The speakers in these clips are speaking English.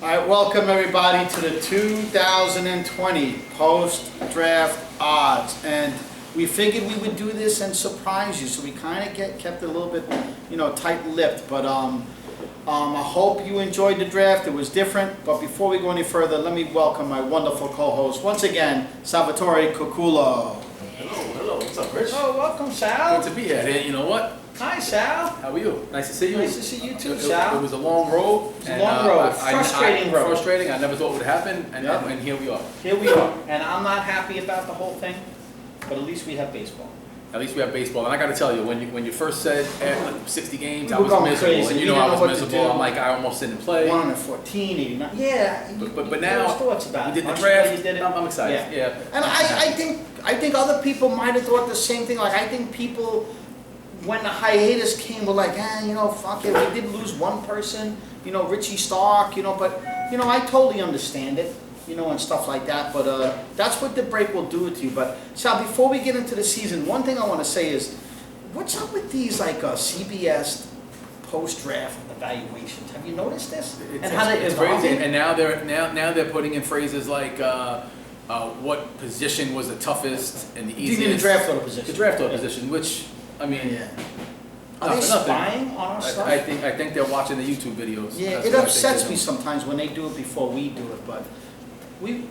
All right, welcome everybody to the 2020 post-draft odds, and we figured we would do this and surprise you, so we kind of kept it a little bit, tight-lipped. But I hope you enjoyed the draft. It was different. But before we go any further, let me welcome my wonderful co-host once again, Salvatore Cuculo. Hello. What's up, Rich? Oh, welcome, Sal. Good to be here. You know what? Hi, Sal. How are you? Nice to see you. Nice to see you too, Sal. It was a long road. It was a long road. Frustrating road. Frustrating. I never thought it would happen, and here we are. Here we are. And I'm not happy about the whole thing, but at least we have baseball. At least we have baseball. And I got to tell you, when you first said 60 games, I We were was going miserable. crazy. And We you know didn't I know was what to miserable. do. I'm like, I almost didn't play. 114, 89. Yeah. But now thoughts about we did the Aren't draft. you glad you did it? I'm excited. Yeah. And I think other people might have thought the same thing. Like I think people, when the hiatus came, were like, fuck it. We did lose one person, Richie Stark, but I totally understand it, and stuff like that. But that's what the break will do to you. But Sal, before we get into the season, one thing I want to say is, what's up with these CBS post-draft evaluations? Have you noticed this? It's crazy. And now they're putting in phrases like what position was the toughest and the easiest. You mean the draft order position? The draft order position, which I mean, are they spying on our stuff? I think they're watching the YouTube videos. Yeah, it upsets me sometimes when they do it before we do it, but we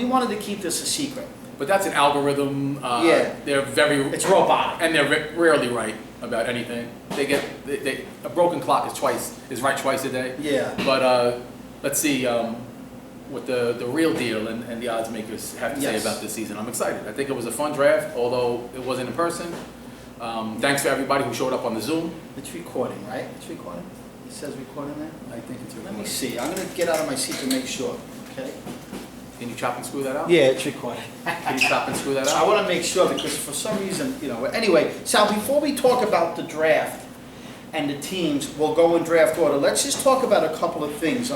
wanted to keep this a secret. But that's an algorithm. They're it's robotic, and they're rarely right about anything. A broken clock is right twice a day. Yeah. But let's see what the real deal and the odds makers have to say about this season. I'm excited. I think it was a fun draft, although it wasn't in person. Thanks for everybody who showed up on the Zoom. It's recording, right? It's recording. It says recording there. I think it's recording. Let me see. I'm gonna get out of my seat to make sure. Okay. Can you chop and screw that out? Yeah, it's recording. Can you chop and screw that out? I want to make sure because for some reason, Anyway, Sal, before we talk about the draft and the teams, we'll go in draft order. Let's just talk about a couple of things.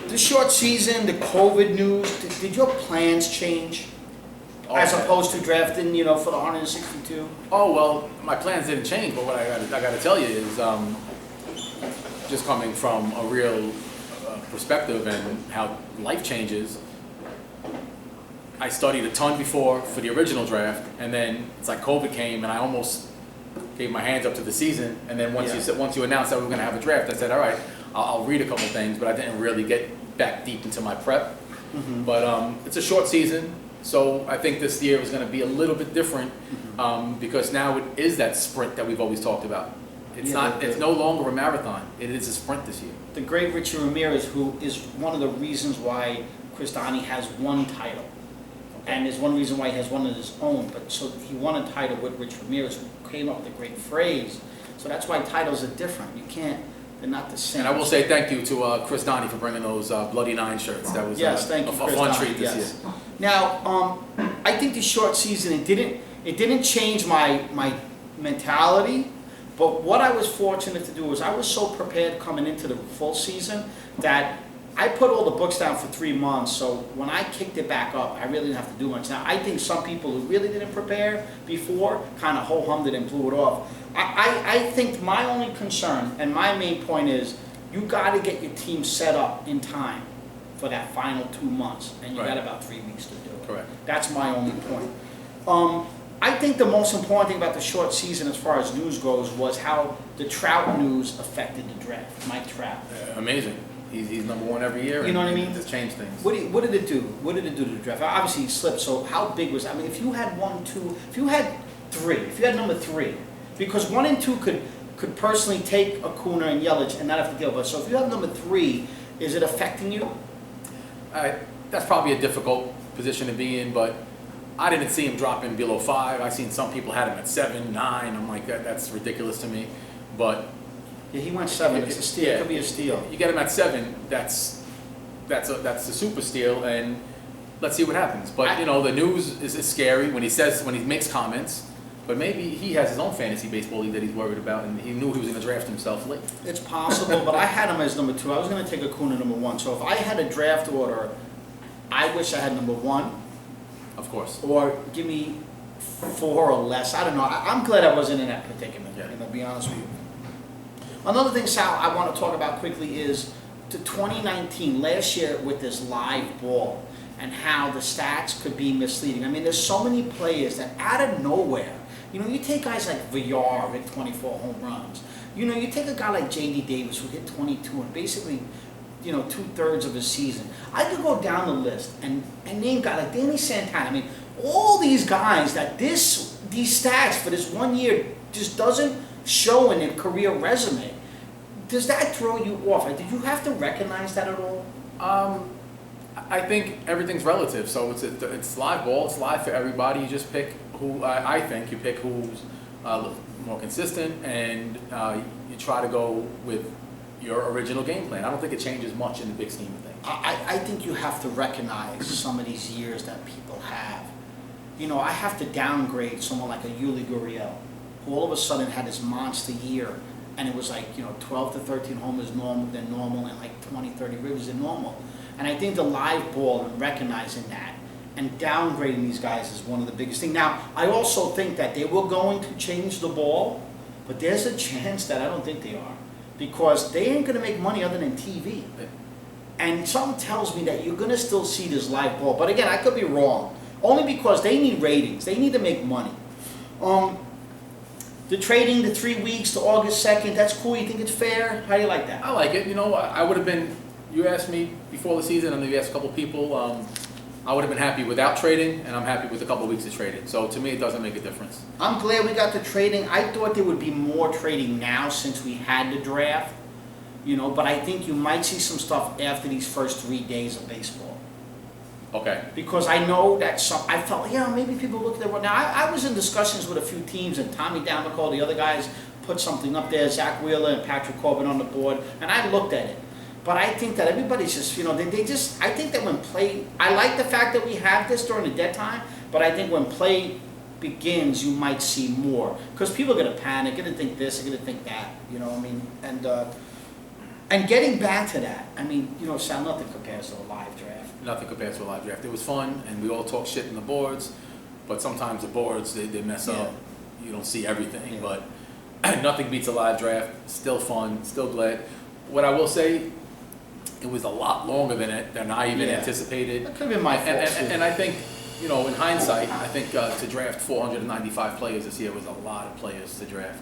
The short season, the COVID news. Did your plans change as opposed to drafting, for the 162? Oh well, my plans didn't change, but what I got to tell you is, just coming from a real perspective and how life changes. I studied a ton before for the original draft, and then it's like COVID came, and I almost gave my hands up to the season. And then once you announced that we were going to have a draft, I said, all right, I'll read a couple things, but I didn't really get back deep into my prep. Mm-hmm. But it's a short season, so I think this year is going to be a little bit different, because now it is that sprint that we've always talked about. It's no longer a marathon. It is a sprint this year. The great Richie Ramirez, who is one of the reasons why Chris Donnie has one title. And there's one reason why he has one of his own, but so he won a title with Rich Ramirez, who came up with a great phrase. So that's why titles are different. They're not the same. And I will say thank you to Chris Donnie for bringing those Bloody Nine shirts. That was thank you, a Chris fun Donnie, treat this year. Now, I think the short season, it didn't change my mentality, but what I was fortunate to do was I was so prepared coming into the full season that I put all the books down for 3 months, so when I kicked it back up, I really didn't have to do much. Now, I think some people who really didn't prepare before kind of ho-hummed it and blew it off. I think my only concern and my main point is you got to get your team set up in time for that final 2 months, and you got about 3 weeks to do it. Correct. That's my only point. I think the most important thing about the short season as far as news goes was how the Trout news affected the draft, Mike Trout. Amazing. He's number one every year. You know what I mean? It's changed things. What did it do? What did it do to the draft? Obviously, he slipped. So how big was that? I mean, if you had 1, 2, if you had 3, if you had number 3, because 1 and 2 could personally take Acuna and Yelich and not have to deal with. So if you have number 3, is it affecting you? That's probably a difficult position to be in, but I didn't see him dropping below 5. I've seen some people had him at 7, 9. I'm like, that's ridiculous to me. But yeah, he went 7. It's a steal. It could be a steal. You get him at 7. That's a super steal, and let's see what happens. But the news is scary when he makes comments. But maybe he has his own fantasy baseball league that he's worried about, and he knew he was going to draft himself late. It's possible, but I had him as number 2. I was going to take Acuna number 1. So if I had a draft order, I wish I had number 1. Of course. Or give me 4 or less. I don't know. I'm glad I wasn't in that predicament. Yeah. To be honest with you. Another thing, Sal, I want to talk about quickly is to 2019, last year with this live ball and how the stats could be misleading. I mean, there's so many players that out of nowhere, you take guys like Villar hit 24 home runs. You take a guy like J.D. Davis who hit 22 and basically, 2/3 of his season. I could go down the list and name guys like Danny Santana. I mean, all these guys that these stats for this 1 year just doesn't show in their career resume. Does that throw you off? Did you have to recognize that at all? I think everything's relative. So it's live ball. It's live for everybody. You just pick who. I think you pick who's more consistent, and you try to go with your original game plan. I don't think it changes much in the big scheme of things. I think you have to recognize some of these years that people have. I have to downgrade someone like a Yuli Gurriel, who all of a sudden had this monster year, and it was like, 12 to 13 homers than normal, and like 20, 30 ribs than normal. And I think the live ball and recognizing that and downgrading these guys is one of the biggest things. Now, I also think that they were going to change the ball, but there's a chance that I don't think they are, because they ain't going to make money other than TV. And something tells me that you're going to still see this live ball. But again, I could be wrong, only because they need ratings. They need to make money. The trading, the 3 weeks to August 2nd, that's cool. You think it's fair? How do you like that? I like it. I would have been, you asked me before the season, and you asked a couple people, I would have been happy without trading, and I'm happy with a couple of weeks of trading. So to me, it doesn't make a difference. I'm glad we got the trading. I thought there would be more trading now since we had the draft, but I think you might see some stuff after these first 3 days of baseball. Okay. Because I know that I felt, maybe people look at it. Now, I was in discussions with a few teams, and Tommy Damico, the other guys, put something up there, Zach Wheeler and Patrick Corbin on the board, and I looked at it. But I think that everybody's just, I think that when play, I like the fact that we have this during the dead time, but I think when play begins, you might see more. Because people are going to panic, going to think this, they're going to think that, And getting back to that, Sal, nothing compares to a live draft. Nothing compares to a live draft. It was fun, and we all talk shit in the boards, but sometimes the boards, they mess up. You don't see everything, but nothing beats a live draft. Still fun, still glad. What I will say, it was a lot longer than I even anticipated. That could have been my fault. And I think, in hindsight, I think to draft 495 players this year was a lot of players to draft.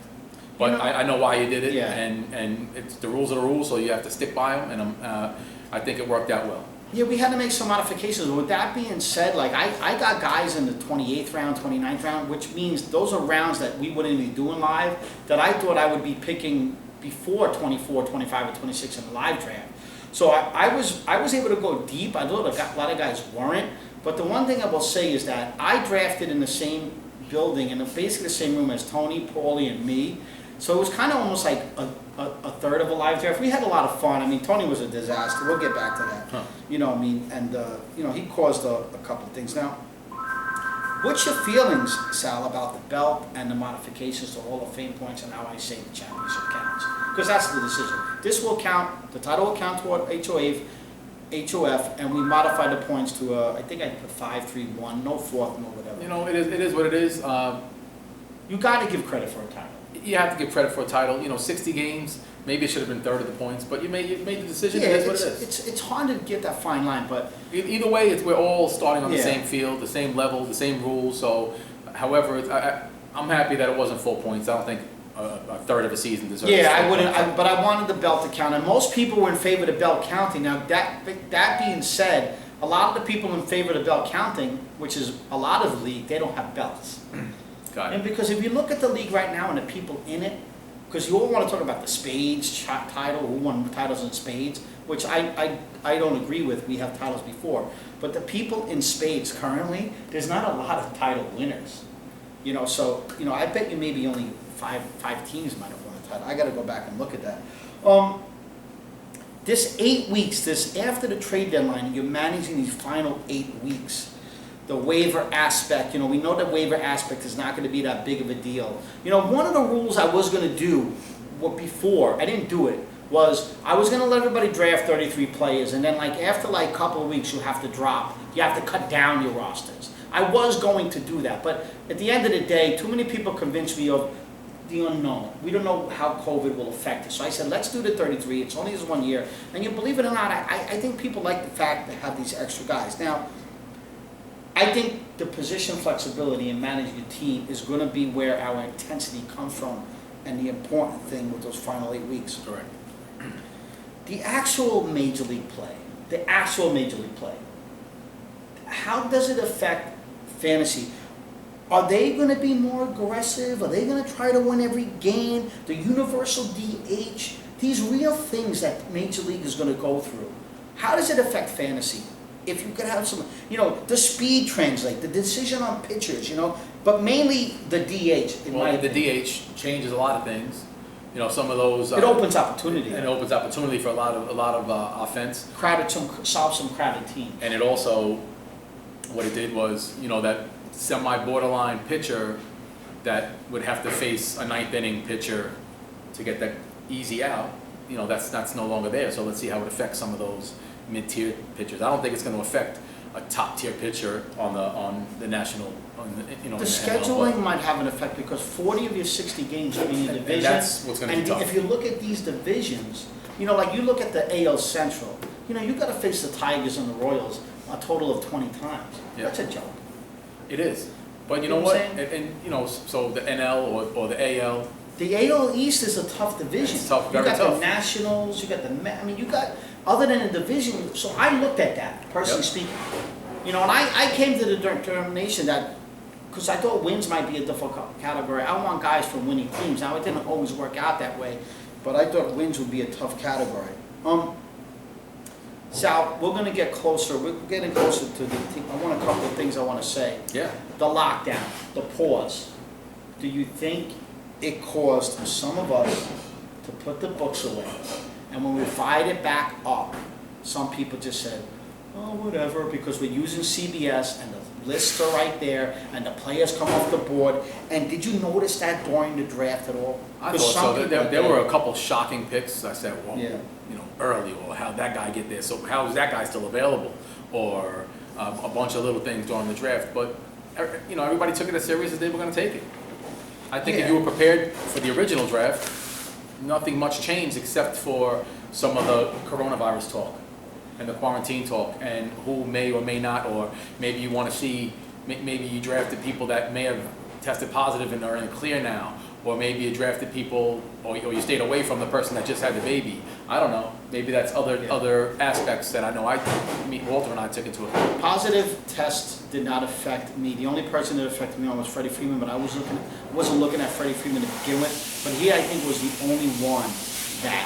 But I know why you did it, and it's the rules are the rules, so you have to stick by them, and I think it worked out well. Yeah, we had to make some modifications. With that being said, I got guys in the 28th round, 29th round, which means those are rounds that we wouldn't be doing live, that I thought I would be picking before 24, 25, or 26 in the live draft. So I was able to go deep. I thought a lot of guys weren't. But the one thing I will say is that I drafted in the same building, in basically the same room as Tony, Paulie, and me. So it was kind of almost like a third of a live draft. We had a lot of fun. Tony was a disaster. We'll get back to that. Huh. And he caused a couple of things. Now, what's your feelings, Sal, about the belt and the modifications to Hall of Fame points and how I say the championship counts? Because that's the decision. This will count, the title will count toward HOF, and we modified the points to, I think I put 5, 3, 1, no fourth, no whatever. It is what it is. You got to give credit for a title. You have to give credit for a title. 60 games, maybe it should have been third of the points, but you made the decision. It is what it is. It's hard to get that fine line, but either way, we're all starting on the same field, the same level, the same rules. So, however, I'm happy that it wasn't full points. I don't think a third of a season deserves. Yeah, I wouldn't. But I wanted the belt to count, and most people were in favor of the belt counting. Now, that being said, a lot of the people in favor of the belt counting, which is a lot of the league, they don't have belts. Got it. And because if you look at the league right now and the people in it, because you all want to talk about the spades title, who won titles in spades, which I don't agree with. We have titles before, but the people in spades currently, there's not a lot of title winners. So I bet you maybe only five teams might have won a title. I got to go back and look at that. This 8 weeks, after the trade deadline, you're managing these final 8 weeks. The waiver aspect, we know that waiver aspect is not going to be that big of a deal. One of the rules I was going to do before, I didn't do it, was I was going to let everybody draft 33 players, and then after a couple of weeks you have to drop. You have to cut down your rosters. I was going to do that, but at the end of the day, too many people convinced me of the unknown. We don't know how COVID will affect it. So I said, let's do the 33. It's only this 1 year. And you believe it or not, I think people like the fact to have these extra guys. Now, I think the position flexibility in managing a team is going to be where our intensity comes from, and the important thing with those final 8 weeks. Correct. The actual Major League play, how does it affect fantasy? Are they going to be more aggressive? Are they going to try to win every game? The universal DH? These real things that Major League is going to go through. How does it affect fantasy? If you could have some, the speed translate, the decision on pitchers, but mainly the DH. The DH changes a lot of things. Some of those. It opens opportunity. And it opens opportunity for a lot of offense. Solve some crowded teams. And it also, what it did was, that semi-borderline pitcher that would have to face a ninth inning pitcher to get that easy out. That's no longer there. So let's see how it affects some of those mid-tier pitchers. I don't think it's going to affect a top-tier pitcher on the national. The scheduling might have an effect because 40 of your 60 games are in your division. And that's what's going to be tough. If you look at these divisions, like you look at the AL Central, you got to face the Tigers and the Royals a total of 20 times. Yeah. That's a joke. It is. But You know what? what I'm And so the NL or the AL. The AL East is a tough division. It's tough, you very got tough. the Nationals, you got the you got, other than a division, so I looked at that, personally speaking. And I came to the determination that, because I thought wins might be a difficult category, I want guys from winning teams. Now, it didn't always work out that way, but I thought wins would be a tough category. Sal, we're going to get closer. We're getting closer to the team. I want a couple of things I want to say. Yeah. The lockdown, the pause. Do you think it caused some of us to put the books away? And when we fired it back up, some people just said, oh, whatever, because we're using CBS and the lists are right there and the players come off the board. And did you notice that during the draft at all? I thought so. There were a couple shocking picks. I said, well, Yeah. early, or how'd that guy get there? So how is that guy still available? Or a bunch of little things during the draft. But, everybody took it as serious as they were going to take it. I think if you were prepared for the original draft, nothing much changed except for some of the coronavirus talk and the quarantine talk and who may or may not, or maybe you want to see, maybe you drafted people that may have tested positive and are in the clear now, or maybe you drafted people, or you stayed away from the person that just had the baby. I don't know. Maybe that's other aspects that I know Walter and I took into account. Positive tests did not affect me. The only person that affected me was Freddie Freeman, but I wasn't looking at Freddie Freeman to begin with. But he, I think, was the only one that,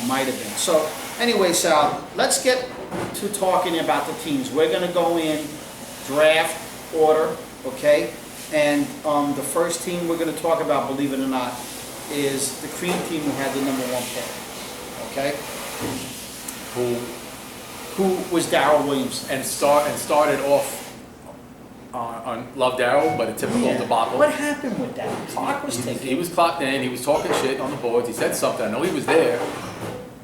might have been. So anyway, Sal, let's get to talking about the teams. We're going to go in draft order, okay? And the first team we're going to talk about, believe it or not, is the Cream team who had the #1 pick, okay? Who was Darrell Williams. And started off on Love Darrell, but a typical debacle. What happened with that? Clock was taken. He was clocked in. He was talking shit on the boards. He said something. I know he was there.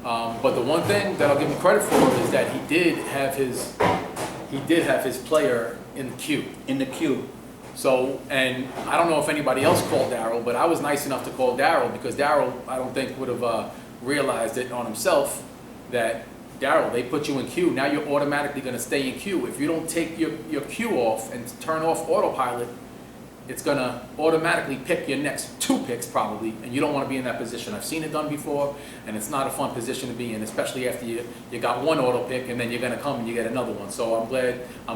But the one thing that I'll give him credit for is that he did have his player in the queue. In the queue. So, and I don't know if anybody else called Darrell, but I was nice enough to call Darrell because Darrell, I don't think, would have realized it on himself that, Darrell, they put you in queue. Now you're automatically going to stay in queue. If you don't take your queue off and turn off autopilot, it's going to automatically pick your next 2 picks probably, and you don't want to be in that position. I've seen it done before, and it's not a fun position to be in, especially after you got one auto pick and then you're going to come and you get another one. So I'm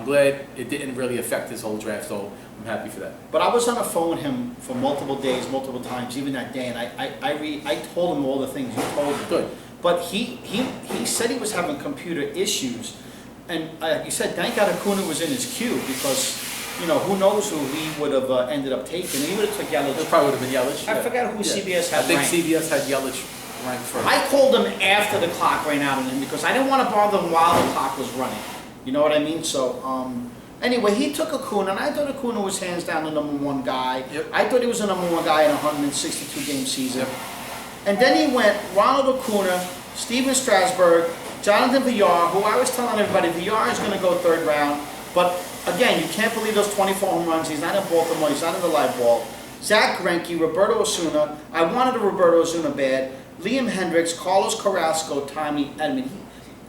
glad it didn't really affect his whole draft, so I'm happy for that. But I was on the phone with him for multiple days, multiple times, even that day, and I told him all the things you told me. Good. But he said he was having computer issues, and he said thank God Acuna was in his queue because, who knows who he would have ended up taking. He would have took Yelich. It probably would have been Yelich. I forgot who CBS had I think ranked. CBS had Yelich ranked first. I called him after the clock ran out on him because I didn't want to bother him while the clock was running. You know what I mean? So, anyway, he took Acuna, and I thought Acuna was hands down the #1 guy. Yep. I thought he was the #1 guy in a 162-game season. Yep. And then he went Ronald Acuna, Steven Strasburg, Jonathan Villar, who I was telling everybody, Villar is going to go 3rd round. But again, you can't believe those 24 home runs. He's not in Baltimore. He's not in the live ball. Zach Greinke, Roberto Osuna. I wanted a Roberto Osuna bad. Liam Hendricks, Carlos Carrasco, Tommy Edman.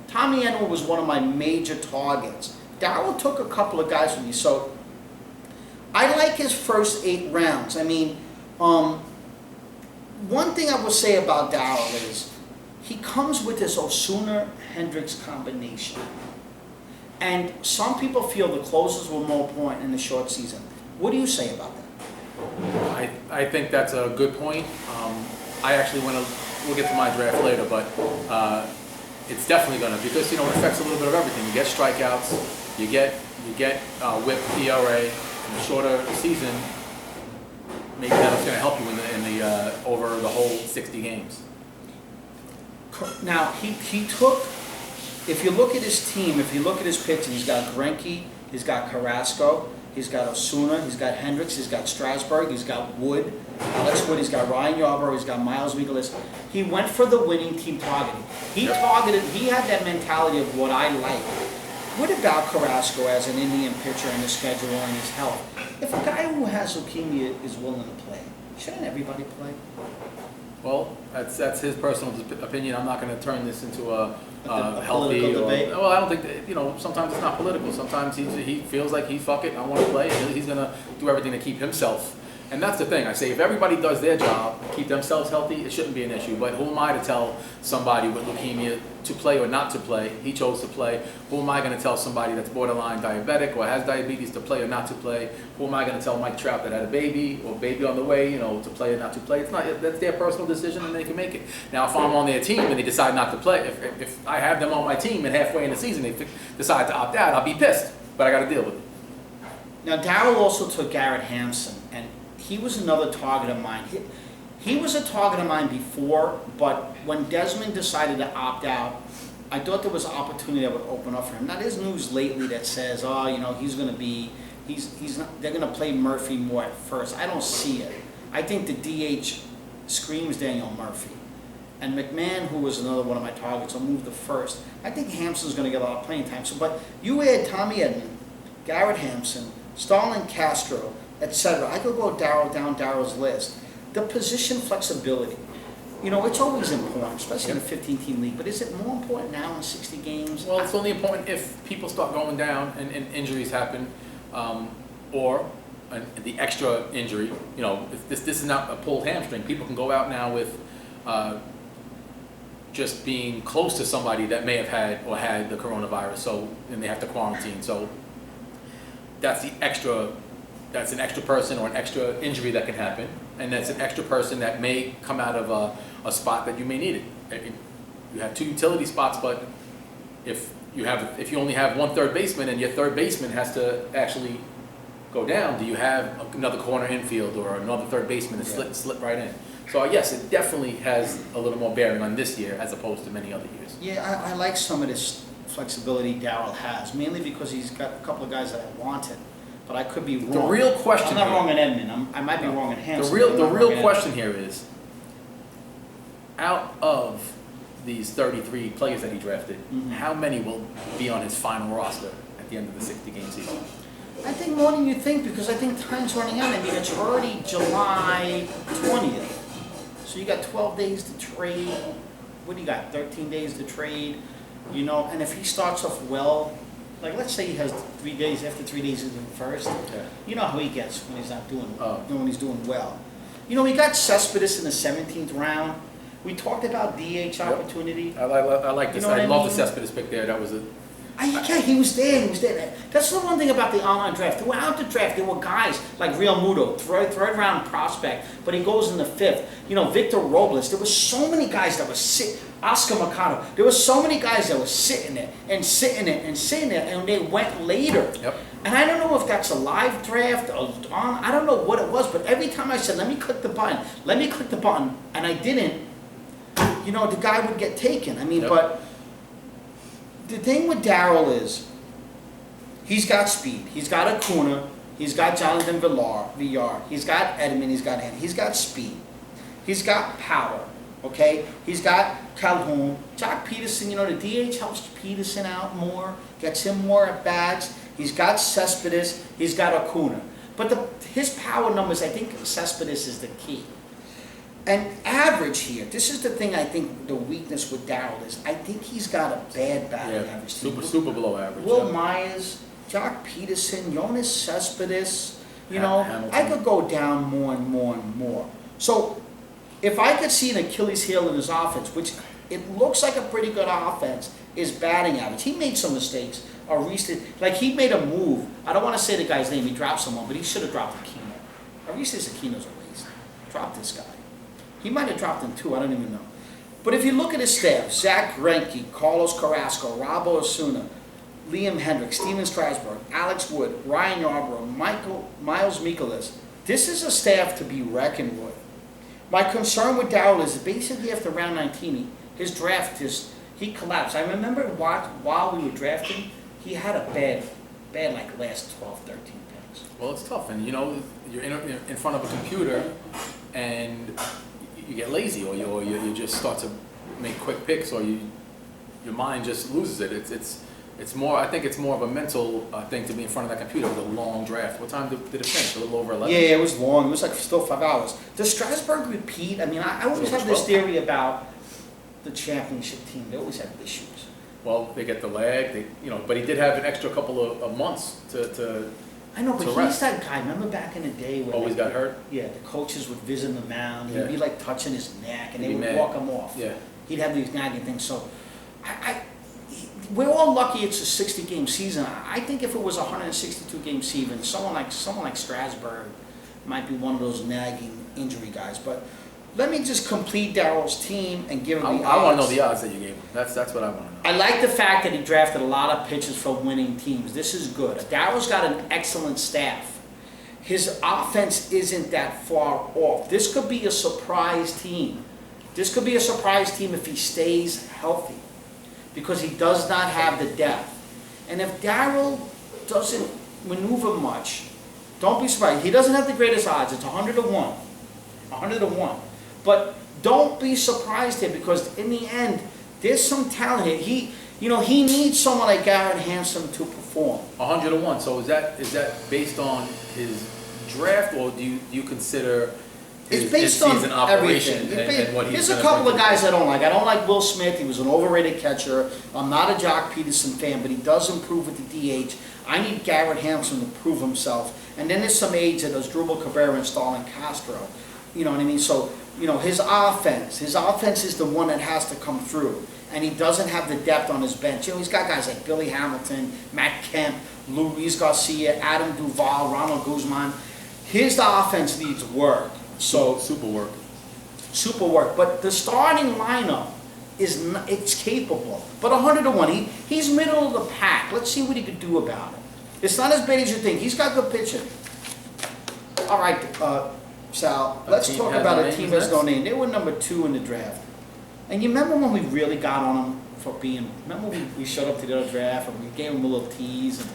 Tommy Edman was one of my major targets. Darryl took a couple of guys from me, so I like his first 8 rounds. I mean, one thing I will say about Darryl is he comes with this Osuna-Hendricks combination. And some people feel the closers were more important in the short season. What do you say about that? I think that's a good point. I actually we'll get to my draft later, but it's definitely going to, because, you know, it affects a little bit of everything. You get strikeouts, you get whip ERA in a shorter season. Maybe that's going to help you in the over the whole 60 games. Now, he took, if you look at his team, if you look at his pitching, he's got Greinke, he's got Carrasco, he's got Osuna, he's got Hendricks, he's got Strasburg, he's got Wood, Alex Wood, he's got Ryan Yarbrough, he's got Miles Mikolas. He went for the winning team targeting. He had that mentality of what I like. What about Carrasco as an Indian pitcher and his schedule and his health? If a guy who has leukemia is willing to play, shouldn't everybody play? Well, that's his personal opinion. I'm not going to turn this into a healthy debate. Well, I don't think that, you know, sometimes it's not political. Sometimes he feels like fuck it, I want to play. He's going to do everything to keep himself. And that's the thing. I say if everybody does their job, keep themselves healthy, it shouldn't be an issue. But who am I to tell somebody with leukemia to play or not to play? He chose to play. Who am I going to tell somebody that's borderline diabetic or has diabetes to play or not to play? Who am I going to tell Mike Trout that had a baby or baby on the way, you know, to play or not to play? It's not. That's their personal decision, and they can make it. Now, if I'm on their team and they decide not to play, if I have them on my team and halfway in the season they decide to opt out, I'll be pissed. But I got to deal with it. Now, Darryl also took Garrett Hampson, and he was another target of mine. He was a target of mine before, but when Desmond decided to opt out, I thought there was an opportunity that would open up for him. Now, there's news lately that says, oh, you know, he's going to be, they're going to play Murphy more at first. I don't see it. I think the DH screams Daniel Murphy. And McMahon, who was another one of my targets, will move to first. I think Hampson's going to get a lot of playing time. So, but you add Tommy Edman, Garrett Hampson, Starlin Castro, etc. I could go down Darryl's list. The position flexibility, you know, it's always important, especially in a 15-team league. But is it more important now in 60 games? Well, it's only important if people start going down and injuries happen, or the extra injury. You know, if this is not a pulled hamstring. People can go out now with just being close to somebody that may have had the coronavirus, so and they have to quarantine. So that's an extra person or an extra injury that can happen, and that's an extra person that may come out of a spot that you may need it. You have 2 utility spots, but if you only have one third baseman and your third baseman has to actually go down, do you have another corner infield or another third baseman to slip right in? So yes, it definitely has a little more bearing on this year as opposed to many other years. Yeah, I like some of this flexibility Darryl has, mainly because he's got a couple of guys that I wanted. But I could be wrong. The real question. I'm not wrong on Edman. I might be wrong on Hampson. The real question here is, out of these 33 players that he drafted, how many will be on his final roster at the end of the 60-game season? I think more than you think, because I think time's running out. I mean, it's already July 20th. So you got 12 days to trade. What do you got? 13 days to trade. You know, and if he starts off well, like let's say he has 3 days, after 3 days he's in first. Yeah. You know how he gets when he's not doing when he's doing well. You know, we got Cespedes in the 17th round. We talked about DH opportunity. I like this. I love the Cespedes pick there. That was a. Yeah, he was there. That's the one thing about the online draft. Throughout the draft, there were guys like Real Muto, third round prospect, but he goes in the 5th. You know, Victor Robles. There were so many guys that were Oscar Mercado. There were so many guys that were sitting there, and they went later. Yep. And I don't know if that's a live draft or I don't know what it was, but every time I said, let me click the button, and I didn't, you know, the guy would get taken. I mean, but the thing with Darryl is, he's got speed. He's got Acuna. He's got Jonathan Villar. He's got Edman. He's got him. He's got speed. He's got power. Okay? He's got Calhoun. Jock Peterson, you know, the DH helps Peterson out more, gets him more at bats. He's got Cespedes. He's got Acuna. But his power numbers, I think Cespedes is the key. And average here, this is the thing I think the weakness with Darryl is, I think he's got a bad batting average. Super below average. Will Myers, Jock Peterson, Jonas Cespedes, Hamilton. I could go down more and more and more. So if I could see an Achilles heel in his offense, which it looks like a pretty good offense, is batting average. He made some mistakes. Like he made a move. I don't want to say the guy's name. He dropped someone, but he should have dropped Aquino. Aristides Aquino's a waste. Drop this guy. He might have dropped him too. I don't even know. But if you look at his staff, Zach Greinke, Carlos Carrasco, Rob Osuna, Liam Hendricks, Steven Strasburg, Alex Wood, Ryan Yarbrough, Miles Mikolas, this is a staff to be reckoned with. My concern with Darryl is basically after round 19, his draft he collapsed. I remember while we were drafting, he had a bad like last 12, 13 picks. Well, it's tough, and you're in front of a computer, and you get lazy, or you just start to make quick picks, or your mind just loses it. It's more. I think it's more of a mental thing to be in front of that computer with a long draft. What time did it finish? A little over 11. Yeah, it was long. It was like still 5 hours. Does Strasburg repeat? I mean, I always have this theory about the championship team. They always have issues. Well, they get the leg, but he did have an extra couple of months to I know, but to he's rest. that guy. Remember back in the day when Always got hurt? Yeah, the coaches would visit the mound. He'd Yeah. be like touching his neck, and He'd they be would mad. walk him off. Yeah. He'd have these nagging things. So, we're all lucky it's a 60-game season. I think if it was a 162-game season, someone like Strasburg might be one of those nagging injury guys. But let me just complete Darryl's team and give him the odds. I want to know the odds that you gave him. That's what I want to know. I like the fact that he drafted a lot of pitchers from winning teams. This is good. Darryl's got an excellent staff. His offense isn't that far off. This could be a surprise team. This could be a surprise team if he stays healthy, because he does not have the depth. And if Darryl doesn't maneuver much, don't be surprised. He doesn't have the greatest odds. It's 100 to 1. 100 to 1. But don't be surprised here, because in the end, there's some talent here. He needs someone like Garrett Hanson to perform. 100 to 1. So is that based on his draft, or do you consider his It's based on in-season operation everything. and what he's There's a gonna couple bring of to the guys I don't like. I don't like Will Smith. He was an overrated catcher. I'm not a Jock Peterson fan, but he does improve with the DH. I need Garrett Hampson to prove himself. And then there's some aides that does Drupal Cabrera and Stalin Castro. You know what I mean? So, his offense is the one that has to come through. And he doesn't have the depth on his bench. He's got guys like Billy Hamilton, Matt Kemp, Luis Garcia, Adam Duvall, Ronald Guzman. His offense needs work. So super work. But the starting lineup it's capable. But 100 to 1, he's middle of the pack. Let's see what he could do about it. It's not as bad as you think. He's got good pitching. All right, Sal, let's talk about a team that's no name. They were number 2 in the draft. And you remember when we really got on them for remember we showed up to the other draft and we gave them a little tease,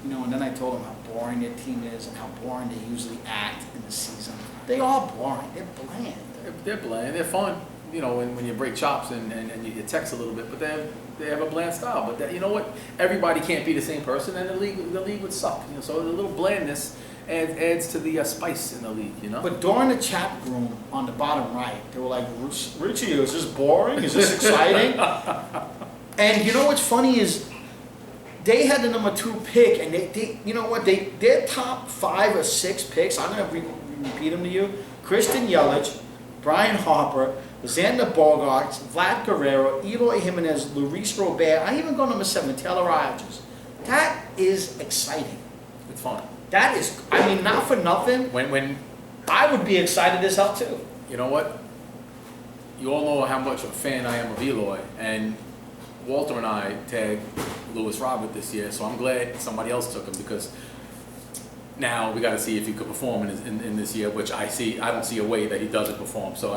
and then I told them how boring their team is and how boring they usually act in the season. They are boring. They're bland. They're bland. They're fun. When you break chops and you text a little bit, but they have a bland style. But you know what? Everybody can't be the same person, and the league would suck. So a little blandness adds to the spice in the league. But during the chat room on the bottom right, they were like, "Richie, is this boring? Is this exciting?" And you know what's funny is they had the number 2 pick, and they you know what? Their top 5 or 6 picks. I'm gonna repeat them to you: Christian Yelich, Brian Harper, Xander Bogaerts, Vlad Guerrero, Eloy Jimenez, Luis Robert. I even go number 7, Taylor Rogers. That is exciting. It's fun. That is, not for nothing. When I would be excited as hell too. You know what? You all know how much of a fan I am of Eloy, and Walter and I tagged Lewis Robert this year, so I'm glad somebody else took him, because now we got to see if he could perform in this year, which I don't see a way that he doesn't perform. So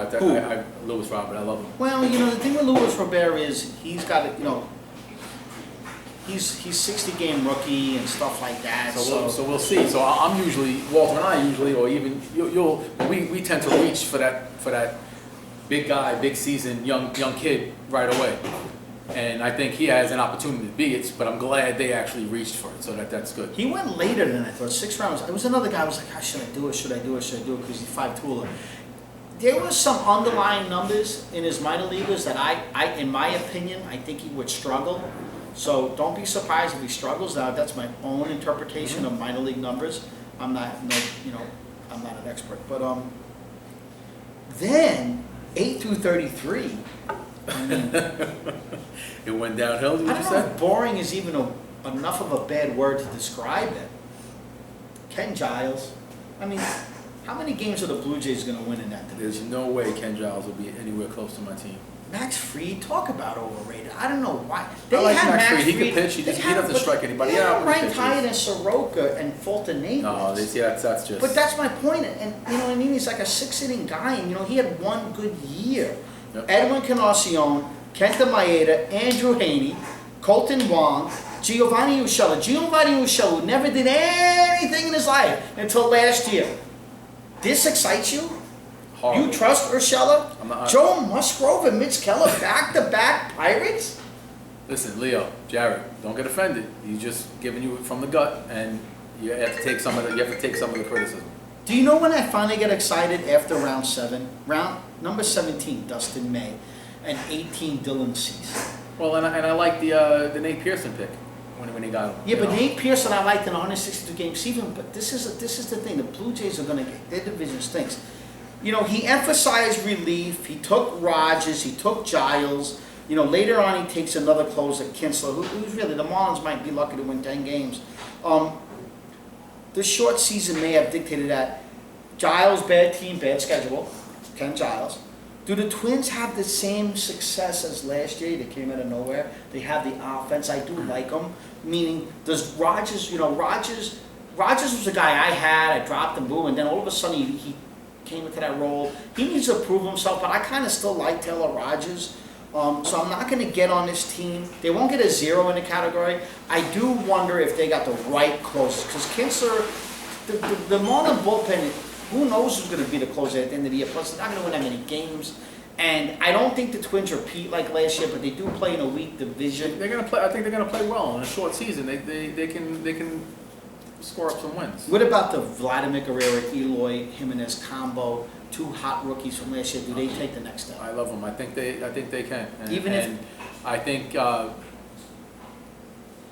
Lewis Robert, I love him. Well, the thing with Luis Robert is he's got it. He's 60-game rookie and stuff like that. So we'll see. So I'm usually, Walter and I usually, or even we tend to reach for that big guy, big season, young kid right away. And I think he has an opportunity to be it, but I'm glad they actually reached for it, so that's good. He went later than I thought, 6 rounds. It was another guy. I was like, "Ah, should I do it? Should I do it? Should I do it?" Because he's 5'2". There was some underlying numbers in his minor leaguers that in my opinion, I think he would struggle. So don't be surprised if he struggles. Now that's my own interpretation of minor league numbers. I'm not, I'm not an expert. But then 8 through 33. I mean, It went downhill. I don't know if boring is even enough of a bad word to describe it. Ken Giles. I mean, how many games are the Blue Jays going to win in that division? There's no way Ken Giles will be anywhere close to my team. Max Fried, talk about overrated. I don't know why. I like Max Fried. He can pitch. He doesn't strike anybody out. They ranked higher than Soroka and Fulton Nate. No, that's just. But that's my point. And you know what I mean? He's like a 6-inning guy, and he had one good year. Yep. Edwin Encarnacion, Kenta Maeda, Andrew Haney, Colton Wong, Giovanni Urshela. Giovanni Urshela, who never did anything in his life until last year. This excites you? Horrible. You trust Urshela? Joe Musgrove and Mitch Keller back-to-back Pirates? Listen, Leo, Jared, don't get offended. He's just giving you it from the gut, and you have to take some of the criticism. Do you know when I finally get excited after round 7? Round number 17, Dustin May, and 18, Dylan Cease. Well, and I like the Nate Pearson pick when he got him. Yeah, but Nate Pearson I liked in 162 game season. But this is the thing. The Blue Jays are going to get, their division stinks. He emphasized relief. He took Rogers. He took Giles. Later on he takes another closer, Kinsler, who's really, the Marlins might be lucky to win 10 games. The short season may have dictated that. Giles, bad team, bad schedule. Ken Giles. Do the Twins have the same success as last year? They came out of nowhere. They have the offense. I do like them. Meaning, does Rogers, Rogers was a guy I had. I dropped him, boom, and then all of a sudden he came into that role. He needs to prove himself, but I kind of still like Taylor Rogers. So I'm not going to get on this team. They won't get a 0 in the category. I do wonder if they got the right closers. Because Kinsler, the Marlin bullpen, who knows who's going to be the closer at the end of the year. Plus, they're not going to win that many games. And I don't think the Twins repeat like last year, but they do play in a weak division. They're going to play. I think they're going to play well in a short season. They can score up some wins. What about the Vladimir Guerrero, Eloy Jimenez combo? 2 hot rookies from last year. Do they take the next step? I love them. I think they can. And I think,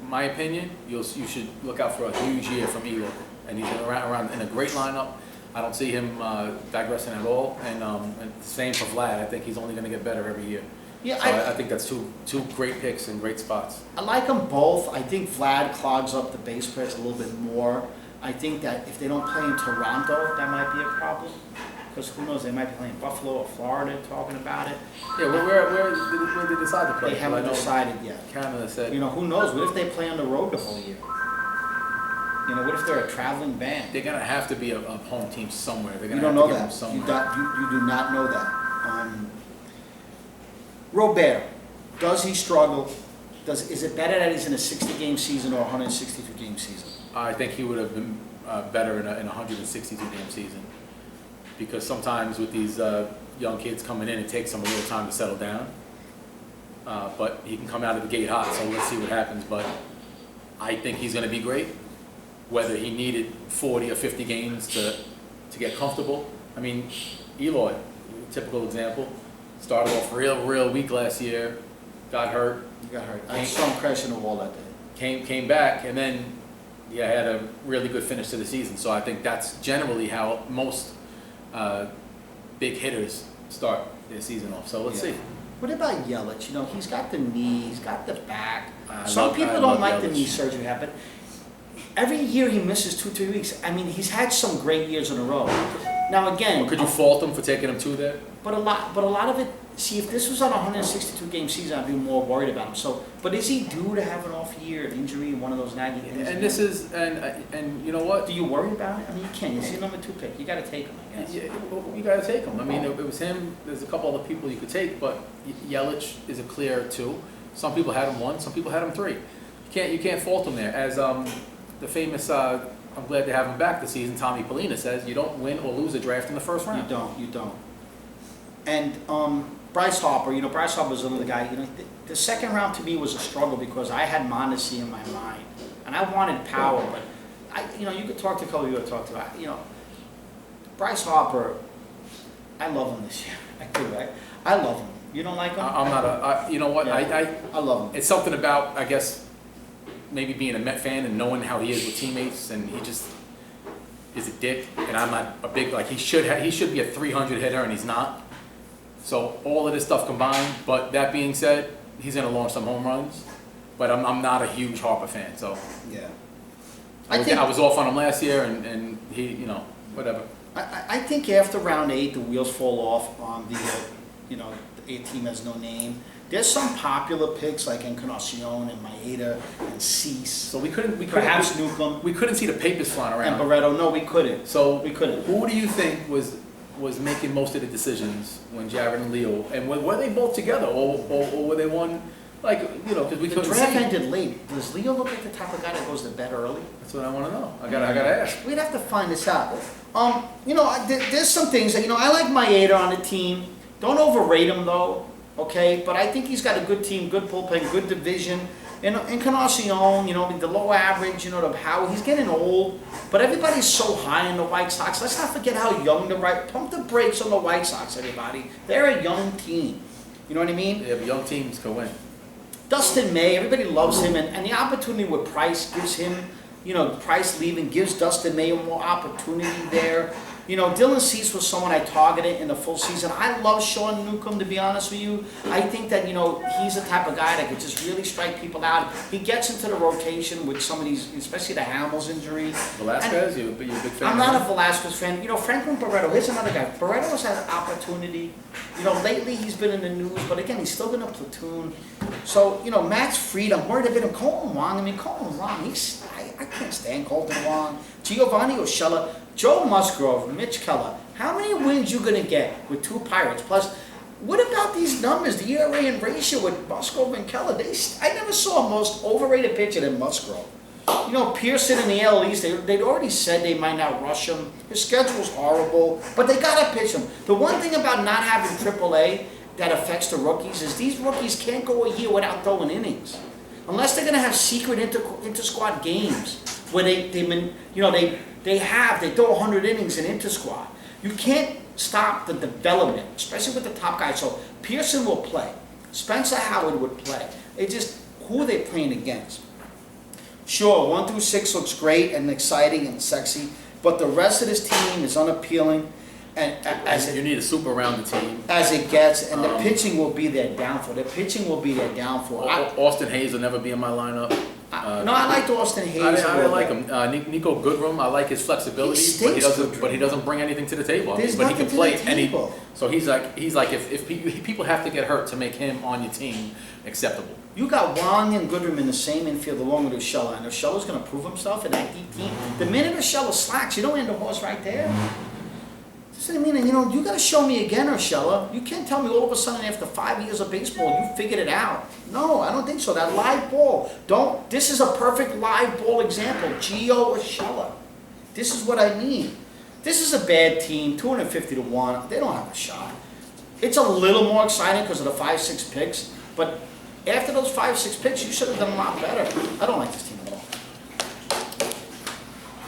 my opinion, you should look out for a huge year from Eloy, and he's around in a great lineup. I don't see him digressing at all, and same for Vlad. I think he's only going to get better every year. Yeah, so I think that's two great picks in great spots. I like them both. I think Vlad clogs up the base paths a little bit more. I think that if they don't play in Toronto, that might be a problem. Because who knows, they might be playing Buffalo or Florida, talking about it. Yeah, where did they decide to play? They haven't decided yet. Canada said. Who knows? What if they play on the road the whole year? What if they're a traveling band? They're gonna have to be a home team somewhere. They're You gonna don't have know to that. get them somewhere. You do not know that. Robert, does he struggle? Is it better that he's in a 60-game season or a 162-game season? I think he would have been better in a 162-game season, because sometimes with these young kids coming in, it takes them a little time to settle down. But he can come out of the gate hot, so let's see what happens. But I think he's going to be great. Whether he needed 40 or 50 games to get comfortable. I mean, Eloy, typical example, started off real weak last year, got hurt. He got hurt. I saw him crashing the wall that day. Came back, and then had a really good finish to the season. So I think that's generally how most big hitters start their season off. So let's see. What about Yelich? He's got the knee, he's got the back. Some people don't like the knee surgery happen. Every year he misses 2-3 weeks. I mean, he's had some great years in a row. Now again, could you fault him for taking him 2 there? But a lot of it. See, if this was on a 162-game season, I'd be more worried about him. So, but is he due to have an off year, an injury, one of those nagging things? And this is, and you know what? Do you worry about it? I mean, you can't. He's your number 2 pick. You got to take him, I guess. Yeah, you got to take him. I mean, it was him. There's a couple other people you could take, but Yelich is a clear 2. Some people had him 1. Some people had him 3. You can't fault him there. As the famous, I'm glad to have him back this season, Tommy Polina says, you don't win or lose a draft in the first round. You don't. And Bryce Harper, Bryce Harper was another guy, the second round to me was a struggle because I had Mondesi in my mind. And I wanted power, but you could talk to a couple of you I talked about, Bryce Harper, I love him this year. I do, I love him. You don't like him? I'm not you know what, Yeah. I love him. it's something about, I guess, maybe being a Met fan and knowing how he is with teammates, and he just is a dick, and I'm not a big, he should be a 300 hitter, and he's not. So all of this stuff combined, but that being said, he's gonna launch some home runs, but I'm not a huge Harper fan, so. Yeah. I was off on him last year, and he, whatever. I think after round 8, the wheels fall off on the A team has no name. There's some popular picks like Encarnacion and Maeda and Cease. So we couldn't Perhaps Newcomb we couldn't see the papers flying and around. Barreto. No, we couldn't. So we couldn't. Who do you think was making most of the decisions when Jared and Leo, and were they both together, or were they one, because we The couldn't draft see? ended late. Does Leo look like the type of guy that goes to bed early? That's what I want to know. I gotta ask. We'd have to find this out. There's some things that, I like Maeda on the team. Don't overrate him though, okay? But I think he's got a good team, good bullpen, good division. And Encarnacion, the low average, how he's getting old. But everybody's so high in the White Sox. Let's not forget how young pump the brakes on the White Sox, everybody. They're a young team. You know what I mean? Yeah, but young teams can win. Dustin May, everybody loves him, and the opportunity with Price gives him, Price leaving gives Dustin May more opportunity there. Dylan Cease was someone I targeted in the full season. I love Sean Newcomb, to be honest with you. I think that, he's the type of guy that could just really strike people out. He gets into the rotation with some of these, especially the Hamels injury. Velasquez, you're a big fan? I'm not a Velasquez fan. Franklin Barreto, here's another guy. Barreto's had an opportunity. Lately he's been in the news, but again, he's still been a platoon. So, Max Fried, I'm worried about him. Colton Wong, Colton Wong, I can't stand Colton Wong. Giovanni Urshela, Joe Musgrove, Mitch Keller. How many wins you gonna get with 2 Pirates? Plus, what about these numbers, the ERA and ratio with Musgrove and Keller? I never saw a most overrated pitcher than Musgrove. Pearson in the AL East, they'd already said they might not rush him. His schedule's horrible, but they gotta pitch him. The one thing about not having AAA that affects the rookies is these rookies can't go a year without throwing innings. Unless they're gonna have secret inter-squad games where they throw 100 innings in inter-squad. You can't stop the development, especially with the top guys. So Pearson will play. Spencer Howard would play. It's just who are they playing against? Sure, 1 through 6 looks great and exciting and sexy, but the rest of this team is unappealing. And you need a super rounded team. As it gets, and the pitching will be their downfall. The pitching will be their downfall. Austin Hayes will never be in my lineup. No, I liked Austin Hayes. I didn't like him. Nico Goodrum, I like his flexibility, but he doesn't bring anything to the table. There's but he can nothing to play the table. So he's like if people have to get hurt to make him on your team acceptable. You got Wong and Goodrum in the same infield along with Urshela, and Urshela's going to prove himself in that deep team. The minute Urshela slacks, you don't end the horse right there. That's what I mean. And you got to show me again, Urshela. You can't tell me all of a sudden after 5 years of baseball you figured it out. No, I don't think so. That live ball, this is a perfect live ball example. Gio Urshela. This is what I mean. This is a bad team, 250 to 1. They don't have a shot. It's a little more exciting because of the 5-6 picks, but after those 5-6 picks, you should have done a lot better. I don't like this team at all.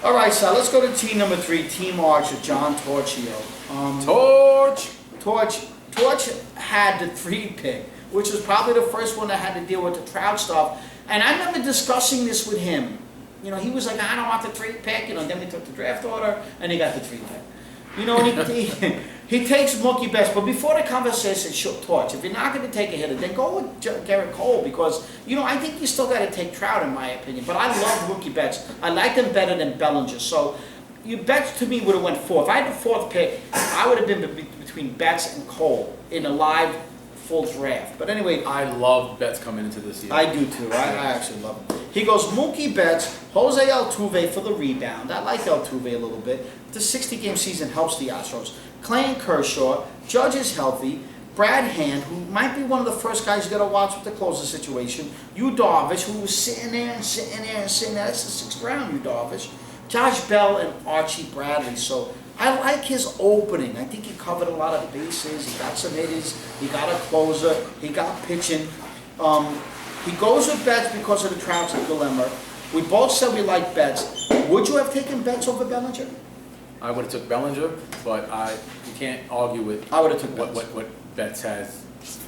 All right, so let's go to team number 3, Team Arch with John Torchio. Torch had the 3 pick, which was probably the first one that had to deal with the Trout stuff. And I remember discussing this with him. He was like, I don't want the 3 pick. Then we took the draft order, and he got the 3 pick. He takes Mookie Betts, but before the conversation, sure, Torch, if you're not going to take a hitter, then go with Garrett Cole because, I think you still got to take Trout in my opinion. But I love Mookie Betts. I like them better than Bellinger. So, Betts to me would have went 4th. If I had the 4th pick, I would have been between Betts and Cole in a live full draft. But anyway. I love Betts coming into this year. I do too. I actually love him. He goes Mookie Betts, Jose Altuve for the rebound. I like Altuve a little bit. The 60-game season helps the Astros. Clayton Kershaw, Judge is healthy. Brad Hand, who might be one of the first guys you got to watch with the closer situation. Yu Darvish, who was sitting there. That's the 6th round, Yu Darvish. Josh Bell and Archie Bradley. So I like his opening. I think he covered a lot of bases. He got some hitters. He got a closer. He got pitching. He goes with Betts because of the Trout dilemma. We both said we like Betts. Would you have taken Betts over Bellinger? I would have took Bellinger, but you can't argue with I would have took Betts. what Betts has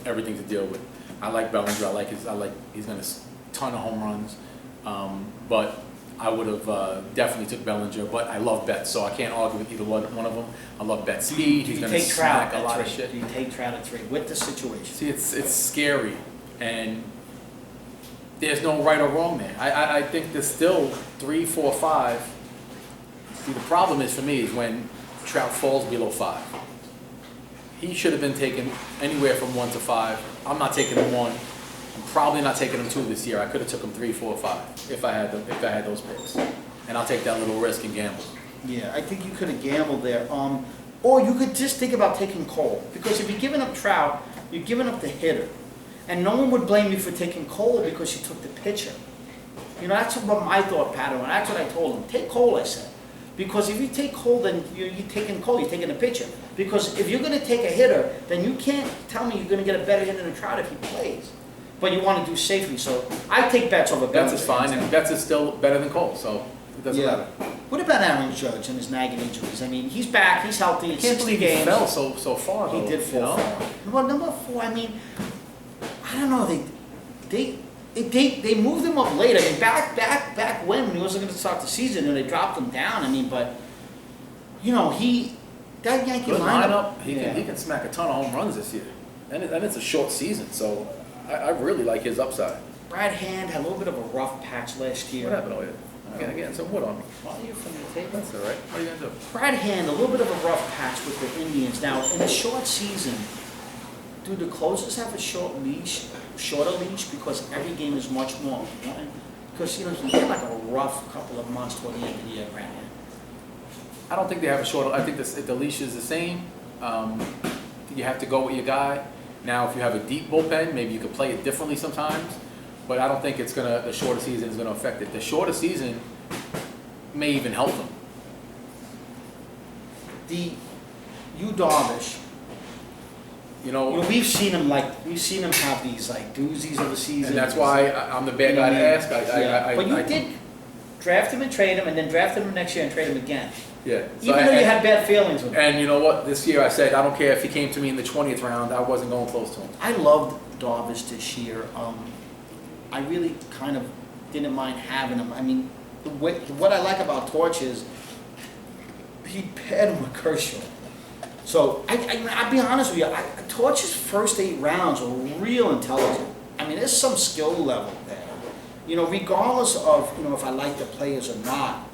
everything to deal with. I like Bellinger. He's going to ton of home runs, but I would have definitely took Bellinger. But I love Betts, so I can't argue with either one of them. I love Betts' speed. He's going to smack a lot of shit. Do you take Trout at 3 with the situation? See, it's scary, and there's no right or wrong there. I think there's still 3, 4, 5. See, the problem is for me is when Trout falls below 5. He should have been taken anywhere from 1 to 5. I'm not taking him 1. I'm probably not taking him 2 this year. I could have took him 3, 4, 5 if I had those picks. And I'll take that little risk and gamble. Yeah, I think you could have gambled there. Or you could just think about taking Cole, because if you're giving up Trout, you're giving up the hitter, and no one would blame you for taking Cole because you took the pitcher. You know, that's what my thought pattern was. That's what I told him. Take Cole, I said. Because if you take Cole, then you're taking Cole, you're taking a pitcher. Because if you're going to take a hitter, then you can't tell me you're going to get a better hitter than Trout if he plays. But you want to do safely, so I take Betts over Bellinger. Betts is fine, and Betts is still better than Cole, so it doesn't matter. What about Aaron Judge and his nagging injuries? I mean, he's back, he's healthy, I can't believe he fell so far, though. He did fall far. Well, number 4, I mean, I don't know, they moved him up late. I mean, back when he wasn't going to start the season, and they dropped him down. I mean, but you know, that Yankee lineup, he can smack a ton of home runs this year, and it's a short season, so I really like his upside. Brad Hand had a little bit of a rough patch last year. What happened? I'm getting some wood on me. Well, you're from the table. That's all right. What are you gonna do? Brad Hand, a little bit of a rough patch with the Indians. Now, in a short season, do the closers have a shorter leash? Because every game is much more important. Because, you know, he had like a rough couple of months toward the end of the year, Brad Hand. I don't think they have a short. I think the leash is the same. You have to go with your guy. Now, if you have a deep bullpen, maybe you could play it differently sometimes. But I don't think the shorter season is gonna affect it. The shorter season may even help them. Darvish. You know, we've seen him have these like doozies of the season. And that's why I'm the bad guy to ask. But you did draft him and trade him, and then draft him next year and trade him again. Yeah. Even though you had bad feelings with him. And you know what? This year I said, I don't care if he came to me in the 20th round, I wasn't going close to him. I loved Darvish this year. I really kind of didn't mind having him. I mean, what I like about Torch is he paired him with Kershaw. So, I'll be honest with you, Torch's first 8 rounds were real intelligent. I mean, there's some skill level there. You know, regardless of, you know, if I like the players or not.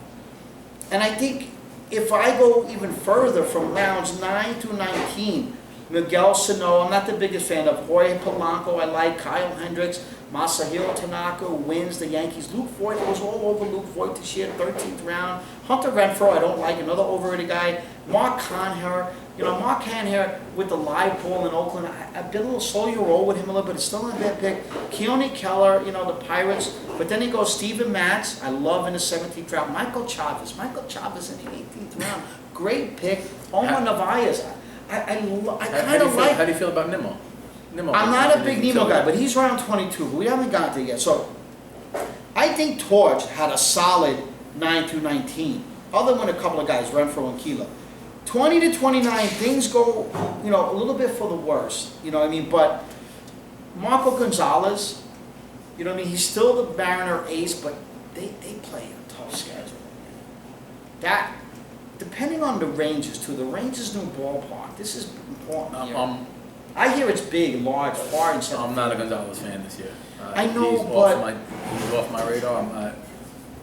And I think if I go even further from rounds 9 through 19, Miguel Sano, I'm not the biggest fan of. Jorge Polanco, I like. Kyle Hendricks, Masahiro Tanaka wins the Yankees. Luke Voigt, I was all over Luke Voigt this year, 13th round. Hunter Renfroe, I don't like, another overrated guy. Mark Canher, you know, Mark Canher with the live ball in Oakland. I've been a little slow to roll with him a little bit. It's still not a bad pick. Keone Keller, you know, the Pirates. But then he goes Steven Matz, I love in the 17th round. Michael Chavez in the 18th round. Great pick. Omar Narvaez. I kind of like. How do you feel about Nimmo? I'm not a big Nimmo guy, but he's round 22. But we haven't got there yet. So I think Torch had a solid 9 through 19, other than a couple of guys, Renfroe and Keeler. 20 to 29, things go, you know, a little bit for the worse. You know what I mean? But Marco Gonzalez, you know what I mean? He's still the Mariner ace, but they play a tough schedule. That, depending on the Rangers, too. The Rangers' new ballpark. This is important here. I hear it's big, large, far and I'm not a Gonzalez fan this year. I know, he's off my radar.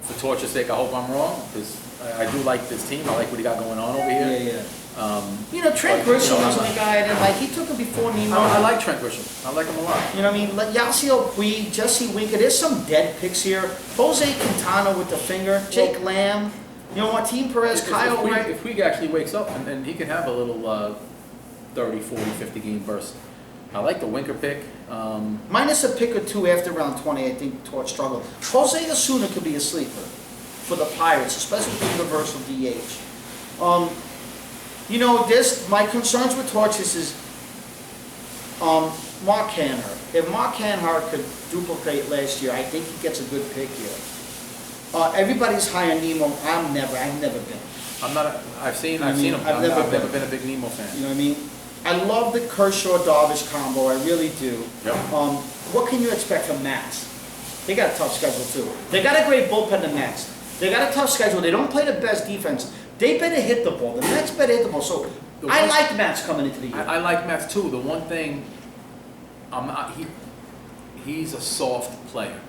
For Torch's sake, I hope I'm wrong, because I do like this team. I like what he got going on over here. Yeah. You know, Trent Grisham was a guy I didn't like. He took him before Nimmo. I like Trent Grisham. I like him a lot. You know what I mean? Like Yasiel Puig, Jesse Winker. There's some dead picks here. Jose Quintana with the finger. Jake Lamb. You know what? Team Perez, Kyle Wright. If Puig actually wakes up, and he can have a little 30, 40, 50 game burst. I like the Winker pick. Minus a pick or two after round 20, I think Torch struggled. Jose Osuna could be a sleeper for the Pirates, especially with the universal DH. You know, my concerns with Torches is, Mark Hanher. If Mark Hanher could duplicate last year, I think he gets a good pick here. Everybody's high on Nemo. I've never been. I've seen him. I've never been a big Nemo fan. You know what I mean? I love the Kershaw-Darvish combo, I really do. Yep. What can you expect from Mets? They got a tough schedule too. They got a great bullpen, the Mets. They got a tough schedule. They don't play the best defense. They better hit the ball. The Mets better hit the ball. So I like Mets coming into the year. I like Mets too. The one thing, he's a soft player.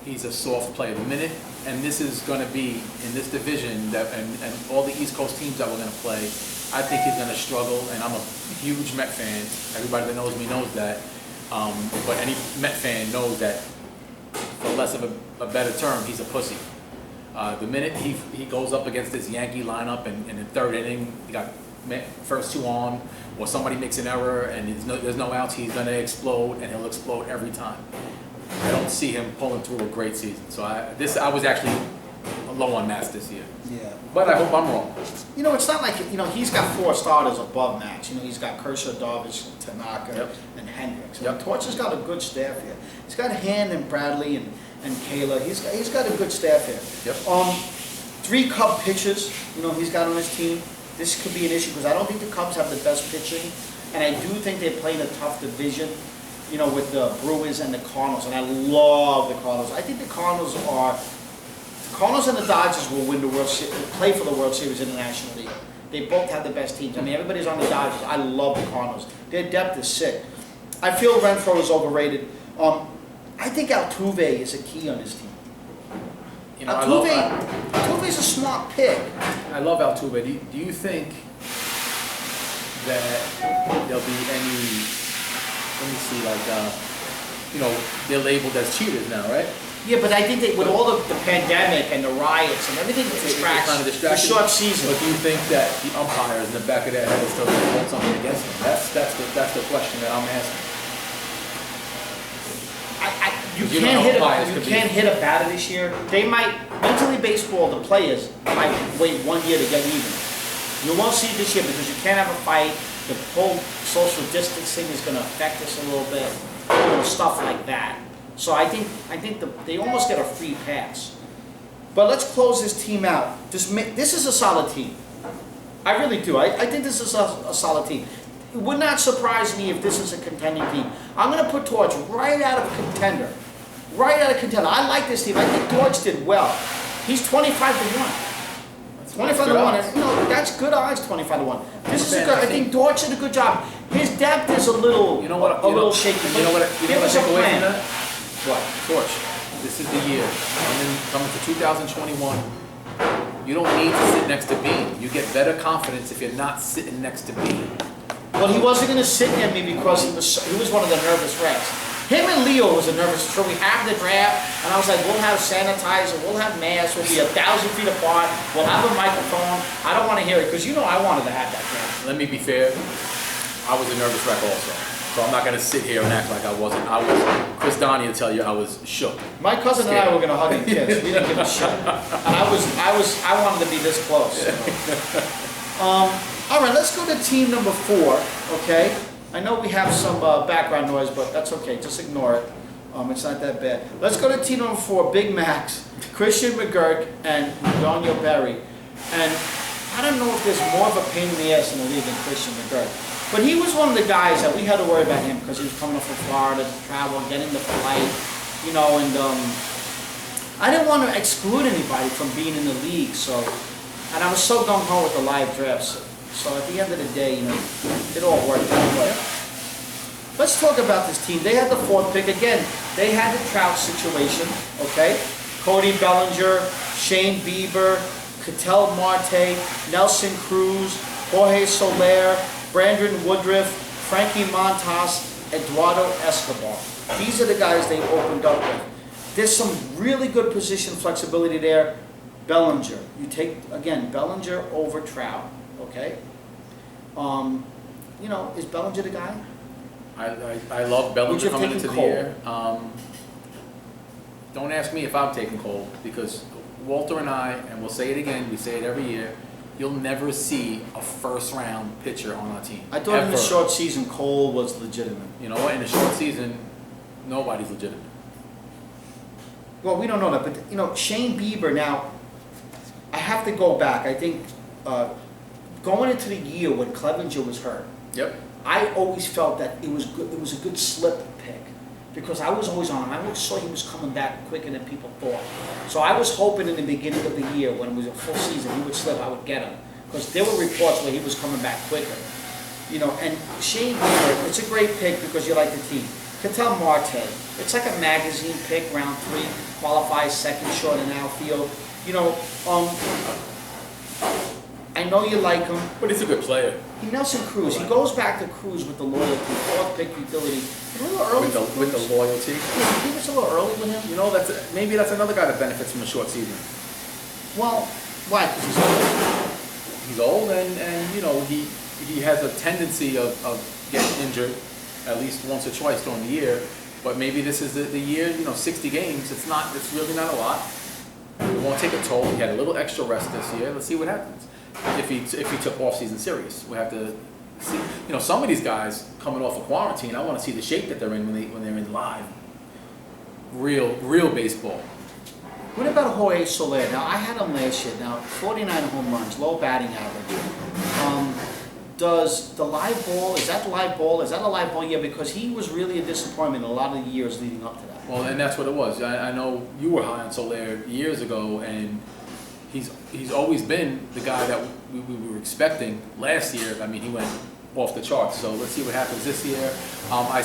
He's a soft player. The minute, and this is going to be in this division, and all the East Coast teams that we're going to play, I think he's going to struggle, and I'm a huge Met fan. Everybody that knows me knows that. But any Met fan knows that, for less of a better term, he's a pussy. The minute he goes up against this Yankee lineup, and in the third inning, he got first two on, or somebody makes an error and there's no outs, he's going to explode, and he'll explode every time. I don't see him pulling through a great season. So I was actually low on Mats this year. Yeah. But I hope I'm wrong. You know, it's not like, you know, he's got 4 starters above Mats. You know, he's got Kershaw, Darvish, Tanaka, Yep. and Hendricks. Yep. Torch has got a good staff here. He's got Hand and Bradley and Kayla. He's got a good staff here. Yep. 3 Cub pitchers, you know, he's got on his team. This could be an issue because I don't think the Cubs have the best pitching, and I do think they're playing a tough division, you know, with the Brewers and the Cardinals, and I love the Cardinals. I think the Cardinals and the Dodgers will win the World Series, play for the World Series in the National League. They both have the best teams. I mean, everybody's on the Dodgers. I love the Cardinals. Their depth is sick. I feel Renfroe is overrated. I think Altuve is a key on this team. You know, Altuve's a smart pick. I love Altuve. Do you think that there'll be any, let me see, like, you know, they're labeled as cheaters now, right? Yeah, but I think that with all the pandemic and the riots and everything that distracts kind of the short season. But do you think that the umpires in the back of their head are still going to hold something against them? That's the question that I'm asking. You can't hit a batter this year. They might, mentally baseball, the players might wait 1 year to get even. You won't see it this year because you can't have a fight. The whole social distancing is going to affect us a little bit. You know, stuff like that. So I think they almost get a free pass. But let's close this team out. This is a solid team. I really do. I think this is a solid team. It would not surprise me if this is a contending team. I'm going to put Torch right out of contender. Right out of contender. I like this team. I think Torch did well. He's 25-1. 25-1. You know, that's good odds, 25-1. This is a good. I think Torch did a good job. His depth is a little, shaky. You know what I take away from that? What? Torch, this is the year. Coming to 2021, you don't need to sit next to Bean. You get better confidence if you're not sitting next to Bean. Well, he wasn't going to sit near me because he was one of the nervous reps. Him and Leo was a nervous. So we have the draft, and I was like, we'll have sanitizer, we'll have masks, we'll be 1,000 feet apart, we'll have a microphone. I don't want to hear it because you know I wanted to have that draft. Let me be fair. I was a nervous wreck also. So I'm not going to sit here and act like I wasn't. Chris Donnie will tell you I was shook. My cousin and I were going to hug and kiss. We didn't give a shit. And I wanted to be this close. All right, let's go to team number 4, okay? I know we have some background noise, but that's okay. Just ignore it. It's not that bad. Let's go to team number 4, Big Max, Christian McGurk, and Daniel Berry. And I don't know if there's more of a pain in the ass in the league than Christian McGurk. But he was one of the guys that we had to worry about him because he was coming up from Florida to travel, getting the flight, you know, and I didn't want to exclude anybody from being in the league, so, and I was so gung-ho with the live drafts. So at the end of the day, you know, it all worked out. But let's talk about this team. They had the 4th pick. Again, they had the Trout situation, okay? Cody Bellinger, Shane Bieber, Ketel Marte, Nelson Cruz, Jorge Soler, Brandon Woodruff, Frankie Montas, Eduardo Escobar. These are the guys they opened up with. There's some really good position flexibility there. Bellinger. You take, again, Bellinger over Trout, okay? You know, is Bellinger the guy? I love Bellinger coming into the year. Don't ask me if I'm taking Cole, because Walter and I, and we'll say it again, we say it every year, you'll never see a first-round pitcher on our team. I thought in the Ever. short season, Cole was legitimate. You know what? In the short season, nobody's legitimate. Well, we don't know that, but, you know, Shane Bieber now, I have to go back. I think going into the year when Clevenger was hurt, Yep. I always felt that it was good. It was a good slip pick because I was always on him. I always saw he was coming back quicker than people thought. So I was hoping in the beginning of the year when it was a full season he would slip. I would get him because there were reports where he was coming back quicker. You know, and Shane Bieber, it's a great pick because you like the team. Ketel Marte, it's like a magazine pick, round 3, qualifies second short in outfield. You know, I know you like him. But he's a good player. Nelson Cruz, he goes back to Cruz with the loyalty, 4th pick utility. A little early With the loyalty. Yeah, you think it's a little early with him? You know, maybe that's another guy that benefits from a short season. Well, why? 'Cause he's old. He's old and you know, he has a tendency of getting injured at least once or twice during the year. But maybe this is the year, you know, 60 games, it's really not a lot. It won't take a toll. He had a little extra rest this year. Let's see what happens. If he took off-season serious, we have to see. You know, some of these guys coming off of quarantine, I want to see the shape that they're in when they're in live, real baseball. What about Jorge Soler? Now, I had him last year. Now, 49 home runs, low batting average. Does the live ball, is that the live ball? Is that a live ball? Yeah, because he was really a disappointment a lot of the years leading up to that. Well, and that's what it was. I know you were high on Soler years ago, and he's always been the guy that we were expecting last year. I mean, he went off the charts. So let's see what happens this year. I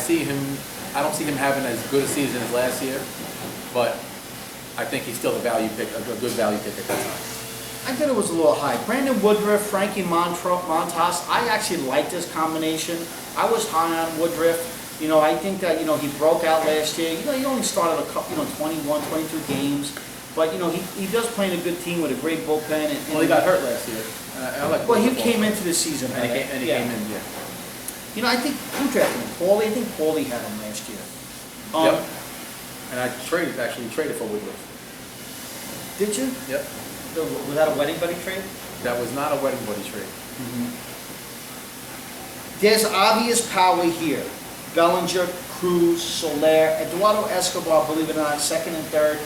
don't see him having as good a season as last year, but I think he's still a good value pick at that time. I thought it was a little high. Brandon Woodruff, Frankie Montas, I actually like this combination. I was high on Woodruff. You know, I think that, you know, he broke out last year. You know, he only started a couple, 21, 22 games. But, you know, he does play in a good team with a great bullpen. Well, he got hurt last year. I like well, he came into the season. And he came in, yeah. You know, I think, who drafted him? Paulie? I think Paulie had him last year. Yep. And I traded for Woodruff. Did you? Yep. Was that a wedding buddy trade? That was not a wedding buddy trade. There's obvious power here. Bellinger, Cruz, Soler, Eduardo Escobar, believe it or not, second and third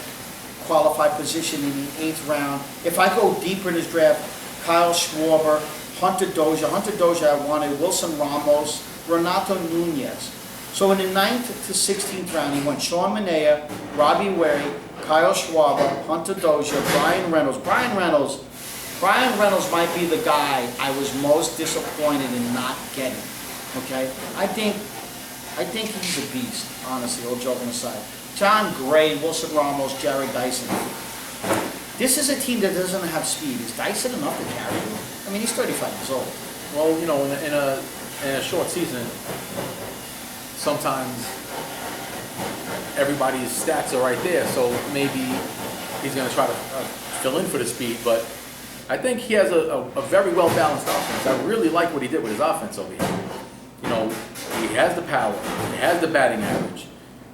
qualified position in the 8th round. If I go deeper in this draft, Kyle Schwarber, Hunter Dozier. Hunter Dozier I wanted, Wilson Ramos, Renato Nunez. So in the 9th to 16th round, he went Sean Manaea, Robbie Wary, Kyle Schwarber, Hunter Dozier, Brian Reynolds. Brian Reynolds might be the guy I was most disappointed in not getting. Okay? I think he's a beast, honestly, all joking aside. John Gray, Wilson Ramos, Jared Dyson. This is a team that doesn't have speed. Is Dyson enough to carry him? I mean, he's 35 years old. Well, you know, in a short season, sometimes everybody's stats are right there, so maybe he's going to try to fill in for the speed, but I think he has a very well-balanced offense. I really like what he did with his offense over here. You know, he has the power, he has the batting average,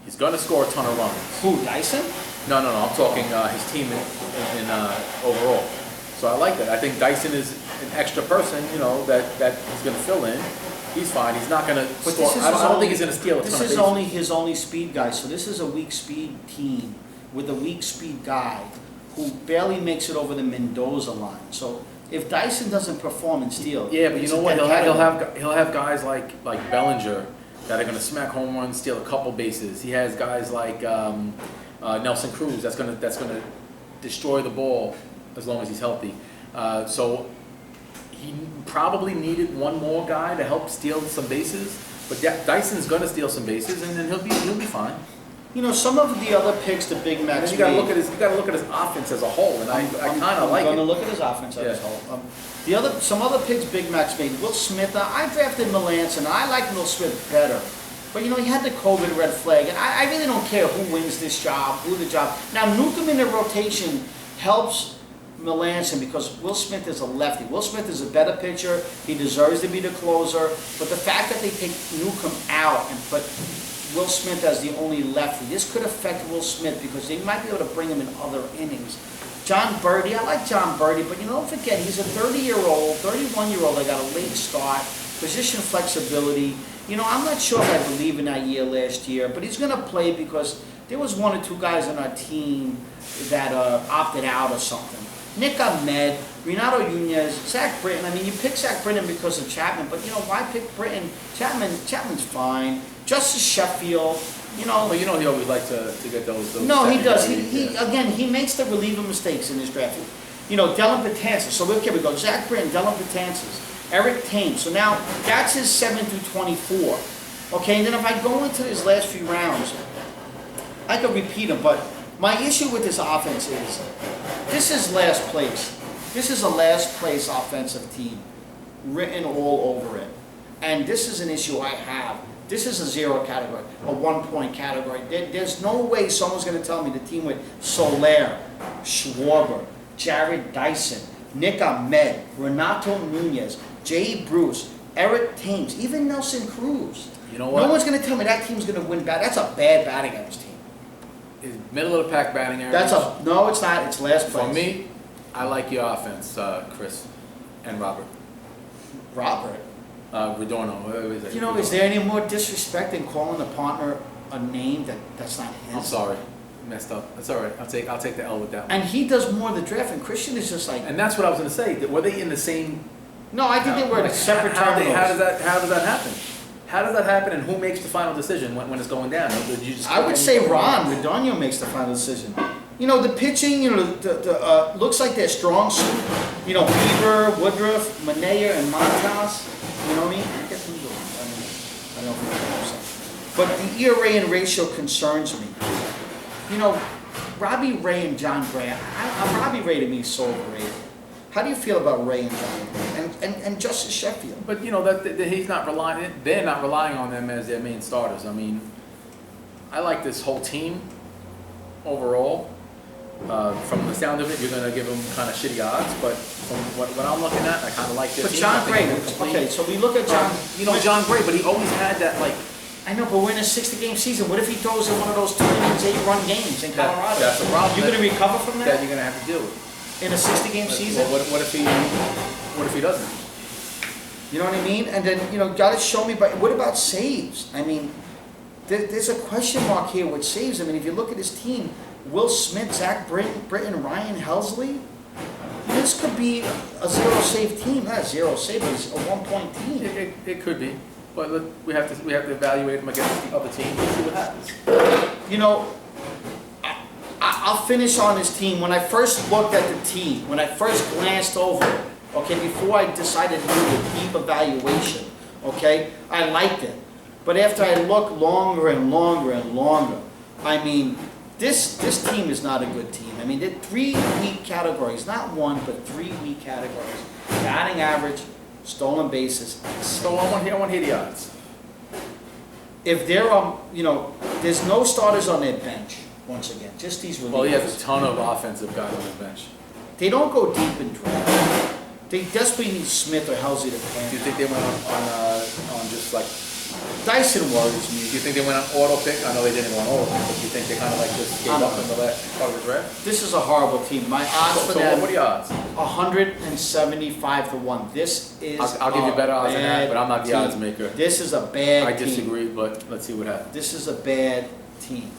he's going to score a ton of runs. Who, Dyson? No, I'm talking his team in overall. So I like that. I think Dyson is an extra person, you know, that he's going to fill in. He's fine. He's not going to score. I don't think he's going to steal a ton of bases. This is only his only speed guy. So this is a weak speed team with a weak speed guy who barely makes it over the Mendoza line. So if Dyson doesn't perform and steal, yeah, but you know what? He'll have guys like Bellinger that are going to smack home runs, steal a couple bases. He has guys like Nelson Cruz that's going to destroy the ball as long as he's healthy. So he probably needed one more guy to help steal some bases, but Dyson's going to steal some bases, and then he'll be fine. You know, some of the other picks, the Big Macs. You got to look at his offense as a whole, and I kind of like it. I'm going to look at his offense as a whole. Some other picks Big Macs made. Will Smith. I drafted Melanson. I like Will Smith better, but you know he had the COVID red flag, and I really don't care who wins this job, who the job. Now Newcomb in the rotation helps Melanson because Will Smith is a lefty. Will Smith is a better pitcher. He deserves to be the closer. But the fact that they take Newcomb out and put Will Smith as the only lefty, this could affect Will Smith because they might be able to bring him in other innings. John Birdie, I like John Birdie, but don't forget, he's a 30-year-old, 31-year-old that got a late start, position flexibility. I'm not sure if I believe in that year last year, but he's going to play because there was one or two guys on our team that opted out or something. Nick Ahmed, Renato Nunez, Zach Britton. I mean, you pick Zach Britton because of Chapman, but why pick Britton? Chapman's fine. Justice Sheffield, Well, he always likes to get those No, he does. secondary, He makes the reliever mistakes in his draft. Dylan Betances. So okay, we go Zach Britton, Dylan Betances, Eric Thames. So now that's his 7 through 24. Okay, and then if I go into his last few rounds, I could repeat them, but my issue with this offense is this is last place. This is a last place offensive team written all over it. And this is an issue I have. This is a 0 category, a 1-point category. There's no way someone's going to tell me the team with Soler, Schwarber, Jared Dyson, Nick Ahmed, Renato Nunez, Jay Bruce, Eric Thames, even Nelson Cruz. You know what? No one's going to tell me that team's going to win bad. That's a bad batting average team. Is middle of the pack batting average. No, it's not. It's last place. For me, I like your offense, Chris and Robert. Robert. Redorno. Whatever is it? Is there any more disrespect than calling a partner a name that's not his? I'm sorry, messed up. That's all right. I'll take the L with that one. And he does more of the draft, and Christian is just like. And that's what I was going to say. Were they in the same? No, I think they were in separate terminals. How does that happen? How does that happen, and who makes the final decision when it's going down? I would say Ron Redonio makes the final decision. The pitching, the looks like their strong suit. Bieber, Woodruff, Manea, and Montas. You know what I mean? I guess I don't think but the ERA and ratio concerns me. Robbie Ray and John Gray. Robbie Ray to me is so overrated. How do you feel about Ray and John Gray and Justice Sheffield? But that he's not relying. They're not relying on them as their main starters. I mean, I like this whole team overall. From the sound of it, you're going to give them kind of shitty odds, but from what I'm looking at, I kind of like this. But John Gray, okay, so we look at John. John Gray, but he always had that like. I know, but we're in a 60-game season. What if he throws in one of those 2 innings, 8-run games in Colorado? That's the problem. You going to recover from that? That you're going to have to deal with. In a 60-game season? Well, what if he doesn't? You know what I mean? And then, got to show me, but what about saves? I mean, there's a question mark here with saves. I mean, if you look at his team, Will Smith, Zach Britton, Ryan Helsley, this could be a 0-save team. Not a 0-save, but it's a 1-point team. It could be, but look, we have to evaluate them against the other team and see what happens. I'll finish on this team. When I first looked at the team, when I first glanced over it, okay, before I decided to do a deep evaluation, okay, I liked it. But after I looked longer and longer and longer, I mean, this team is not a good team. I mean, they're 3 weak categories, not 1, but 3 weak categories. Batting average, stolen bases. So I want to hear the odds. If there are, there's no starters on their bench. Once again, just these relievers. Well, he has a ton of offensive guys on his bench. They don't go deep in draft. They desperately need Smith or Helsley to play. Do you think they went on just like Dyson worries me. Do you think they went on auto pick? I know they didn't go on auto pick, but do you think they kind of like just gave up in the last part of the draft? This is a horrible team. My odds for So them, what are the odds? 175 to 1. This is I'll give you better odds than that, but I'm not the team. odds maker. This is a bad I team. disagree, but let's see what happens. This is a bad team.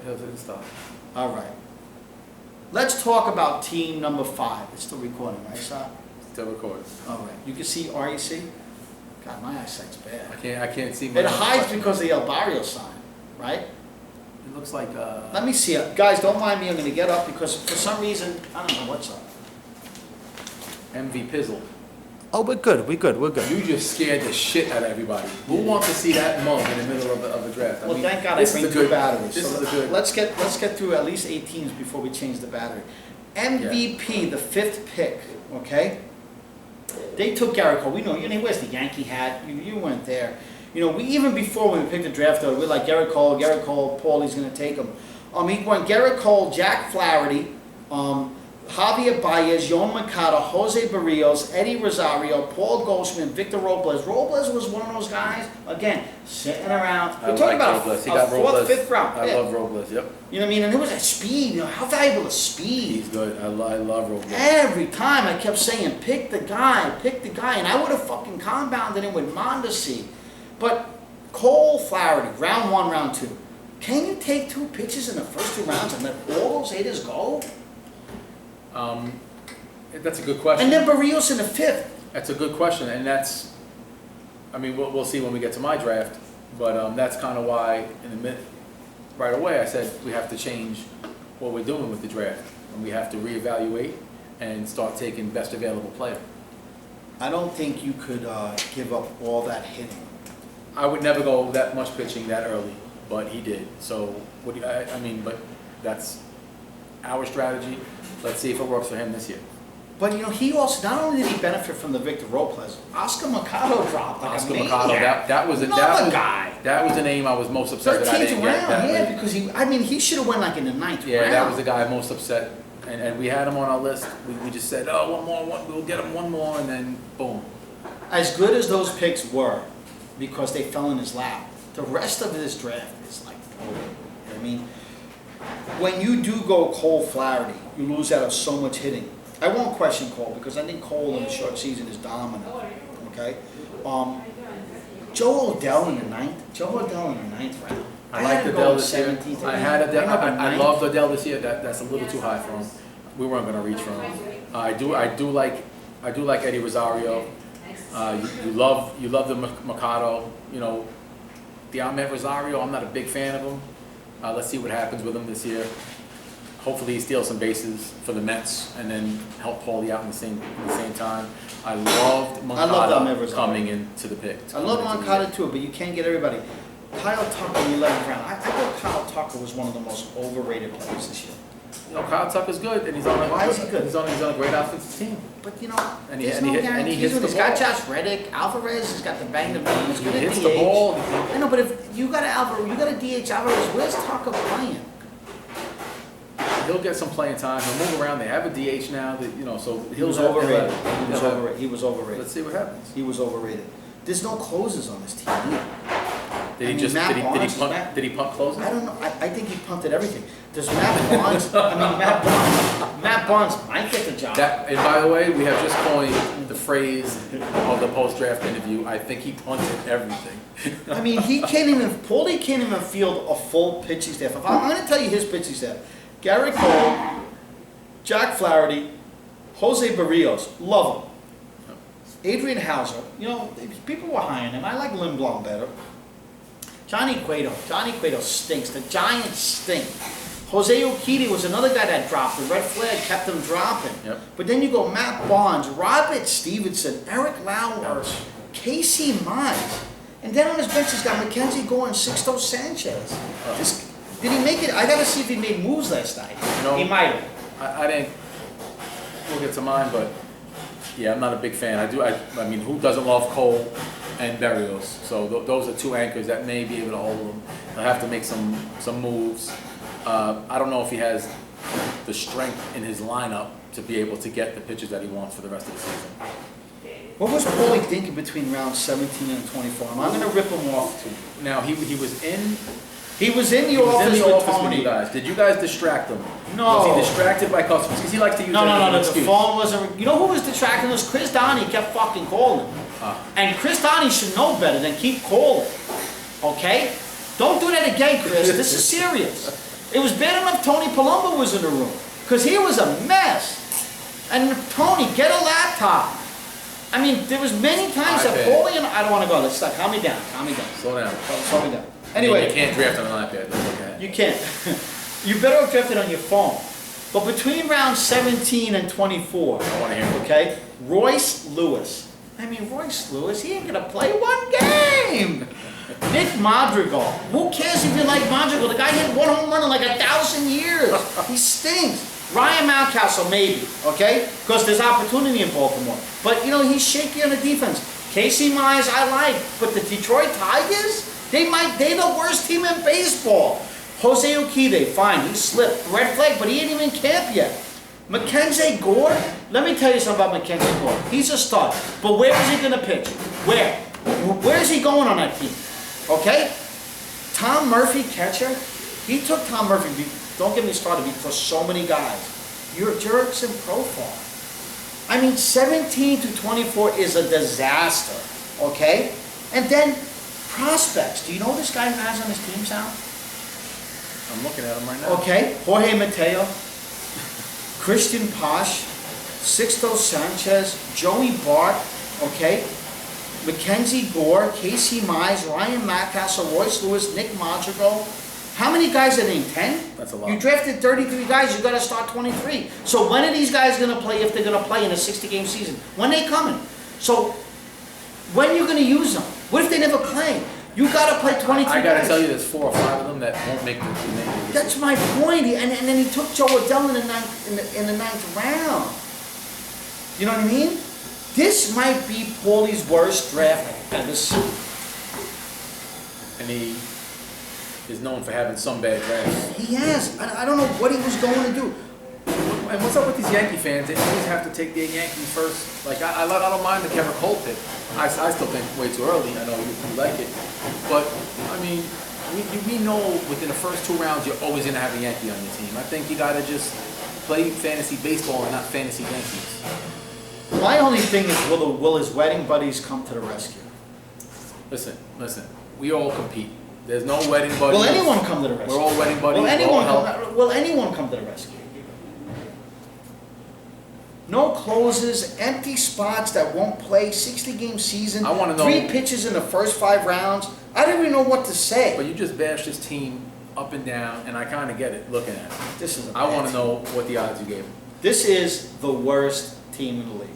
How's it stop? All right. Let's talk about team number 5. It's still recording, right, Sal? Still recording. All right. You can see REC? God, my eyesight's bad. I can't see. It hides because of the El Barrio sign, right? It looks like. Let me see it. Guys, don't mind me. I'm going to get up because for some reason, I don't know what's up. MV Pizzle. Oh, we're good. We're good. We're good. You just scared the shit out of everybody. Who wants to see that mug in the middle of the draft? Well, thank God I bring 2 batteries. This so is a good. Let's get through at least 8 teams before we change the battery. MVP, the 5th pick. Okay. They took Garrett Cole. We know. He wears the Yankee hat. You weren't there. We even before when we picked the draft, we're like Garrett Cole. Paulie going to take him. He went Garrett Cole, Jack Flaherty, Javier Baez, Yoan Mercado, Jose Barrios, Eddie Rosario, Paul Goldschmidt, Victor Robles. Robles was one of those guys, again, sitting around. We're talking about Robles. He a got fourth, Robles. fifth round I pick. love Robles. Yep. You know what I mean? And it was that speed. You know, how valuable is speed? He's good. I love Robles. Every time I kept saying, pick the guy, and I would have fucking compounded him with Mondesi. But Cole Flaherty, round 1, round 2. Can you take 2 pitches in the first 2 rounds and let all those hitters go? That's a good question. And then Barrios in the 5th. That's a good question, and that's, I mean, we'll see when we get to my draft, but that's kind of why right away I said we have to change what we're doing with the draft, and we have to reevaluate and start taking best available player. I don't think you could give up all that hitting. I would never go that much pitching that early, but he did. So what do you, I mean, but that's our strategy. Let's see if it works for him this year. But you know, he also, not only did he benefit from the Victor Robles, Oscar Mercado dropped like Oscar a Mercado, maniac. that was guy. That was the name I was most upset that I 13th didn't round, get that yeah, late. because he should have went like in the 9th Yeah, round. that was the guy most upset, and we had him on our list. We just said, oh, we'll get him one more, and then boom. As good as those picks were, because they fell in his lap, the rest of this draft is like, I mean, when you do go Cole Flaherty, you lose out of so much hitting. I won't question Cole because I think Cole in the short season is dominant. Okay, Joe Odell in the 9th. Joe Odell in the 9th round. I like Odell this year. 17th. I had Odell. I 9th. loved Odell this year. That's a little too high for him. We weren't going to reach for him. I do like Eddie Rosario. You love the Mercado. You know, the Ahmed Rosario. I'm not a big fan of him. Let's see what happens with him this year. Hopefully he steals some bases for the Mets and then help Paulie out in the same time. I loved Mercado coming into the pick. I love Mercado too, but you can't get everybody. Kyle Tucker in the 11th round. I thought Kyle Tucker was one of the most overrated players this year. You know, Kyle Tucker's good, and he's on Why is he good? He's on a great offensive team. But you know, And he- there's and he no hit- and he guarantees hits with the this guy. ball. Josh Reddick, Alvarez has got the bang the bang. He's He good at hits DH. the ball. I know, but if you got you got a DH Alvarez. Where's Tucker playing? He'll get some playing time. He'll move around. They have a DH now, that, you know, so He was he'll overrated. have- He was overrated. Let's see what happens. He was overrated. There's no closers on this team either. Did I he mean, just Matt did Barnes he punt? is back. Did he punt closing? I don't know. I think he punted everything. Does Matt Barnes? Matt Barnes might get the job. And by the way, we have just coined the phrase of the post-draft interview. I think he punted everything. I mean, Paulie can't even field a full pitching staff. I'm going to tell you his pitching staff. Garrett Cole, Jack Flaherty, Jose Barrios, love him. Adrian Hauser, you know, people were high on him. I like Lindblom better. Johnny Cueto stinks. The Giants stink. Jose Urquidy was another guy that dropped. The red flag kept him dropping. Yep. But then you go Matt Barnes, Robert Stevenson, Eric Lauer, Casey Mize. And then on his bench he's got Mackenzie Gore and Sixto Sanchez. Did he make it? I got to see if he made moves last night. No. He might have. I didn't. We'll get to mine, but yeah, I'm not a big fan. I mean, who doesn't love Cole and Berrios? So those are 2 anchors that may be able to hold him. He'll have to make some moves. I don't know if he has the strength in his lineup to be able to get the pitches that he wants for the rest of the season. What was Paulie thinking between rounds 17 and 24? I'm going to rip him off too. Now he was in. He was in the He was office, in the with office with Tony. you guys. Did you guys distract him? No. Was he distracted by customers? Because he likes to use that as an No. The excuse. phone wasn't. You know who was distracting us? Chris Donnie kept fucking calling. And Chris Donnie should know better than keep calling. Okay? Don't do that again, Chris. This is serious. It was bad enough Tony Palumbo was in the room. Because he was a mess. And Tony, get a laptop. I mean, there was many times that Paulie and I don't want to go. Let's stop. Calm me down. Slow down. Slow me down. Anyway. You can't draft on an iPad. Okay. You can't. You better have drafted on your phone. But between rounds 17 and 24, I want to hear it. okay, Royce Lewis. I mean, Royce Lewis, he ain't going to play 1 game. Nick Madrigal. Who cares if you like Madrigal? The guy hit 1 home run in like 1,000 years. He stinks. Ryan Mountcastle, maybe, okay? Because there's opportunity in Baltimore. But, you know, he's shaky on the defense. Casey Mize, I like. But the Detroit Tigers? They're the worst team in baseball. Jose Urquidy, fine, he slipped. Red flag, but he ain't even in camp yet. Mackenzie Gore, let me tell you something about Mackenzie Gore. He's a stud, but where is he going to pitch? Where? Where is he going on that team? Okay? Tom Murphy, catcher, he took Tom Murphy, don't get me started, because so many guys. You're jerks in profile. I mean, 17 to 24 is a disaster, okay? And then prospects. Do you know who this guy has on his team, Sal? I'm looking at him right now. Okay, Jorge Mateo, Christian Posh, Sixto Sanchez, Joey Bart, okay, Mackenzie Gore, Casey Mize, Ryan Mountcastle, Royce Lewis, Nick Madrigal. How many guys are named? 10? That's a lot. You drafted 33 guys, you got to start 23. So when are these guys going to play, if they're going to play in a 60-game season? When they coming? So when are you going to use them? What if they never play? You got to play 23 guys. I got to tell you, there's 4 or 5 of them that won't make the That's my point. And then he took Joe Adell in the ninth round. You know what I mean? This might be Paulie's worst draft I've ever seen. And he is known for having some bad drafts. He has. I don't know what he was going to do. And what's up with these Yankee fans? They always have to take their Yankees first. Like, I don't mind the Kevin Cole pick. I still think way too early. I know you like it. But, I mean, we know within the first 2 rounds you're always going to have a Yankee on your team. I think you got to just play fantasy baseball and not fantasy Yankees. My only thing is, will his wedding buddies come to the rescue? Listen. We all compete. There's no wedding buddies. Will anyone come to the rescue? We're all wedding buddies. Will anyone come to the rescue? No closes, empty spots that won't play, 60-game season. I want to know. 3 pitches in the first 5 rounds. I don't even know what to say. But you just bashed this team up and down, and I kind of get it looking at it. This is. I want to know what the odds you gave him. This is the worst team in the league.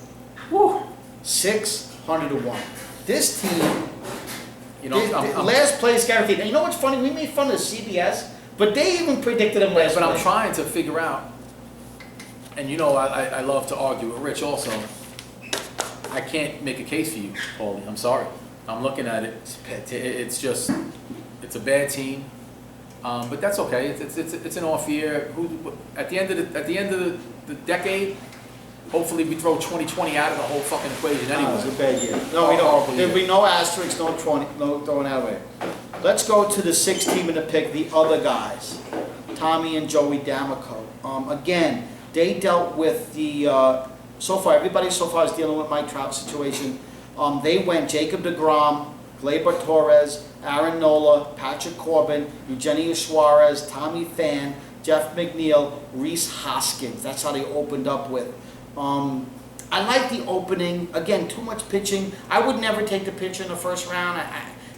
Woo. 600 to 1. This team. You know, last place guaranteed. And you know what's funny? We made fun of CBS, but they even predicted him last. But I'm place. trying to figure out. And you know, I love to argue with Rich also. I can't make a case for you, Paulie. I'm sorry. I'm looking at it. It's just, it's a bad team. But that's okay. It's an off year. At the end of the decade, hopefully we throw 2020 out of the whole fucking equation anyway. It was a bad year. No, we don't. There'll be no asterisks, no throwing that away. Let's go to the 6th team in the pick, the other guys. Tommy and Joey D'Amico. Again, they dealt with the, everybody so far is dealing with Mike Trout situation. They went Jacob deGrom, Gleyber Torres, Aaron Nola, Patrick Corbin, Eugenio Suarez, Tommy Pham, Jeff McNeil, Rhys Hoskins. That's how they opened up with. I like the opening. Again, too much pitching. I would never take the pitcher in the first round.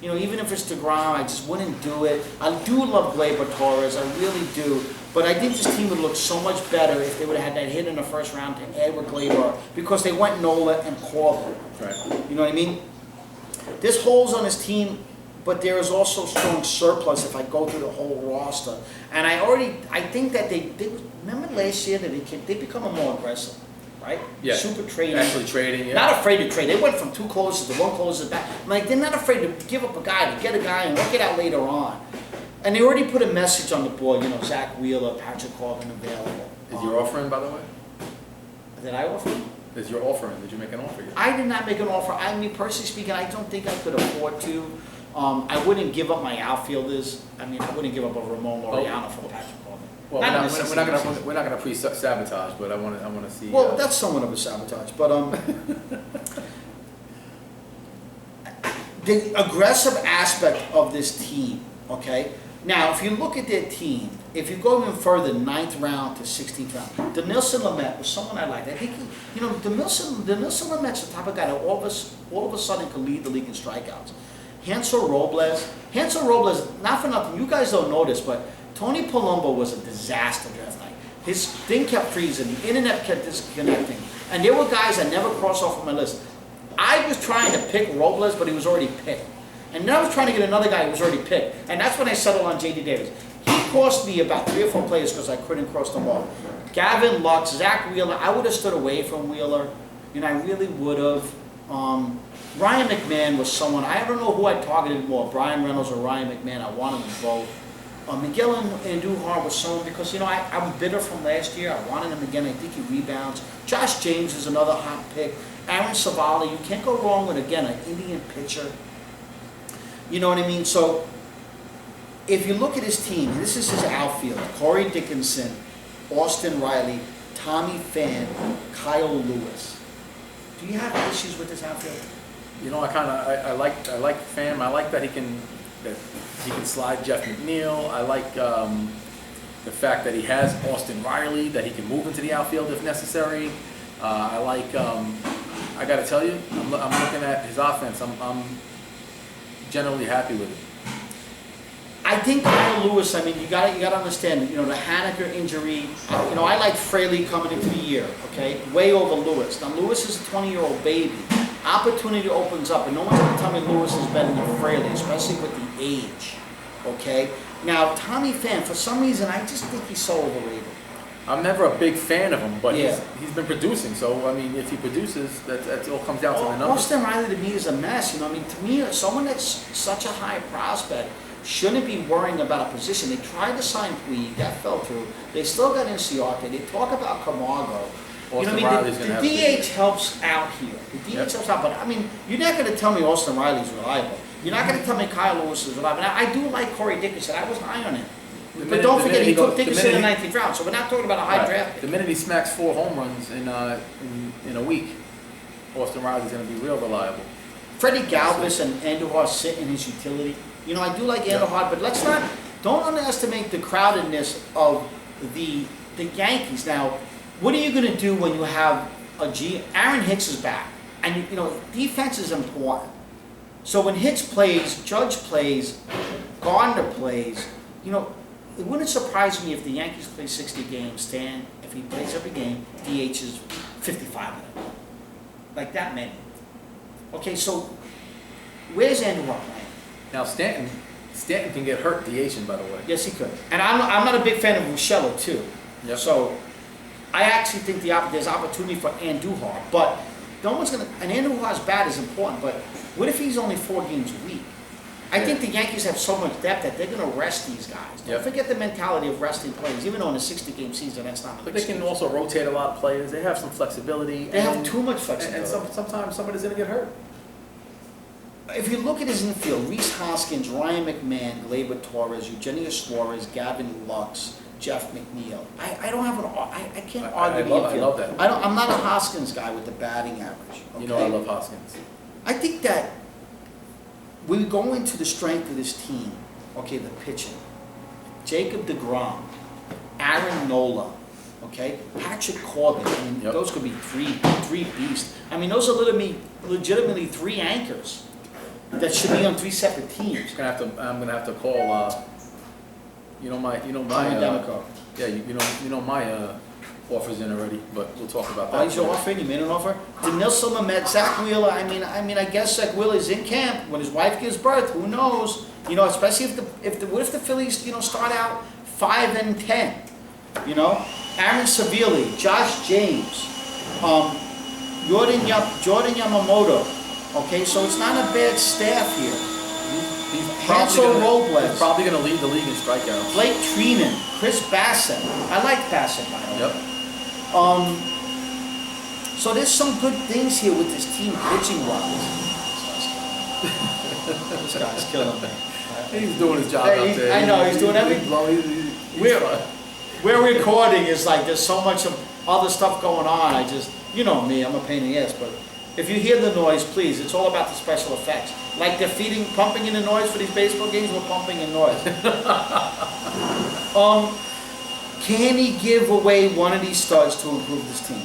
Even if it's deGrom, I just wouldn't do it. I do love Gleyber Torres. I really do. But I think this team would look so much better if they would have had that hit in the first round to add with Gleyber, because they went Nola and Corbin. Right. You know what I mean? There's holes on his team, but there is also strong surplus if I go through the whole roster. And I think that they remember last year that they become more aggressive, right? Yeah. Super trading. Actually trading, yeah. Not afraid to trade. They went from 2 closes to 1 closes back. Like, they're not afraid to give up a guy, to get a guy and work it out later on. And they already put a message on the board, Zach Wheeler, Patrick Corbin available. Is your offer in, by the way? Did I offer him? Is your offer in? Did you make an offer yet? I did not make an offer. Personally speaking, I don't think I could afford to. I wouldn't give up my outfielders. I wouldn't give up a Ramon Laureano for Patrick Corbin. Well, we're not gonna pre-sabotage, but I want to see. Well, that's somewhat of a sabotage, but the aggressive aspect of this team. Okay. Now, if you look at their team, if you go even further, 9th round to 16th round, Denilson Lamet was someone I liked. I think Denilson Lamet's the type of guy that all of a sudden can lead the league in strikeouts. Hansel Robles, not for nothing, you guys don't know this, but Tony Palumbo was a disaster draft night. His thing kept freezing, the internet kept disconnecting, and there were guys that never crossed off my list. I was trying to pick Robles, but he was already picked. And then I was trying to get another guy who was already picked. And that's when I settled on J.D. Davis. He cost me about 3 or 4 players because I couldn't cross them off. Gavin Lux, Zach Wheeler, I would have stood away from Wheeler. I really would have. Ryan McMahon was someone, I don't know who I targeted more, Brian Reynolds or Ryan McMahon. I wanted them both. Miguel Andujar was someone because, I'm bitter from last year. I wanted him again. I think he rebounds. Josh James is another hot pick. Aaron Savala, you can't go wrong with, again, an Indian pitcher. You know what I mean? So, if you look at his team, this is his outfield. Corey Dickinson, Austin Riley, Tommy Pham, Kyle Lewis. Do you have issues with this outfield? I like Pham. I like that he can slide Jeff McNeil. I like the fact that he has Austin Riley, that he can move into the outfield if necessary. I got to tell you, I'm looking at his offense. I'm generally happy with it. I think Kyle Lewis, you got to understand, the Haneker injury, I like Fraley coming into the year, okay? Way over Lewis. Now, Lewis is a 20-year-old baby. Opportunity opens up, and no one's going to tell me Lewis is better than Fraley, especially with the age, okay? Now, Tommy Pham, for some reason, I just think he's so overrated. I'm never a big fan of him, but Yeah. he's been producing. So, if he produces, that all comes down to the numbers. Austin Riley, to me, is a mess. To me, someone that's such a high prospect shouldn't be worrying about a position. They tried to sign Puig, that fell through. They still got Inciarte. They talk about Camargo. Austin Riley's the gonna have DH helps out here. The DH helps out, but you're not going to tell me Austin Riley's reliable. You're not going to tell me Kyle Lewis is reliable. Now, I do like Corey Dickinson. I was high on him. But don't forget, he took Dickinson in the 19th round, so we're not talking about a high draft pick. The minute he smacks 4 home runs in a week, Austin Riley's going to be real reliable. Freddie Galvis and Andujar sit in his utility. I do like Andujar, but don't underestimate the crowdedness of the Yankees. Now, what are you going to do when you have Aaron Hicks is back, and defense is important. So when Hicks plays, Judge plays, Gardner plays, it wouldn't surprise me if the Yankees play 60 games, Stan, if he plays every game, DH is 55 of them. Like that many. Okay, so where's Andujar playing? Now Stanton can get hurt DHing, by the way. Yes, he could. And I'm not a big fan of Ruscello, too. Yep. So I actually think there's opportunity for Andujar, but no one's going to, and Andujar's bat is important, but what if he's only 4 games a week? I think the Yankees have so much depth that they're going to rest these guys. Don't forget the mentality of resting players, even though in a 60-game season, that's not. But they can also rotate a lot of players. They have some flexibility. They have too much flexibility. And sometimes somebody's going to get hurt. If you look at his infield, Rhys Hoskins, Ryan McMahon, Gleyber Torres, Eugenio Suarez, Gavin Lux, Jeff McNeil. I don't have I can't argue the infield. I love that. I'm not a Hoskins guy with the batting average. Okay? I love Hoskins. I think that we go into the strength of this team, okay, the pitching. Jacob deGrom, Aaron Nola, okay, Patrick Corbin. Those could be three beasts. Those are legitimately 3 anchors that should be on 3 separate teams. I'm gonna have to call. My Demico. My offer's in already, but we'll talk about that. Oh, he's offering. You made an offer. Denilson Lamet, Zach Wheeler. I guess Zach Wheeler is in camp when his wife gives birth. Who knows? Especially what if the Phillies start out 5-10. Aaron Seville, Josh James, Jordan Yamamoto. Okay, so it's not a bad staff here. Hansel Robles. He's probably going to lead the league in strikeouts. Blake Treinen, Chris Bassett. I like Bassett, by the way. Yep. So there's some good things here with this team pitching-wise. This guy's killing me. He's doing his job out there. I know, he's doing everything. We're recording, it's like there's so much of other stuff going on. Me, I'm a pain in the ass, but if you hear the noise, please, it's all about the special effects. Like they're pumping in the noise for these baseball games, we're pumping in noise. Can he give away one of these studs to improve this team?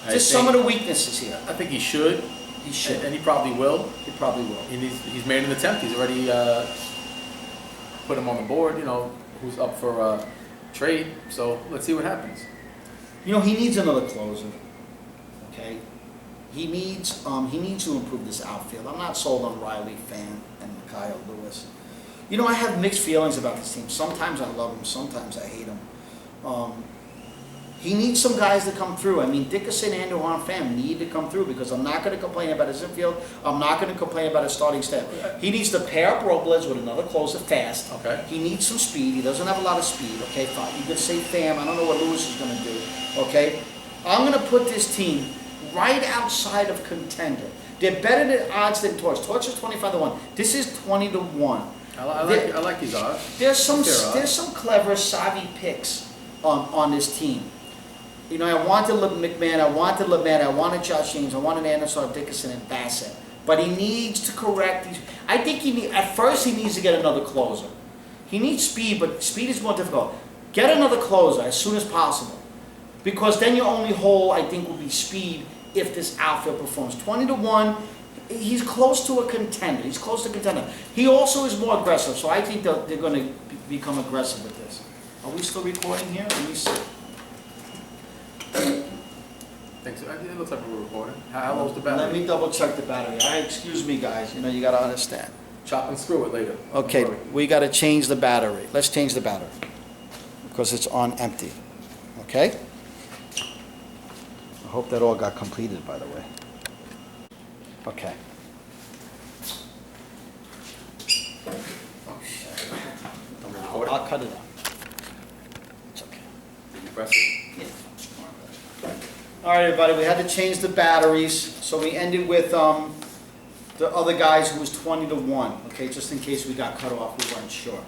Just some of the weaknesses here. I think he should. He should. And he probably will. He probably will. And he's made an attempt. He's already put him on the board, who's up for trade. So let's see what happens. He needs another closer. Okay? He needs to improve this outfield. I'm not sold on Riley, Pham, and Kyle Lewis. I have mixed feelings about this team. Sometimes I love him, sometimes I hate him. He needs some guys to come through. I mean, Dickerson and Duran Pham need to come through because I'm not going to complain about his infield. I'm not going to complain about his starting staff. He needs to pair up Robles with another closer fast. Okay. He needs some speed. He doesn't have a lot of speed. Okay, fine. You could say Pham. I don't know what Lewis is going to do. Okay. I'm going to put this team right outside of contender. They're better than odds than Torch. Torch is 25-1. This is 20-1. I like these odds. There's some clever, savvy picks on this team. You know, I wanted McMahon, I wanted Lamet, I wanted Josh James, I wanted Anderson, Dickerson, and Bassett. But he needs to correct these. I think at first he needs to get another closer. He needs speed, but speed is more difficult. Get another closer as soon as possible. Because then your only hole, I think, will be speed if this outfield performs. 20-1, he's close to a contender. He's close to a contender. He also is more aggressive, so I think they're going to become aggressive with this. Are we still recording here? Let me see. Thanks. It looks like we're recording. How low's the battery? Let me double check the battery. Excuse me, guys. You know, you got to understand. Chop and screw it later. Okay, we got to change the battery. Let's change the battery because it's on empty. Okay? I hope that all got completed, by the way. Okay. I'll cut it out. It's okay. Did you press it? Yeah. All right, everybody, we had to change the batteries, so we ended with the other guys who was 20-1, okay, just in case we got cut off, we weren't sure.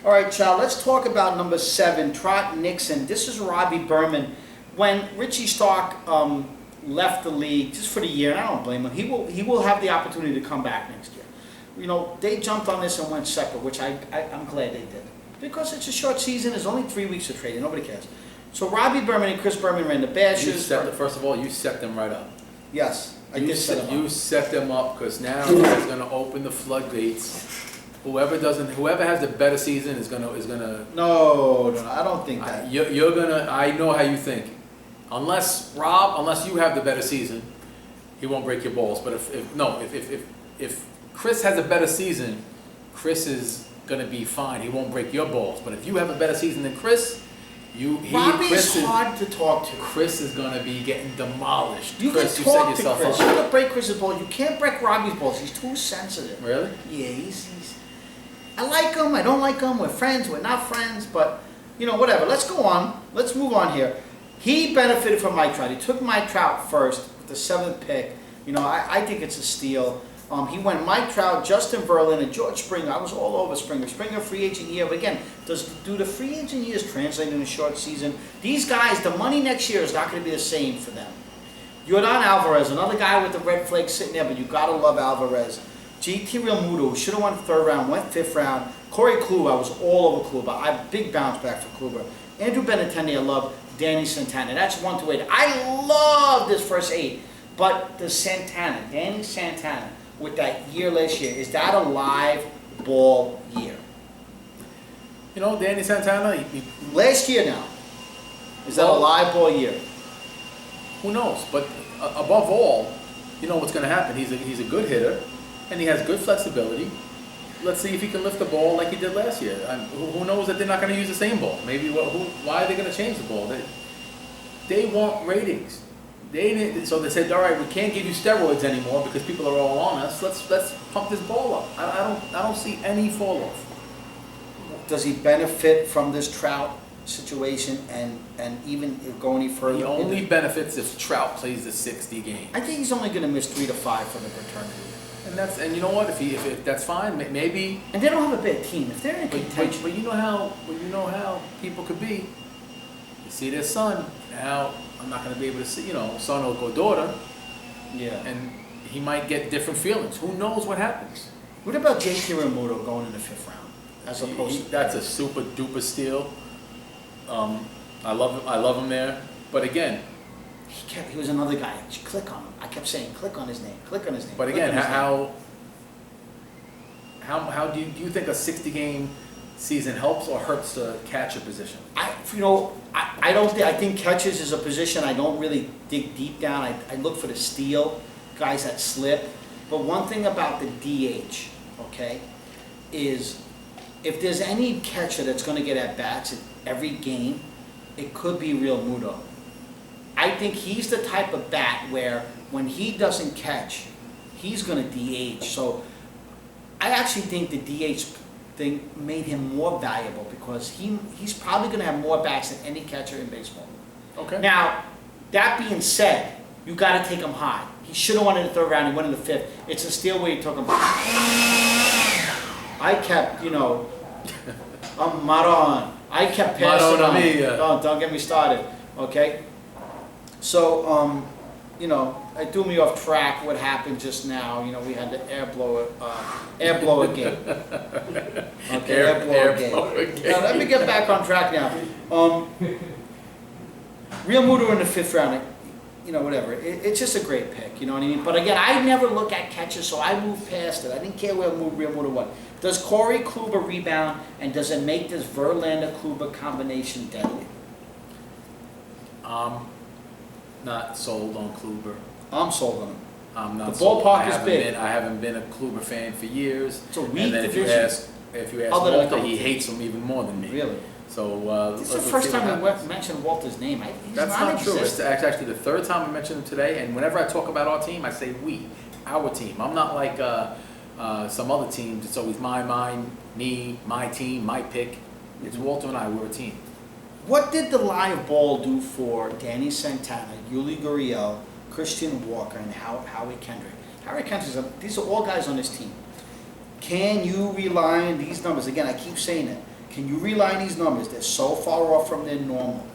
All right, Chow, let's talk about number 7, Trot Nixon. This is Robbie Berman. When Richie Stark left the league, just for the year, and I don't blame him, he will have the opportunity to come back next year. You know, they jumped on this and went separate, which I'm glad they did. Because it's a short season, there's only 3 weeks of trading, nobody cares. So Robbie Berman and Chris Berman ran the Bashers. First of all, you set them right up. Yes, I did set them up. You set them up because now it's going to open the floodgates. Whoever has the better season is gonna. No, I don't think that. You're gonna. I know how you think. Unless you have the better season, he won't break your balls. But if Chris has a better season, Chris is gonna be fine. He won't break your balls. But if you have a better season than Chris, Robbie's hard to talk to. Chris is gonna be getting demolished. You Chris, can talk to yourself Chris. up. You can break Chris's balls. You can't break Robbie's balls. He's too sensitive. Really? Yeah, he's. I like him. I don't like him. We're friends. We're not friends. But you know, whatever. Let's go on. Let's move on here. He benefited from Mike Trout. He took Mike Trout first, with the 7th pick. You know, I think it's a steal. He went Mike Trout, Justin Verlin, and George Springer. I was all over Springer. Springer, free agent year. But again, do the free agent years translate in a short season? These guys, the money next year is not going to be the same for them. Yordan Alvarez, another guy with the red flag sitting there, but you got to love Alvarez. JT Realmuto, should have won 3rd round, went 5th round. Corey Kluber, I was all over Kluber. Big bounce back for Kluber. Andrew Benintendi, I love. Danny Santana. That's 1 to 8. I love this first 8. But the Santana, Danny Santana, with that year last year, is that a live ball year? You know, Danny Santana, last year now, is that a live ball year? Who knows? But above all, you know what's going to happen. He's a good hitter, and he has good flexibility. Let's see if he can lift the ball like he did last year. Who knows that they're not going to use the same ball? Maybe why are they going to change the ball? They want ratings. So they said, all right, we can't give you steroids anymore because people are all on us. Let's pump this ball up. I don't see any fall off. Does he benefit from this Trout situation and even go any further? He only benefits if Trout plays the 60 game. I think he's only going to miss 3 to 5 for the paternity. And you know what? If that's fine, maybe. And they don't have a bad team. If they're in contention, but you know how people could be. You see their son. Now I'm not going to be able to see. You know, son or go daughter. Yeah. And he might get different feelings. Who knows what happens? What about JT Realmuto going in the 5th round as opposed to? That's a super duper steal. I love him there. But again. He was another guy. Just click on him. I kept saying, click on his name. Click on his name. But again, how do you think a 60-game season helps or hurts the catcher position? I don't think. I think catches is a position I don't really dig deep down. I look for the steal, guys that slip. But one thing about the DH, okay, is if there's any catcher that's going to get at bats in every game, it could be Realmuto. I think he's the type of bat where when he doesn't catch, he's going to DH. So I actually think the DH thing made him more valuable because he's probably going to have more bats than any catcher in baseball. Okay. Now, that being said, you got to take him high. He should have won in the third round. He went in the fifth. It's a steal where you took him. I kept, Maron. I kept passing on. Don't get me started. Okay. So, it threw me off track. What happened just now? We had the air blower game. Okay, air blower game. Now let me get back on track now. Real Muto in the fifth round. Whatever. It's just a great pick. You know what I mean? But again, I never look at catches, so I moved past it. I didn't care where Real Muto was. Does Corey Kluber rebound, and does it make this Verlander-Kluber combination deadly? Not sold on Kluber. I'm sold on him. I'm not The sold. ballpark is big. I haven't been a Kluber fan for years. It's a weak and then division. if you ask Other than a Walter, couple he teams. hates him even more than me. Really? So This is the first time we mentioned Walter's name. He's That's not true. It's non-existent. actually the third time I mentioned him today. And whenever I talk about our team, I say we, our team. I'm not like some other teams. It's always mine, me, my team, my pick. It's Walter and I. We're a team. What did the live ball do for Danny Santana, Yuli Gurriel, Christian Walker, and Howie Kendrick? Howie Kendrick, these are all guys on this team. Can you rely on these numbers? Again, I keep saying it. Can you rely on these numbers? They're so far off from their normal.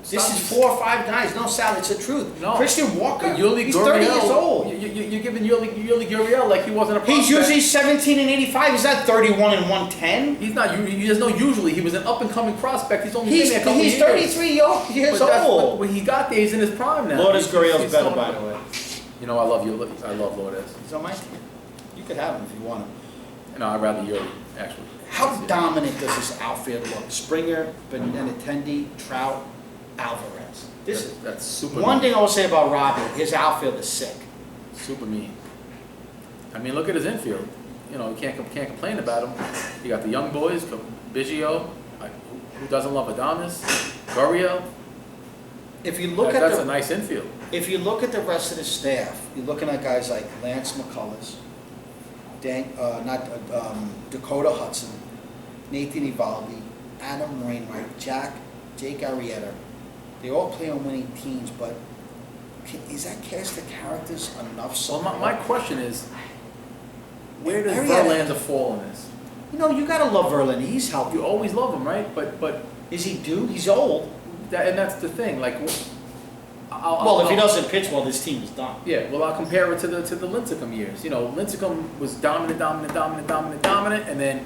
This is 4 or 5 guys. No, Sal, it's the truth. No. Christian Walker, Yuli he's Gurriel, 30 years old. You're giving Yuli Gurriel like he wasn't a prospect. He's usually 17 and 85. He's not 31 and 110. He's not. There's no usually. He was an up and coming prospect. He's only been there a couple He's years. 33 years old. When he got there, he's in his prime now. Lourdes Gurriel's He's better, still- by the way. I love Yuli. I love Lourdes. He's on my team. You could have him if you want him. No, I'd rather Yuli, actually. How dominant does this outfield look? Springer, Benintendi, Trout, Alvarez. That's super One mean. thing I will say about Robbie, his outfield is sick. Super mean. I mean, look at his infield. You can't complain about him. You got the young boys, Biggio, who doesn't love Adames, Gurriel. If you look That's at a nice infield. if you look at the rest of the staff, you're looking at guys like Lance McCullers, Dakota Hudson, Nathan Eovaldi, Adam Wainwright, Jake Arrieta. They all play on winning teams, but is that cast of characters enough? Well, my question is, where does Arrieta- Verlander fall in this? You gotta love Verlander. He's healthy. You always love him, right? But Is he due? He's old. and that's the thing. Like, If he doesn't pitch well, this team is done. Yeah, well, I'll compare it to the Lincecum years. Lincecum was dominant, and then.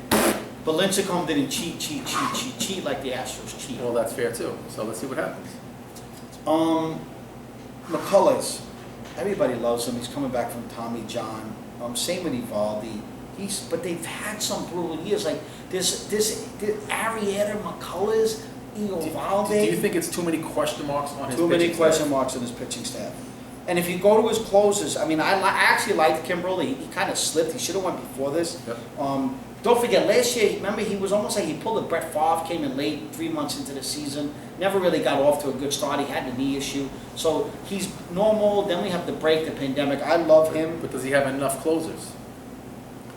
But Lincecum didn't cheat like the Astros cheat. Well, that's fair too. So let's see what happens. McCullers, everybody loves him. He's coming back from Tommy John. Same with Eovaldi. But they've had some brutal years. Like this Arrieta, McCullers, Eovaldi. Do you think it's too many question marks on his Too many pitching question staff? marks on his pitching staff. And if you go to his closers, I actually liked Kimbrel. He kind of slipped. He should have went before this. Yep. Don't forget, last year, remember, he was almost like he pulled a Brett Favre, came in late, 3 months into the season, never really got off to a good start. He had a knee issue. So he's normal. Then we have the break, the pandemic. I love him. But does he have enough closers?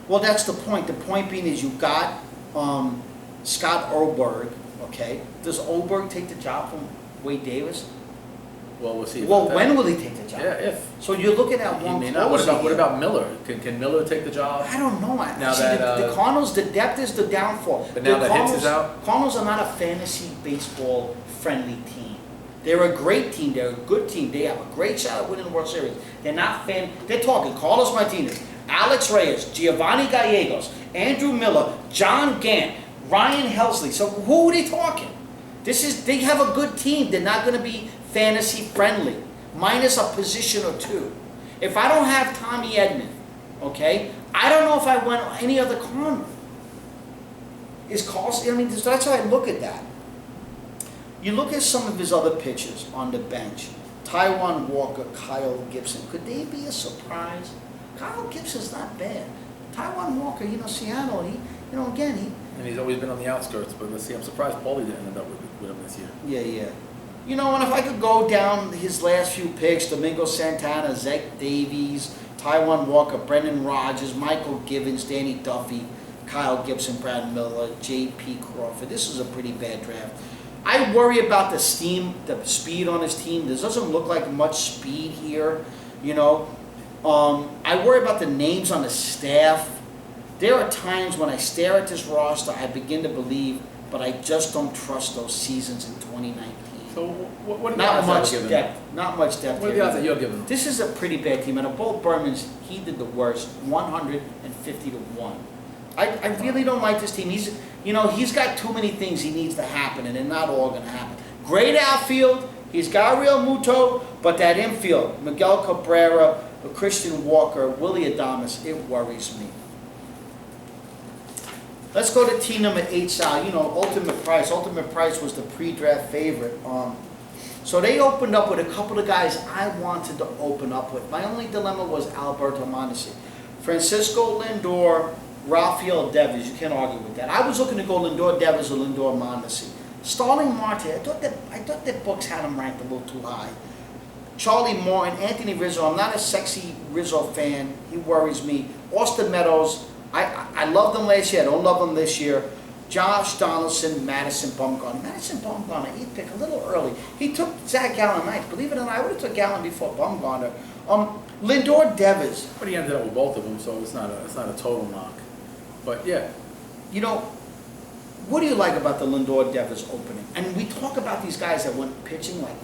Well, that's the point. The point being is you've got Scott Oberg, okay? Does Oberg take the job from Wade Davis? Well, we'll see. Well, about when that. will he take the job? Yeah, if. So you're looking at He one may closer. not. What here. about Miller? Can Miller take the job? I don't know. Now See, that, the Cardinals, the depth is the downfall. But now the that Hicks is out? Cardinals are not a fantasy baseball friendly team. They're a great team. They're a good team. They have a great shot at winning the World Series. They're not They're talking Carlos Martinez, Alex Reyes, Giovanni Gallegos, Andrew Miller, John Gant, Ryan Helsley. So who are they talking? They have a good team. They're not going to be fantasy friendly, minus a position or two. If I don't have Tommy Edman, okay, I don't know if I went any other corner. Is Carlson? I mean, that's how I look at that. You look at some of his other pitchers on the bench. Taijuan Walker, Kyle Gibson. Could they be a surprise? Kyle Gibson's not bad. Taijuan Walker, Seattle, And he's always been on the outskirts, but let's see. I'm surprised Paulie didn't end up with him this year. Yeah. You know, and if I could go down his last few picks, Domingo Santana, Zach Davies, Taiwan Walker, Brendan Rodgers, Michael Givens, Danny Duffy, Kyle Gibson, Brad Miller, J.P. Crawford. This is a pretty bad draft. I worry about the speed on his team. There doesn't look like much speed here, you know. I worry about the names on the staff. There are times when I stare at this roster, I begin to believe, but I just don't trust those seasons in 2019. So what are the Not odds much that you're giving depth. Not much depth. them? What are the odds that you're giving them? This is a pretty bad team, and of both Bermans, he did the worst, 150 to 1. I really don't like this team. He's got too many things he needs to happen, and they're not all going to happen. Great outfield. He's got Real Muto, but that infield, Miguel Cabrera, Christian Walker, Willie Adames, it worries me. Let's go to team number 8, Sal. Ultimate Price. Ultimate Price was the pre-draft favorite. So they opened up with a couple of guys I wanted to open up with. My only dilemma was Alberto Mondesi. Francisco Lindor, Rafael Devers. You can't argue with that. I was looking to go Lindor Devers or Lindor Mondesi. Starling Marte, I thought that books had him ranked a little too high. Charlie Morton, Anthony Rizzo. I'm not a sexy Rizzo fan. He worries me. Austin Meadows. I loved him last year. I don't love him this year. Josh Donaldson, Madison Bumgarner. Madison Bumgarner, he picked a little early. He took Zach Gallen 9th. Believe it or not, I would have took Gallen before Bumgarner. Lindor Devers. But he ended up with both of them, so it's not a total knock. But yeah. What do you like about the Lindor Devers opening? And we talk about these guys that went pitching like,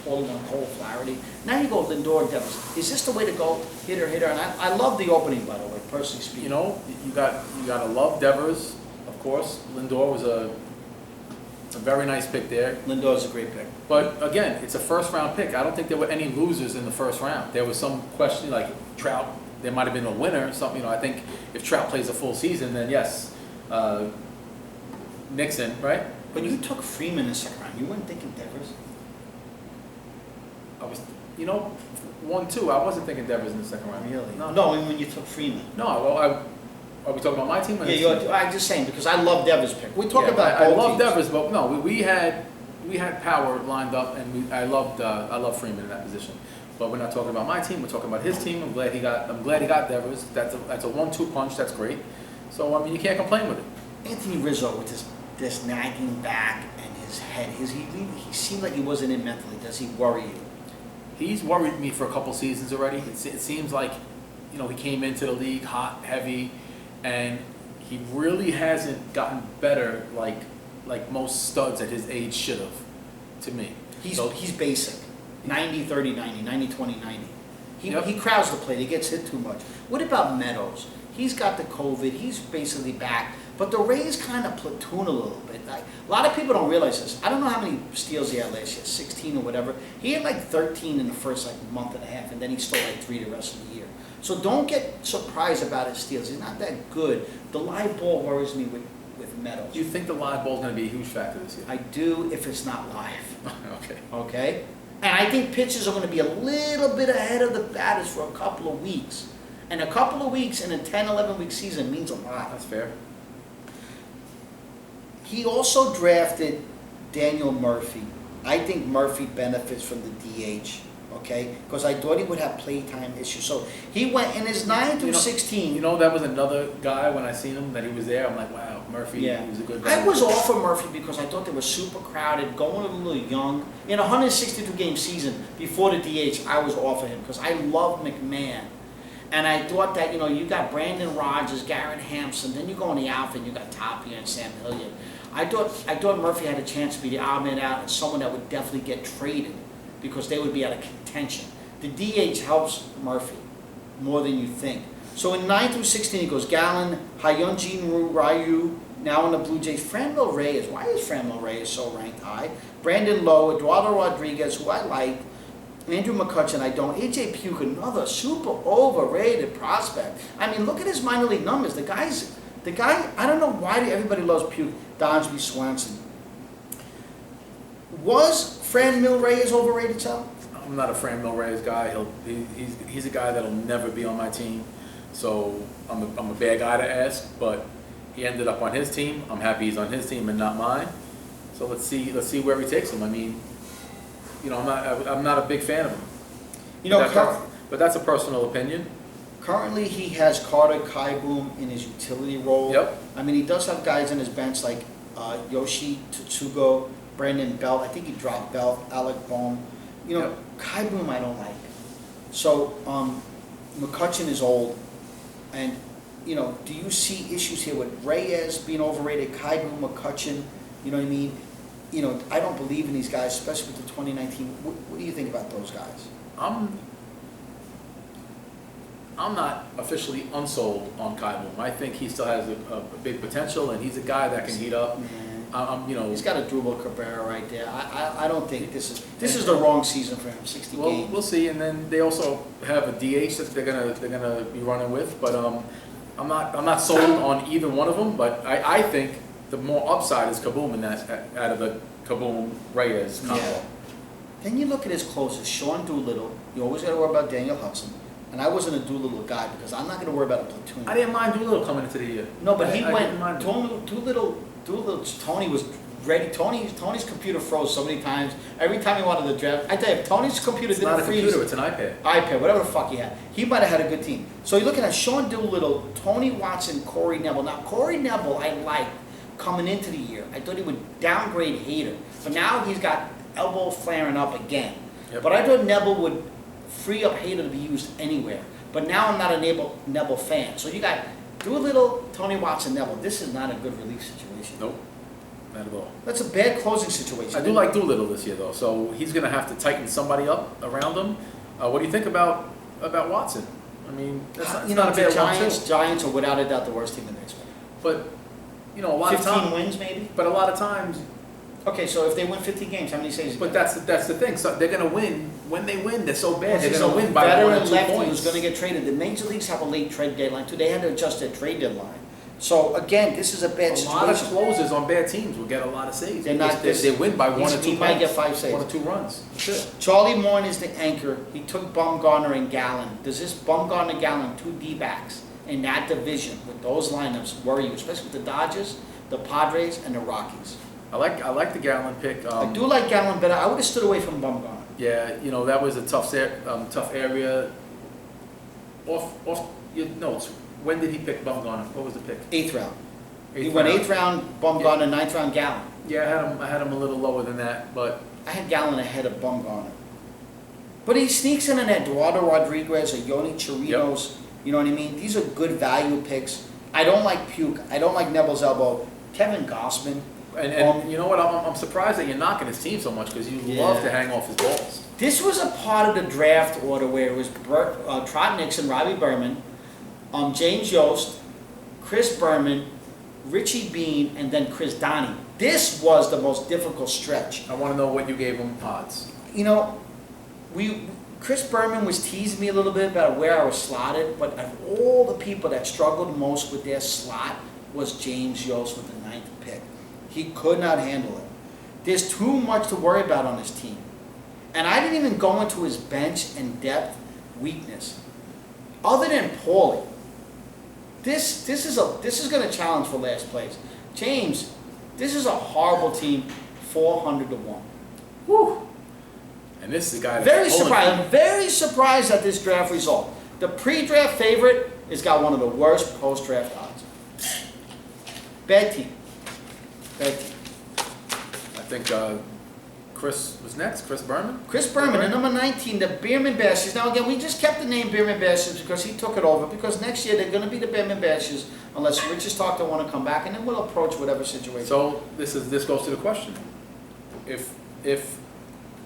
Paulie won Cole Flaherty. Now you go Lindor Devers. Is this the way to go? Hitter. And I love the opening, by the way, personally speaking. You got to love Devers, of course. Lindor was a very nice pick there. Lindor's a great pick. But again, it's a first-round pick. I don't think there were any losers in the first round. There was some question, like Trout, there might have been a winner. Something, I think if Trout plays a full season, then yes, Nixon, right? But you took Freeman in the second round. You weren't thinking Devers? I was, 1-2. I wasn't thinking Devers in the second round. Really? No, when you took Freeman. No, well, are we talking about my team? Or his team? I'm just saying because I love Devers' pick. We talk about I both love teams. Devers, but no, we had power lined up, and I love Freeman in that position. But we're not talking about my team. We're talking about his team. I'm glad he got Devers. That's a 1-2 punch. That's great. So you can't complain with it. Anthony Rizzo with this nagging back and his head. He seemed like he wasn't in mentally. Does he worry you? He's worried me for a couple seasons already. It seems like, he came into the league hot, heavy, and he really hasn't gotten better like most studs at his age should have, to me. He's basic. 90-30-90, 90-20-90. He crowds the plate. He gets hit too much. What about Meadows? He's got the COVID. He's basically back. But the Rays kind of platoon a little bit. A lot of people don't realize this. I don't know how many steals he had last year, 16 or whatever. He had like 13 in the first month and a half, and then he stole like 3 the rest of the year. So don't get surprised about his steals. He's not that good. The live ball worries me with Meadows. Do you think the live ball is going to be a huge factor this year? I do if it's not live. Okay. Okay? And I think pitchers are going to be a little bit ahead of the batters for a couple of weeks. And a couple of weeks in a 10, 11-week season means a lot. That's fair. He also drafted Daniel Murphy. I think Murphy benefits from the DH, okay? Because I thought he would have playtime issues. So he went in his 9 through 16. That was another guy when I seen him that he was there. I'm like, wow, Murphy, he was a good guy. I was all for Murphy because I thought they were super crowded, going a little young. In a 162-game season before the DH, I was all for him because I love McMahon. And I thought that, you got Brandon Rogers, Garrett Hampson, then you go in the outfit, you got Tapia and Sam Hilliard. I thought Murphy had a chance to be the odd man out and someone that would definitely get traded because they would be out of contention. The DH helps Murphy more than you think. So in 9 through 16, he goes Gallen, Hyunjin Ryu, now in the Blue Jays. Franmil Reyes, why is Franmil Reyes so ranked high? Brandon Lowe, Eduardo Rodriguez, who I like. Andrew McCutcheon, I don't. A.J. Puke, another super overrated prospect. I mean, look at his minor league numbers. The guy, I don't know why everybody loves Puke. Donsby Swanson. Was Franmil Reyes overrated, Sal? I'm not a Franmil Reyes guy. He's a guy that'll never be on my team. So I'm a bad guy to ask, but he ended up on his team. I'm happy he's on his team and not mine. So let's see where he takes him. I mean, I'm not a big fan of him. You know, But that's a personal opinion. currently he has Carter Kaiboom in his utility role. Yep. I mean, he does have guys on his bench like Yoshi Tsugo, Brandon Belt. I think he dropped Belt, Alec Bohm. You know, Yep. Kaiboom I don't like. So McCutcheon is old, and you know, do you see issues here with Reyes being overrated, Kaiboom, McCutcheon? You know what I mean? You know, I don't believe in these guys, especially with the 2019. What do you think about those guys? I'm not officially unsold on Kaiboom. I think he still has a big potential, and he's a guy that can heat up. He's got a Drupal Cabrera right there. I don't think this is the wrong season for him. 60 Well, games. we'll see. And then they also have a DH that they're gonna be running with. But I'm not sold on either one of them. But I think the more upside is Kaboom in that out of the Kaboom Reyes combo. Yeah. Then you look at his closest, Sean Doolittle. You always got to worry about Daniel Hudson. And I wasn't a Doolittle guy because I'm not going to worry about a platoon. I didn't mind Doolittle coming into the year. No, but he I went. didn't mind Tony was ready. Tony's computer froze so many times. Every time he wanted to draft, I tell you, Tony's computer It's didn't not a freeze. computer, it's an iPad. iPad, whatever the fuck he had. He might have had a good team. So you're looking at Sean Doolittle, Tony Watson, Corey Neville. Now, Corey Neville I liked coming into the year. I thought he would downgrade Hader. But now he's got elbow flaring up again. Yep. But I thought Neville would free up Hader to be used anywhere. But now I'm not a Neville fan. So you got Doolittle, Tony Watson, Neville. This is not a good relief situation. Nope, not at all. That's a bad closing situation. I do like Doolittle this year, though, so he's going to have to tighten somebody up around him. What do you think about Watson? I mean, that's not, You know, not a the bad one, too. Giants are without a doubt the worst team in baseball. But, a lot 15 of times. wins maybe? But a lot of times. Okay, so if they win 50 games, how many saves? But that's the thing. So they're going to win. When they win, they're so bad. They're This is going to a win by 1 or 2 lefty points. who's going to get traded. The major leagues have a late trade deadline too. They had to adjust their trade deadline. So again, this is a bad A lot of situation. closers on bad teams will get a lot of saves. They're not- They win by 1 or 2 He points. might get 5 saves. 1 or 2 runs. That's it. Charlie Morton is the anchor. He took Bumgarner and Gallen. Does this Bumgarner Gallen, 2 D-backs in that division with those lineups worry you, especially with the Dodgers, the Padres, and the Rockies? I like the Gallon pick. I do like Gallen better. I would have stood away from Bumgarner. Yeah, that was a tough area. Off your notes. When did he pick Bumgarner? What was the pick? 8th round. He Eighth went round. 8th round Bumgarner, 9th round Gallen. Yeah, I had him a little lower than that, but I had Gallen ahead of Bumgarner. But he sneaks in an Eduardo Rodriguez or Yoni Chirinos. You know what I mean? These are good value picks. I don't like Puke. I don't like Neville's elbow. Kevin Gossman. and you know what? I'm surprised that you're knocking his team so much because you love Yeah. to hang off his balls. This was a part of the draft order where it was Trot Nixon, Robbie Berman, James Yost, Chris Berman, Richie Bean, and then Chris Donnie. This was the most difficult stretch. I want to know what you gave him odds. You know, Chris Berman was teasing me a little bit about where I was slotted, but of all the people that struggled most with their slot was James Yost with the 9th pick. He could not handle it. There's too much to worry about on his team. And I didn't even go into his bench and depth weakness. Other than Paulie, this is going to challenge for last place. James, this is a horrible team, 400 to 1. Whew. And this is the guy that's Very pulling surprised. for I'm very surprised at this draft result. The pre-draft favorite has got one of the worst post-draft odds. Bad team. Bad team. I think Chris was next. Chris Berman. Chris Berman, at number 19, the Beerman Bastards. Now again, we just kept the name Beerman Bastards because he took it over. Because next year they're going to be the Beerman Bastards unless Richard Stockton want to come back, and then we'll approach whatever situation. So this goes to the question: if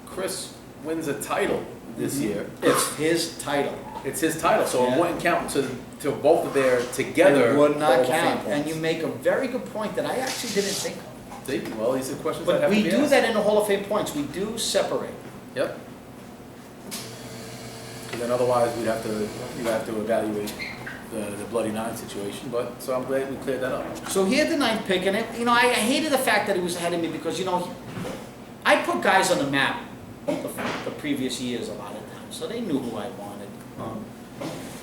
Chris wins a title this year, it's his title. it's his title, so Yeah. it wouldn't count to both of their together. It would not Hall of Fame count. points. And you make a very good point that I actually didn't think of. See? Well, these are questions that But have to we be do asked. that in the Hall of Fame points. We do separate. Yep. Because then otherwise you'd have to evaluate the bloody 9 situation. But so I'm glad we cleared that up. So he had the 9th pick, and I hated the fact that he was ahead of me because I put guys on the map the previous years a lot of times, so they knew who I wanted.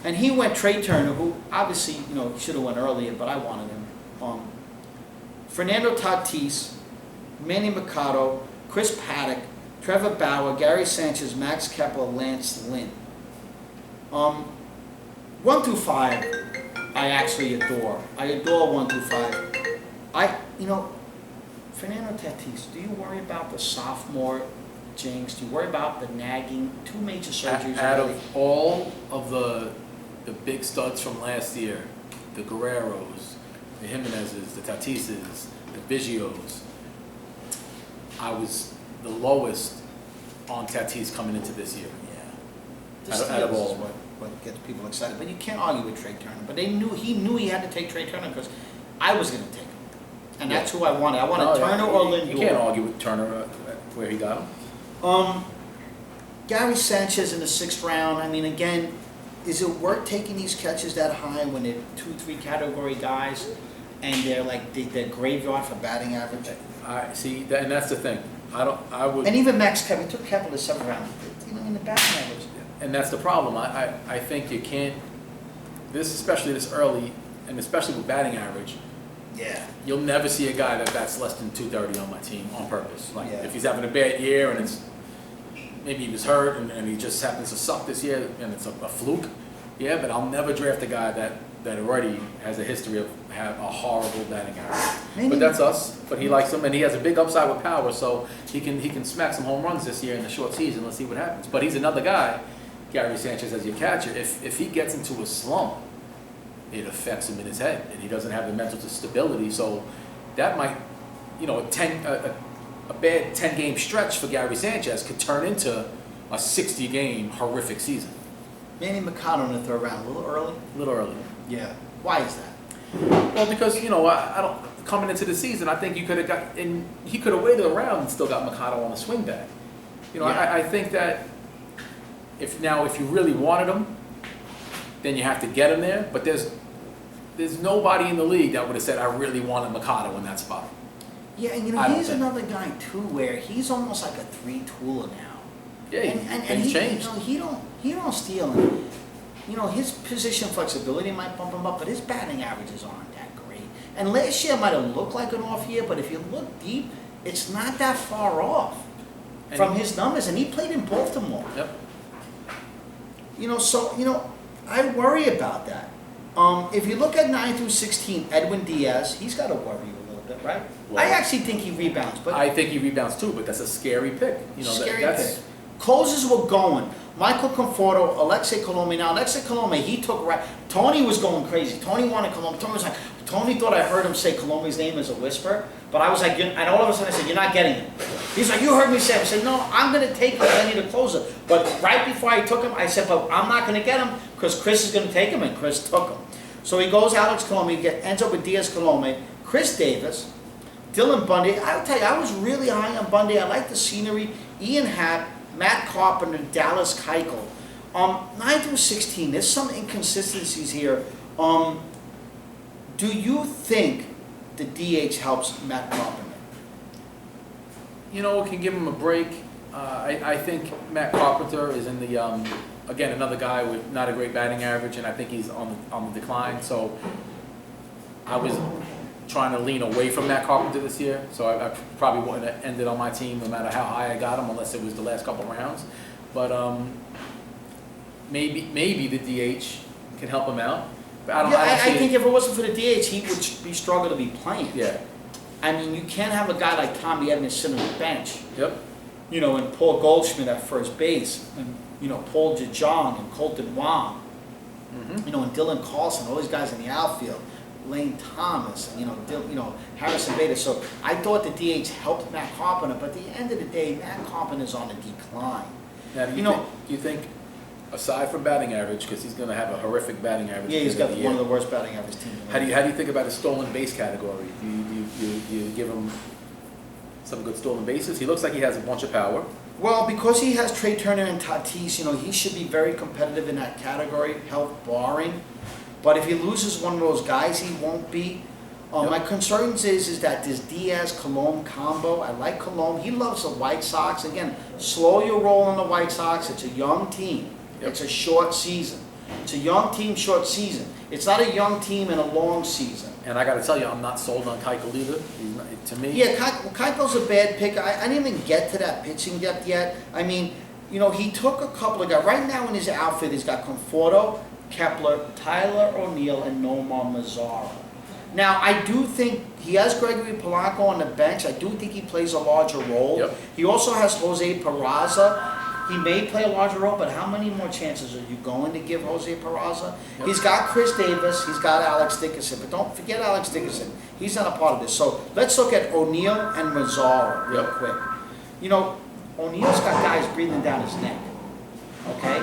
And he went Trey Turner, who obviously should have went earlier, but I wanted him. Fernando Tatis, Manny Machado, Chris Paddock, Trevor Bauer, Gary Sanchez, Max Kepler, Lance Lynn. 1 through 5, I actually adore. I adore 1 through 5. Fernando Tatis, do you worry about the sophomore jinx? Do you worry about the nagging? 2 major surgeries Out already. of all of the big studs from last year, the Guerreros, the Jimenezes, the Tatises, the Biggios, I was the lowest on Tatis coming into this year. The Out of steals all. is what gets people excited. But you can't argue with Trey Turner. But he knew he had to take Trey Turner because I was going to take him. And that's who I wanted. I wanted Turner or Lindor. You can't argue with Turner where he got him. Gary Sanchez in the 6th round. I mean, again, is it worth taking these catches that high when they're 2-3 category guys and they're like they're graveyard for batting average? I see, and that's the thing. I would. And even Max Kepler, took Kepler the 7th round. In the batting average. And that's the problem. I think you can't. Especially this early, and especially with batting average. Yeah. You'll never see a guy that bats less than 230 on my team on purpose. Like Yeah. if he's having a bad year and it's maybe he was hurt and he just happens to suck this year and it's a fluke. Yeah, but I'll never draft a guy that already has a history of have a horrible batting average. But that's us. But he likes him and he has a big upside with power, so he can smack some home runs this year in the short season. Let's see what happens. But he's another guy, Gary Sanchez as your catcher. If he gets into a slump, it affects him in his head, and he doesn't have the mental stability. So that might, a bad 10-game stretch for Gary Sanchez could turn into a 60-game horrific season. Manny Machado in the 3rd round, a little early. A little early. Yeah. Why is that? Well, because I don't coming into the season, I think you could have got in. He could have waited around and still got Machado on the swing back. Yeah. I think that if you really wanted him, then you have to get him there. But there's nobody in the league that would have said, I really wanted Machado in that spot. Yeah, and he's another guy too where he's almost like a 3-tooler now. Yeah, and he's he changed. he don't steal. His position flexibility might bump him up, but his batting averages aren't that great. And last year might have looked like an off year, but if you look deep, it's not that far off from his numbers. And he played in Baltimore. Yep. I worry about that. If you look at 9 through 16, Edwin Diaz, he's got to worry a little bit, right? Well, I actually think he rebounds, but I think he rebounds too, but that's a scary pick. scary that's, pick. Closers were going. Michael Conforto, Alexei Colomé. Now, Alexei Colomé, he took right. Tony was going crazy. Tony wanted Colomé. Tony thought I heard him say Colomé's name as a whisper, but I was like, and all of a sudden I said, you're not getting him. He's like, you heard me say it. I said, no, I'm going to take him. I need a closer. But right before I took him, I said, but I'm not going to get him because Chris is going to take him, and Chris took him. So he goes Alex Colomé, ends up with Diaz Colomé, Chris Davis, Dylan Bundy. I'll tell you, I was really high on Bundy. I like the scenery. Ian Happ, Matt Carpenter, Dallas Keuchel. 9 through 16, there's some inconsistencies here. Do you think the DH helps Matt Carpenter? It can give him a break. I think Matt Carpenter is in the, again, another guy with not a great batting average, and I think he's on the decline. So I was trying to lean away from Matt Carpenter this year, so I probably wouldn't have ended on my team no matter how high I got him, unless it was the last couple rounds. But maybe the DH can help him out. But I think if it wasn't for the DH, he would be struggle to be playing. Yeah. I mean, you can't have a guy like Tommy Edmonds sitting on the bench. Yep. And Paul Goldschmidt at first base, and Paul Jejong and Colton Wong, Mm-hmm. And Dylan Carlson, all these guys in the outfield, Lane Thomas, Harrison Bader. So I thought the DH helped Matt Carpenter, but at the end of the day, Matt Carpenter's on a decline. Now, do you think, aside from batting average, because he's going to have a horrific batting average? Yeah, he's got one of the worst batting average teams. How do you think about his stolen base category? Do you give him some good stolen bases? He looks like he has a bunch of power. Well, because he has Trey Turner and Tatis, he should be very competitive in that category, health barring. But if he loses one of those guys, he won't be. My concerns is that this Diaz-Colomé combo, I like Colomé. He loves the White Sox. Again, slow your roll on the White Sox. It's a young team. Yep. It's a short season. It's a young team, short season. It's not a young team and a long season. And I got to tell you, I'm not sold on Keuchel either. He's not, to me. Yeah, Keuchel's a bad pick. I didn't even get to that pitching depth yet. I mean, you know, he took a couple of guys. Right now in his outfit, he's got Conforto, Kepler, Tyler O'Neill, and Nomar Mazara. Now, I do think he has Gregory Polanco on the bench. I do think he plays a larger role. Yep. He also has Jose Peraza. He may play a larger role, but how many more chances are you going to give Jose Peraza? Yep. He's got Chris Davis. He's got Alex Dickerson. But don't forget Alex Dickerson. He's not a part of this. So let's look at O'Neill and Mazara real Yep. quick. You know, O'Neill's got guys breathing down his neck. Okay?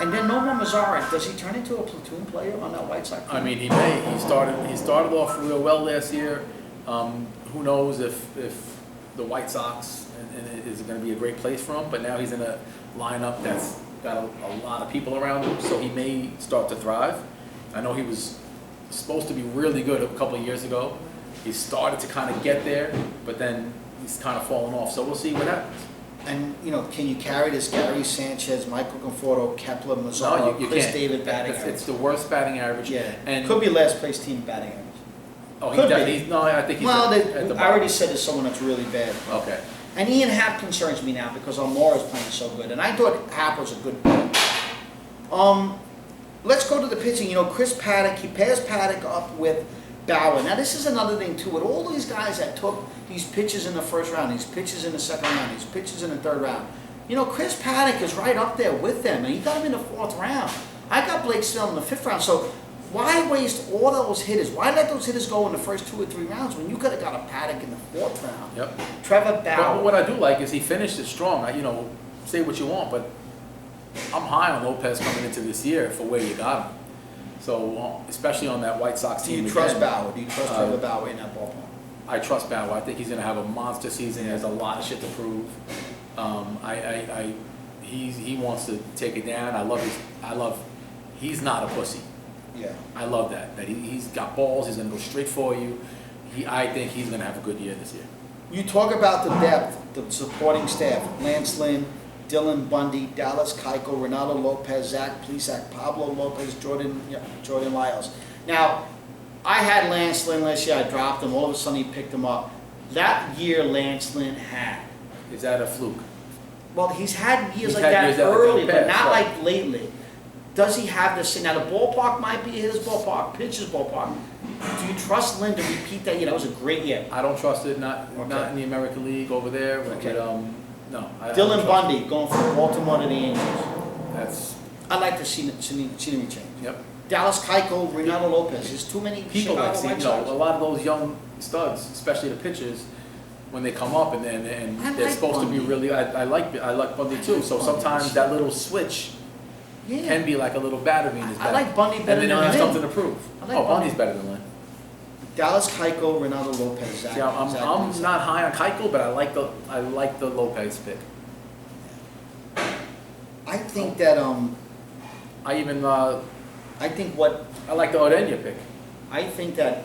And then Nomar Mazara, does he turn into a platoon player on that White Sox team? I mean, he may. He started off real well last year. Who knows if the White Sox is going to be a great place for him? But now he's in a lineup that's got a lot of people around him, so he may start to thrive. I know he was supposed to be really good a couple of years ago. He started to kind of get there, but then he's kind of fallen off. So we'll see what happens. And, you know, can you carry this Gary Sanchez, Michael Conforto, Kepler, Mazara, No, you Chris can't. David batting It's average? the worst batting average. Yeah, And could be last place team batting average. oh, could be. I think he's Well, at the I already bottom. said there's someone that's really bad. Okay. And Ian Happ concerns me now because Almora's playing so good, and I thought Happ was a good pick. Let's go to the pitching. You know, Chris Paddock, he passed Paddock up with Bauer. Now, this is another thing, too. With all these guys that took these pitches in the first round, these pitches in the second round, these pitches in the third round, you know, Chris Paddock is right up there with them, and he got him in the fourth round. I got Blake Snell in the fifth round, so why waste all those hitters? Why let those hitters go in the first 2 or 3 rounds when you could have got a Paddock in the fourth round? Yep. Trevor But Bauer. what I do like is he finished it strong. You know, say what you want, but I'm high on Lopez coming into this year for where you got him. So, especially on that White Sox Do team. you trust again, Bauer? Do you trust Trevor Bauer in that ballpark? I trust Bauer. I think he's going to have a monster season. He has a lot of shit to prove. He wants to take it down. He's not a pussy. Yeah. I love that. That he's got balls. He's going to go straight for you. I think he's going to have a good year this year. You talk about the depth, the supporting staff, Lance Lynn, Dylan Bundy, Dallas Keuchel, Renato Lopez, Zach Plesac, Pablo Lopez, Jordan Lyles. Now, I had Lance Lynn last year. I dropped him. All of a sudden, he picked him up. That year, Lance Lynn had. Is that a fluke? Well, he's had years He's like had that years that early, like but that, not right. like lately. Does he have this? Now, the ballpark might be his ballpark, pitcher's ballpark. Do you trust Lynn to repeat that? That was a great year. I don't trust it. Not in the American League over there. But, Okay. no. I Dylan don't trust Bundy going from Baltimore to the Angels. That's I'd like to see scenery change. yep. Dallas Keuchel, Renato Lopez. There's too many People Chicago like see, White you know, Sox. a lot of those young studs, especially the pitchers, when they come up and I they're like supposed to Bundy. be really. I like Bundy too. So Bundy. sometimes that little switch Yeah. can be like a little battery in his I back. like Bundy better and they don't than have Lynn. something to prove. I like Oh, Bundy. Bundy's better than Lynn. Dallas Keuchel, Renato Lopez. Zach, See, I'm Plesac. not high on Keuchel, but I like the Lopez pick. I think that I even I think what I like the Odenya pick. I think that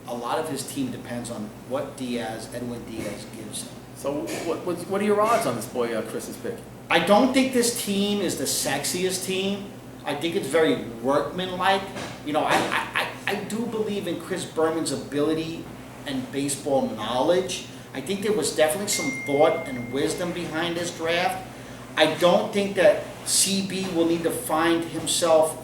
a lot of his team depends on what Edwin Diaz gives him. So what are your odds on this boy Chris's pick? I don't think this team is the sexiest team. I think it's very workmanlike. You know, I do believe in Chris Berman's ability and baseball knowledge. I think there was definitely some thought and wisdom behind this draft. I don't think that CB will need to find himself,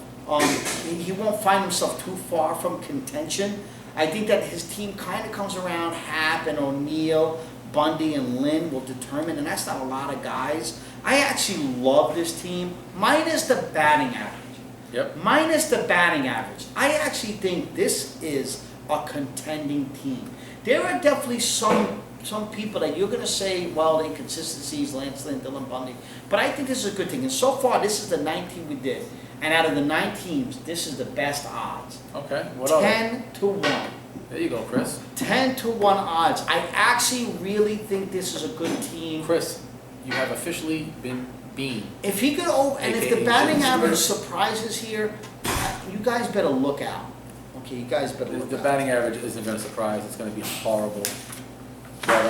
he won't find himself too far from contention. I think that his team kind of comes around, Happ and O'Neill, Bundy and Lynn will determine, and that's not a lot of guys. I actually love this team, minus the batting average. Yep. Minus the batting average. I actually think this is a contending team. There are definitely some people that you're going to say, well, the inconsistencies, Lance Lynn, Dylan Bundy, but I think this is a good thing. And so far, this is the 9 team we did. And out of the 9 teams, this is the best odds. Okay. What else? 10 to 1. There you go, Chris. 10 to 1 odds. I actually really think this is a good team. Chris, you have officially been beamed. If he could, and if the AKA batting James average Smith. surprises here, you guys better look out. Okay, you guys better look The out. batting average isn't going to surprise. It's going to be horrible. But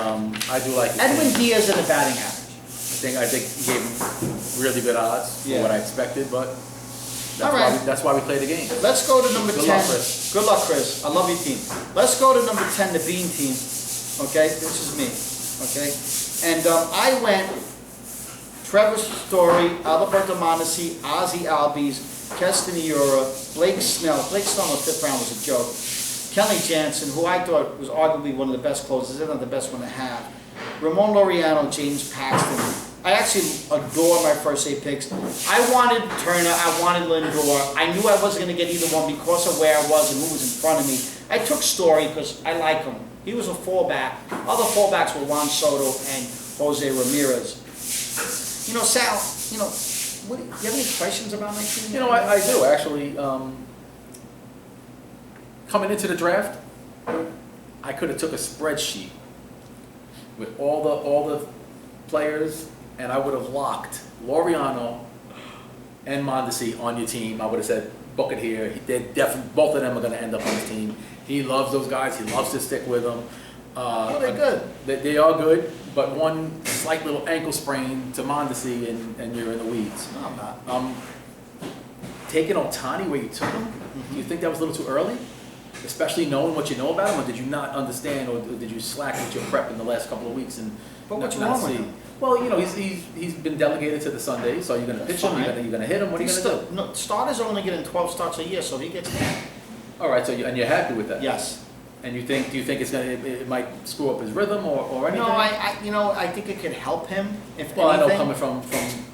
I do like it. Edwin Diaz in the batting average. I think he gave him really good odds for Yeah. what I expected, but All right. That's why we play the game. Let's go to number Good 10. luck, Chris. Good luck, Chris. I love your team. Let's go to number 10, the Bean team. Okay, this is me. Okay, and I went Trevor Story, Alberto Mondesi, Ozzie Albies, Castaniura, Blake Snell. Blake Snell in the 5th round was a joke. Kelly Jansen, who I thought was arguably one of the best closers, if not the best one to have. Ramon Laureano, James Paxton. I actually adore my first 8 picks. I wanted Turner, I wanted Lindor. I knew I wasn't going to get either one because of where I was and who was in front of me. I took Story because I like him. He was a fallback. Other fallbacks were Juan Soto and Jose Ramirez. You know, Sal, you know, do you have any questions about my team? You know, I do actually. Coming into the draft, I could have took a spreadsheet with all the players, and I would have locked Laureano and Mondesi on your team. I would have said, book it here. They're definitely, both of them are going to end up on his team. He loves those guys. He loves to stick with them. Oh, they're good. They are good, but one slight little ankle sprain to Mondesi, and you're in the weeds. No, I'm not. Taking Ohtani where you took him, do you think that was a little too early? Especially knowing what you know about him, or did you not understand, or did you slack with your prep in the last couple of weeks and But what's not wrong with see? him? Well, you know, he's been delegated to the Sundays, so you're going to pitch him, you're going to hit him. What are you going to do? No, starters are only getting 12 starts a year, so he gets 10. All right, so and you're happy with that? Yes. And do you think it might screw up his rhythm or anything? No, I think it could help him if Well, anything. I know coming from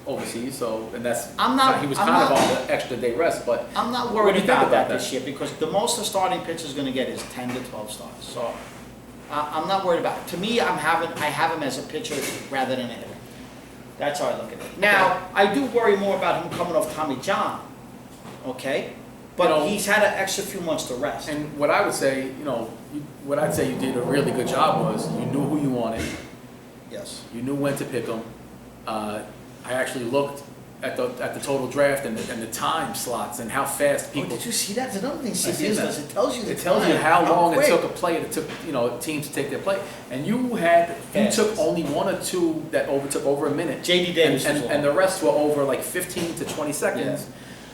overseas, so and that's I'm not- he was I'm kind of not- on the extra day rest, but I'm not What worried do you think about about that that? this year because the most a starting pitcher is going to get is 10 to 12 starts. So I'm not worried about it. To me, I have him as a pitcher rather than a hitter. That's how I look at it. Now, I do worry more about him coming off Tommy John, okay? But You know- he's had an extra few months to rest. And what I would say, you know, what I'd say you did a really good job was you knew who you wanted, Yes. you knew when to pick them. I actually looked at the total draft and the time slots and how fast Oh, people. did you see that? That's another thing seen CBS that. does. It tells you the It tells you time, how long it quick. took a player to teams to take their play, and you Fast. took only 1 or 2 that overtook over a minute. J.D. Davis and, was and, long. and the rest were over like 15 to 20 seconds. Yeah.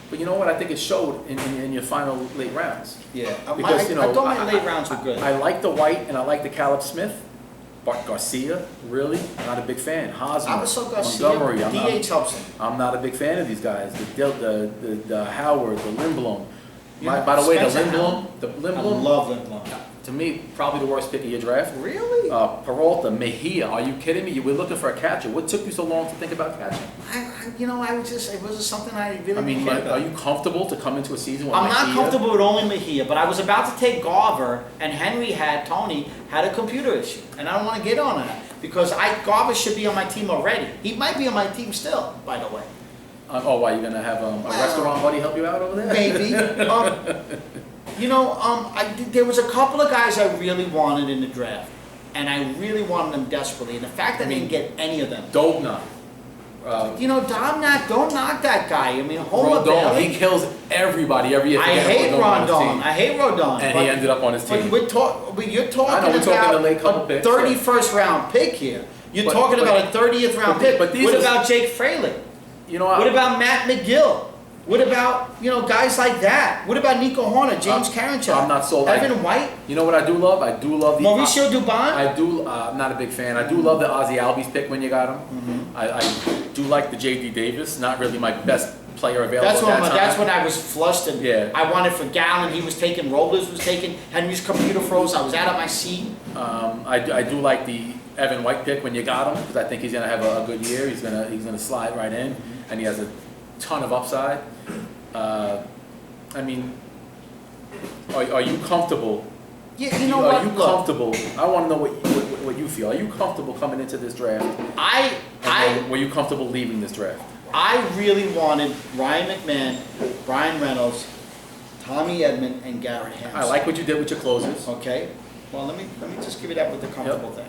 But you know what? I think it showed in your final late rounds. Yeah. Because, you know, I thought my late rounds were good. I like the White and I like the Caleb Smith. Bart Garcia, really? Not a big fan. Hosmer, Avisol Garcia, Montgomery. DH helps him. I'm not a big fan of these guys. The Howard, the Lindblom. Yeah, By the way, the Spencer Lindblom, I love Lindblom. to me, probably the worst pick of your draft. Really? Peralta, Mejia, are you kidding me? You were looking for a catcher. What took you so long to think about catching? It was something I really I mean, didn't care about. are you comfortable to come into a season with I'm not Mejia? comfortable with only Mejia, but I was about to take Garver, and Tony had a computer issue, and I don't want to get on that because Garver should be on my team already. He might be on my team still, by the way. Why, you gonna have a restaurant buddy help you out over there? Maybe. There was a couple of guys I really wanted in the draft, and I really wanted them desperately. And the fact that I didn't get any of them. Dobnak. Domnak, don't knock that guy. I mean, Homer Rodon, Bailey. he kills everybody every year. I hate Rodon. And he ended up on his team. But you're talking I know, we're talking about the late couple a picks, 31st round pick here. You're But- talking but- about a 30th round pick. but these What are- about Jake Fraley? You know, What about Matt McGill? What about, guys like that? What about Nico Horner, James Karinchak? I'm not sold. Evan White? You know what I do love? I do love the Mauricio Dubon? I'm not a big fan. I do love the Ozzie Albies pick when you got him. Mm-hmm. I do like the J.D. Davis. Not really my best player available That's at that time. when I was flustered. Yeah. I wanted for Gallen, he was taken, Robles was taken, Henry's computer froze, I was out of my seat. I do like the Evan White pick when you got him because I think he's gonna have a good year. He's gonna slide right in, and he has a ton of upside. I mean, are you comfortable? Yeah, Are you comfortable? I want to know what you feel. Are you comfortable coming into this draft? Were you comfortable leaving this draft? I really wanted Ryan McMahon, Brian Reynolds, Tommy Edman, and Garrett Hampson. I like what you did with your closers. Okay, well let me just give you that with the comfortable thing.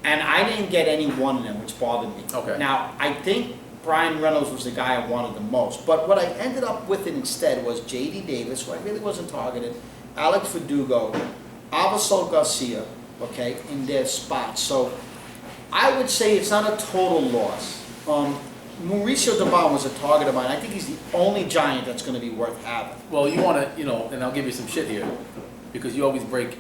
And I didn't get any one of them, which bothered me. Okay. Now I think Brian Reynolds was the guy I wanted the most, but what I ended up with instead was J.D. Davis, who I really wasn't targeted, Alex Verdugo, Avisol Garcia, okay, in their spots. So I would say it's not a total loss. Mauricio Dubon was a target of mine. I think he's the only Giant that's going to be worth having. Well, you want to, and I'll give you some shit here, because you always break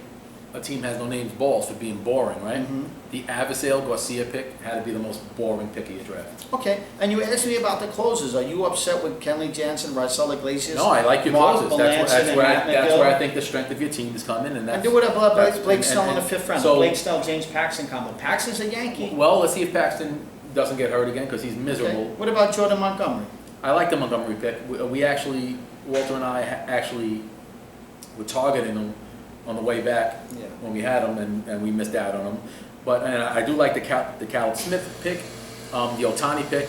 a team has no names balls for being boring, right? Mhm. The Avasale Garcia pick had to be the most boring pick of your draft. Okay, and you asked me about the closers. Are you upset with Kenley Jansen, Raisel Iglesias? No, I like your Mark closers. Melancon and Matt That's McGill? where I think the strength of your team is coming, and that's. And do what about Blake and- Snell in the and- 5th round? so- Blake Snell, James Paxton combo. Paxton's a Yankee. Well, let's see if Paxton doesn't get hurt again, because he's miserable. Okay. What about Jordan Montgomery? I like the Montgomery pick. We actually, Walter and I actually were targeting him on the way back Yeah. when we had him, and we missed out on him. But and I do like the Cal Smith pick. The Ohtani pick,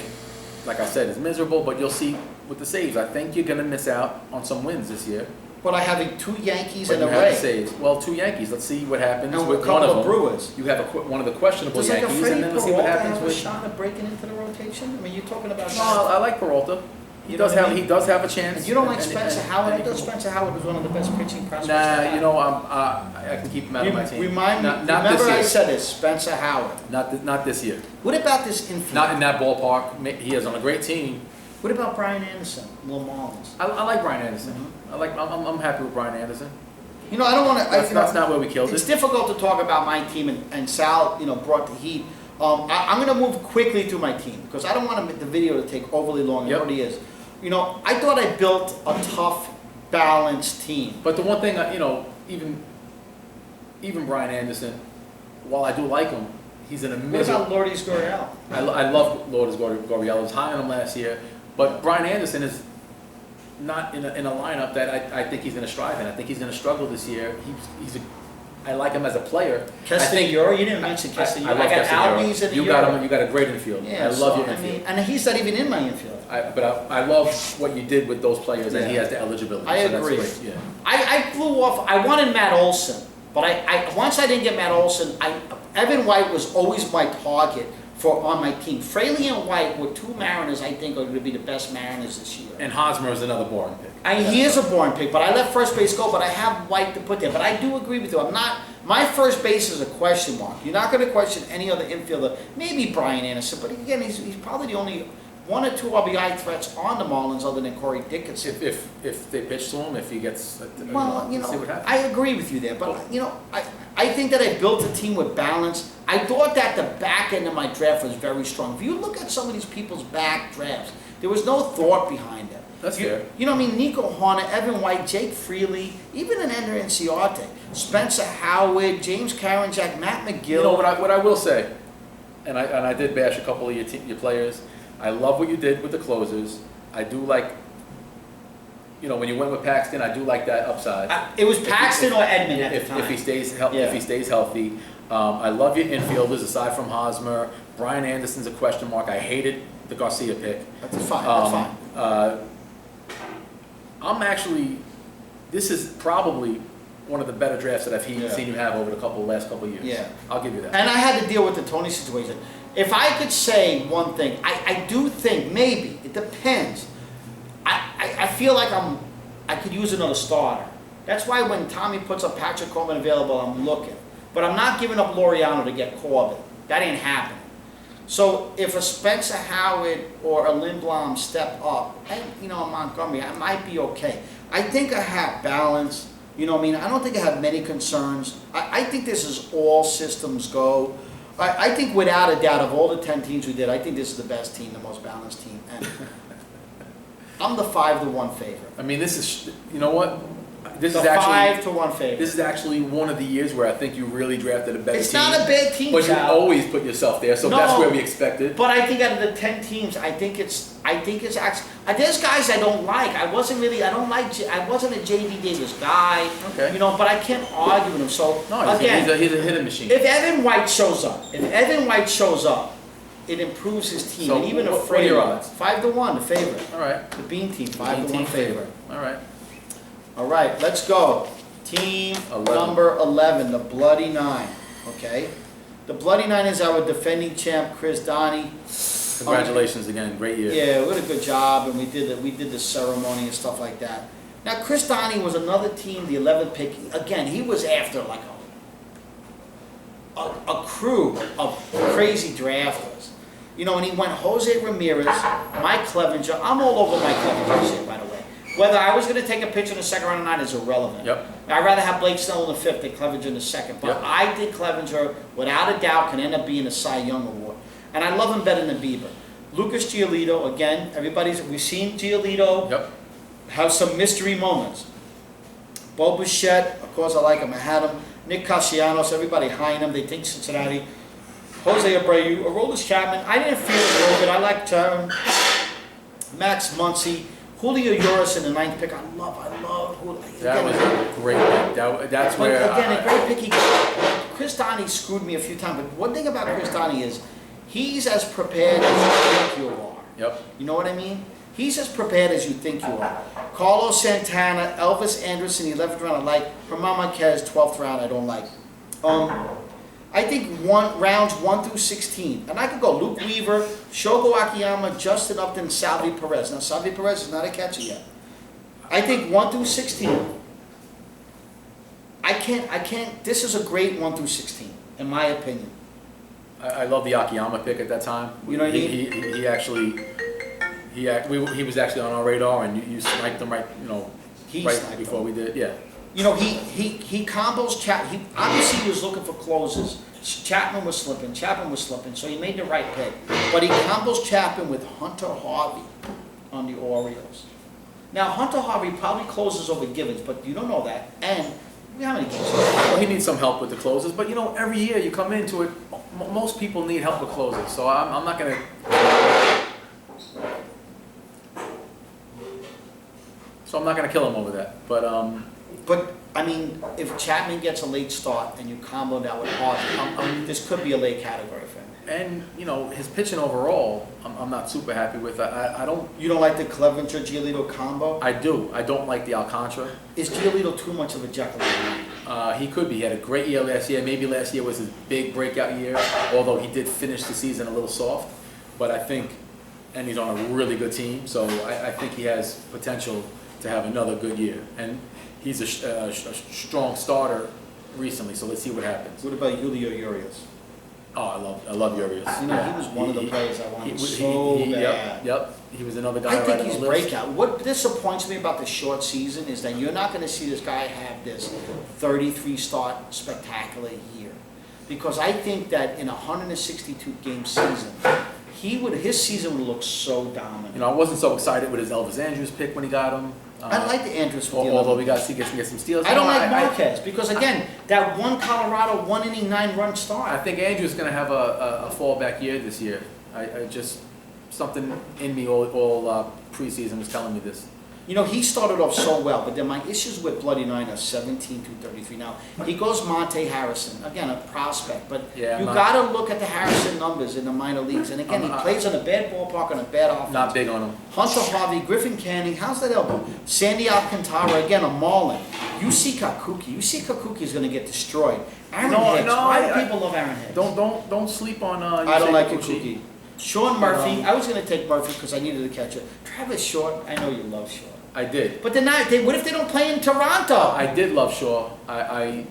like I said, is miserable, but you'll see with the saves. I think you're going to miss out on some wins this year. But I have 2 Yankees But and you a have the Ray. saves. Well, 2 Yankees. Let's see what happens And with a one couple of of them. Brewers. You have one of the questionable Does like a Yankees, Freddie and then let's see what Peralta happens have a with. shot at breaking into the rotation? I mean, you're talking about No, I like Peralta. He You know does what I have mean? he does have a chance. And you don't like And- Spencer and- Howard? I and- thought Spencer Howard was one of the best pitching prospects. to Nah, have. I can keep him out of my team. Remind me, Not this remember I year. said this, Spencer Howard. Not this year. What about this infield? Not in that ballpark. He is on a great team. What about Brian Anderson, Lil Marlins? I like Brian Anderson. Mm-hmm. I'm happy with Brian Anderson. You know, I don't want to. That's not where we killed It's it. difficult to talk about my team, and Sal, brought the heat. I'm going to move quickly through my team because I don't want the video to take overly long. It Yep. already is. I thought I built a tough, balanced team. But the one thing, even Brian Anderson, while I do like him, he's in a What miserable. about Lourdes Gurriel? I love Lourdes Gurriel. I was high on him last year, but Brian Anderson is not in a lineup that I think he's going to strive in. I think he's going to struggle this year. I like him as a player. Castellero, you didn't mention Castellero. I love got Castellero. Albies in the You got him. You got a great infield. Yeah, I love your infield. and he's not even in my infield. But I love what you did with those players, and he Yeah. has the eligibility. I so agree. That's great. Yeah. I flew off. I wanted Matt Olson, but once I didn't get Matt Olson, Evan White was always my target on my team. Fraley and White were 2 Mariners I think are going to be the best Mariners this year. And Hosmer is another boring pick. He is a boring pick, but I let first base go, but I have White to put there. But I do agree with you. My first base is a question mark. You're not going to question any other infielder. Maybe Brian Anderson, but again, he's probably the only 1 or 2 RBI threats on the Marlins other than Corey Dickinson. If they pitch to him, if he gets, Well, see what happens. I agree with you there, but I think that I built a team with balance. I thought that the back end of my draft was very strong. If you look at some of these people's back drafts, there was no thought behind them. That's fair. Nico Horner, Evan White, Jake Freely, even an Ender Inciarte, Spencer Howard, James Karinchak, Matt McGill. What I will say, and I did bash a couple of your players. I love what you did with the closers. I do like, when you went with Paxton, I do like that upside. It was Paxton or Edmund at the time. If he stays healthy, Yeah. I love your infielders aside from Hosmer. Brian Anderson's a question mark. I hated the Garcia pick. That's fine. That's fine. This is probably one of the better drafts that I've Yeah. seen you have over the last couple of years. Yeah. I'll give you that. And I had to deal with the Tony situation. If I could say one thing, I do think maybe, it depends. I feel like I could use another starter. That's why when Tommy puts up Patrick Corbin available, I'm looking. But I'm not giving up Laureano to get Corbin. That ain't happening. So if a Spencer Howard or a Lindblom step up, and Montgomery, I might be okay. I think I have balance. I don't think I have many concerns. I think this is all systems go. I think without a doubt of all the 10 teams we did, I think this is the best team, the most balanced team. And I'm the 5-1 favorite. I mean, this is, you know what? This The is actually 5-1 favorite. This is actually one of the years where I think you really drafted a better It's team. not a bad team, But you Sal. always put yourself there, so No. that's where we expected. But I think out of the 10 teams, I think it's actually. There's guys I don't like. I wasn't a JD Davis guy. Okay. But I can't argue with him. So No, again, he's a hitting machine. if Evan White shows up, it improves his team. So and even what are your odds? 5-1, the favorite. All right. The Bean team, Bean 5-1 team favorite. All right. All right, let's go. Team 11. number 11, the Bloody Nine. Okay, the Bloody Nine is our defending champ, Chris Donnie. Congratulations again. Great year. Yeah, we did a good job, and we did the ceremony and stuff like that. Now, Chris Donnie was another team, the 11th pick. Again, he was after like a crew of crazy drafters. You know, and he went Jose Ramirez, Mike Clevenger. I'm all over Mike Clevenger this year, by the way. Whether I was going to take a pitch in the second round or not is irrelevant. Yep. I'd rather have Blake Snell in the fifth than Clevenger in the second. But Yep. I think Clevenger, without a doubt, can end up being a Cy Young award. And I love him better than Bieber. Lucas Giolito, again, we've seen Giolito Yep. have some mystery moments. Bo Bichette, of course I like him, I had him. Nick Castellanos, everybody high in him, they think Cincinnati. Jose Abreu, Aroldis Chapman, I didn't feel it real good, I liked Max Muncy. Julio Urias in the ninth pick, I love Julio. That was a great pick. That's But where. again, a great pick. Chris Donnie screwed me a few times, but one thing about Chris Donnie is he's as prepared as you think you are. Yep. You know what I mean? He's as prepared as you think you are. Carlos Santana, Elvis Anderson, 11th round I like. Herman Marquez, 12th round I don't like. I think rounds 1 through 16, and I could go Luke Weaver, Shogo Akiyama, Justin Upton, Salvi Perez. Now Salvi Perez is not a catcher yet. I think 1 through 16. I can't. This is a great 1 through 16, in my opinion. I love the Akiyama pick at that time. You know what I mean? He actually, he was actually on our radar, and you sniped him right, right before we did. Yeah. You know, he combos Chapman. Obviously, he was looking for closes. Chapman was slipping, so he made the right pick. But he combos Chapman with Hunter Harvey on the Orioles. Now, Hunter Harvey probably closes over Givens, but you don't know that. And how many games? Well, he needs some help with the closes, but every year you come into it, most people need help with closes. So I'm not gonna. So I'm not gonna kill him over that, but But I mean, if Chapman gets a late start and you combo that with Harvey, this could be a late category for him. And his pitching overall, I'm not super happy with. I don't. You don't like the Clevenger Giolito combo? I do. I don't like the Alcantara. Is Giolito too much of a Jekyll and Hyde? He could be. He had a great year last year. Maybe last year was his big breakout year, although he did finish the season a little soft. But I think, and he's on a really good team, so I think he has potential to have another good year. And he's a strong starter recently, so let's see what happens. What about Julio Urias? Oh, I love Urias. He was one of the players I wanted so bad. Yep. He was another guy I right think on he's the list. breakout. What disappoints me about the short season is that you're not going to see this guy have this 33 start spectacular year, because I think that in a 162 game season, his season would look so dominant. I wasn't so excited with his Elvis Andrews pick when he got him. I like the Andrews with the Although we got to get some steals. I don't like Marquez because again, that one Colorado 1 inning 9 run start. I think Andrews is going to have a fallback year this year. I just something in me all preseason was telling me this. He started off so well, but then my issues with Bloody Nine are 17 to 33. Now, he goes Monte Harrison, again, a prospect, but Yeah, you got to look at the Harrison numbers in the minor leagues. And again, he plays on a bad ballpark, on a bad offense. Not big on him. Hunter Harvey, Griffin Canning, how's that elbow? Sandy Alcantara, again, a Marlin. UC Kakuki is going to get destroyed. Aaron Hicks, why do people love Aaron Hicks? Don't sleep on. I don't like Kakuki. Sean Murphy, I was going to take Murphy because I needed a catcher. Travis Short, I know you love Short. I did. But what if they don't play in Toronto? I did love Shaw. I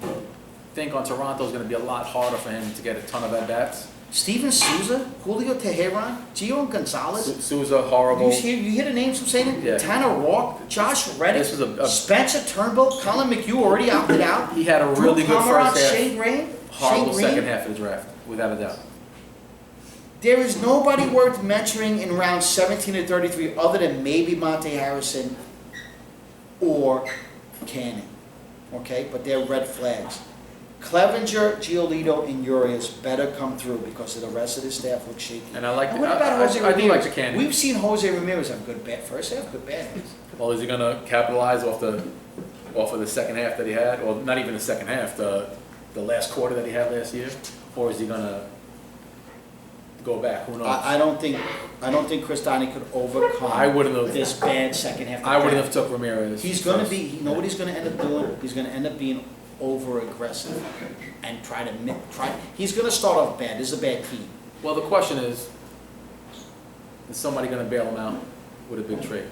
think on Toronto is going to be a lot harder for him to get a ton of at-bats. Steven Souza, Julio Teheran, Gio Gonzalez. Souza, horrible. You hear the names I'm saying? Yeah. Tanner Rourke, Josh Reddick, This was Spencer Turnbull, Colin McHugh already opted out. He had a really good first half. Shane Green. Horrible second half of the draft, without a doubt. There is nobody worth mentioning in rounds 17 to 33 other than maybe Monte Harrison or Canning. Okay? But they're red flags. Clevenger, Giolito, and Urias better come through because the rest of the staff looks shaky. And I like. What about Jose Ramirez? I do like the Canning. We've seen Jose Ramirez have good first half, good bad half. Well, is he going to capitalize off of the second half that he had, or not even the second half, the last quarter that he had last year, or is he going to go back? Who knows? I don't think Chris Donnie could overcome this bad second half. I wouldn't have took Ramirez. He's going to be. You know what he's going to end up doing? He's going to end up being over aggressive and try. He's going to start off bad. This is a bad team. Well, the question is somebody going to bail him out with a big trade?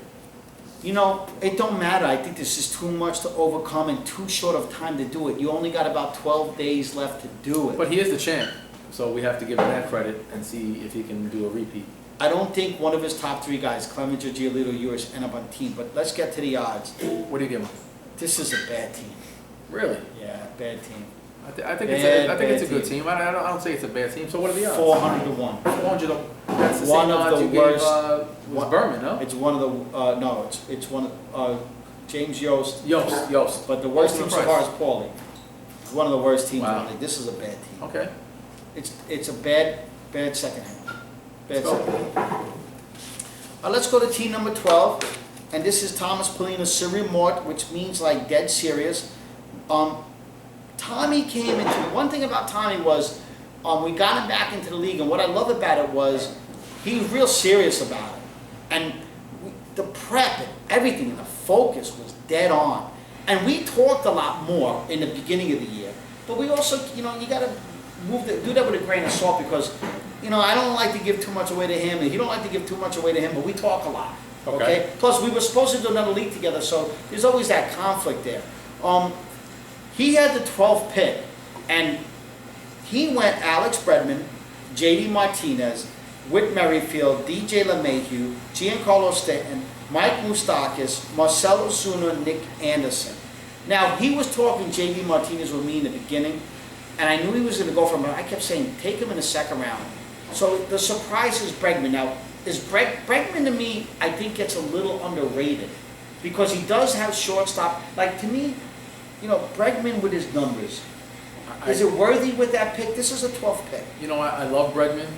It don't matter. I think this is too much to overcome in too short of time to do it. You only got about 12 days left to do it. But he is the champ. So we have to give him that credit and see if he can do a repeat. I don't think one of his top 3 guys, Clevenger, Giolito, Ewers, end up on the team, but let's get to the odds. What do you give him? This is a bad team. Really? Yeah, bad team. I think it's a good team. I don't say it's a bad team. So what are the odds? 400 to 1. 400. That's the One same of odds the you worst- gave was Berman, no? It's one of the, no, it's one of, James Yost. Yost. But the worst team Ultimate so far Price. is Paulie. It's one of the worst teams in Wow. the league. This is a bad team. Okay. It's a bad second half. Bad Let's go. second half. Let's go to team number 12, and this is Thomas Polina Serious Mort, which means like dead serious. Tommy came into, one thing about Tommy was, we got him back into the league, and what I love about it was, he was real serious about it. And the prep and everything, and the focus was dead on. And we talked a lot more in the beginning of the year, but we also, you gotta do that with a grain of salt, because, I don't like to give too much away to him, and he don't like to give too much away to him, but we talk a lot, okay? Plus, we were supposed to do another league together, so there's always that conflict there. He had the 12th pick, and he went Alex Bregman, J.D. Martinez, Whit Merrifield, DJ LeMahieu, Giancarlo Stanton, Mike Moustakas, Marcell Ozuna, Nick Anderson. Now, he was talking J.D. Martinez with me in the beginning, and I knew he was going to go for him, but I kept saying, take him in the second round. So the surprise is Bregman. Now, Bregman to me, I think gets a little underrated, because he does have shortstop. Like, to me, Bregman with his numbers, is it worthy with that pick? This is a 12th pick. I love Bregman.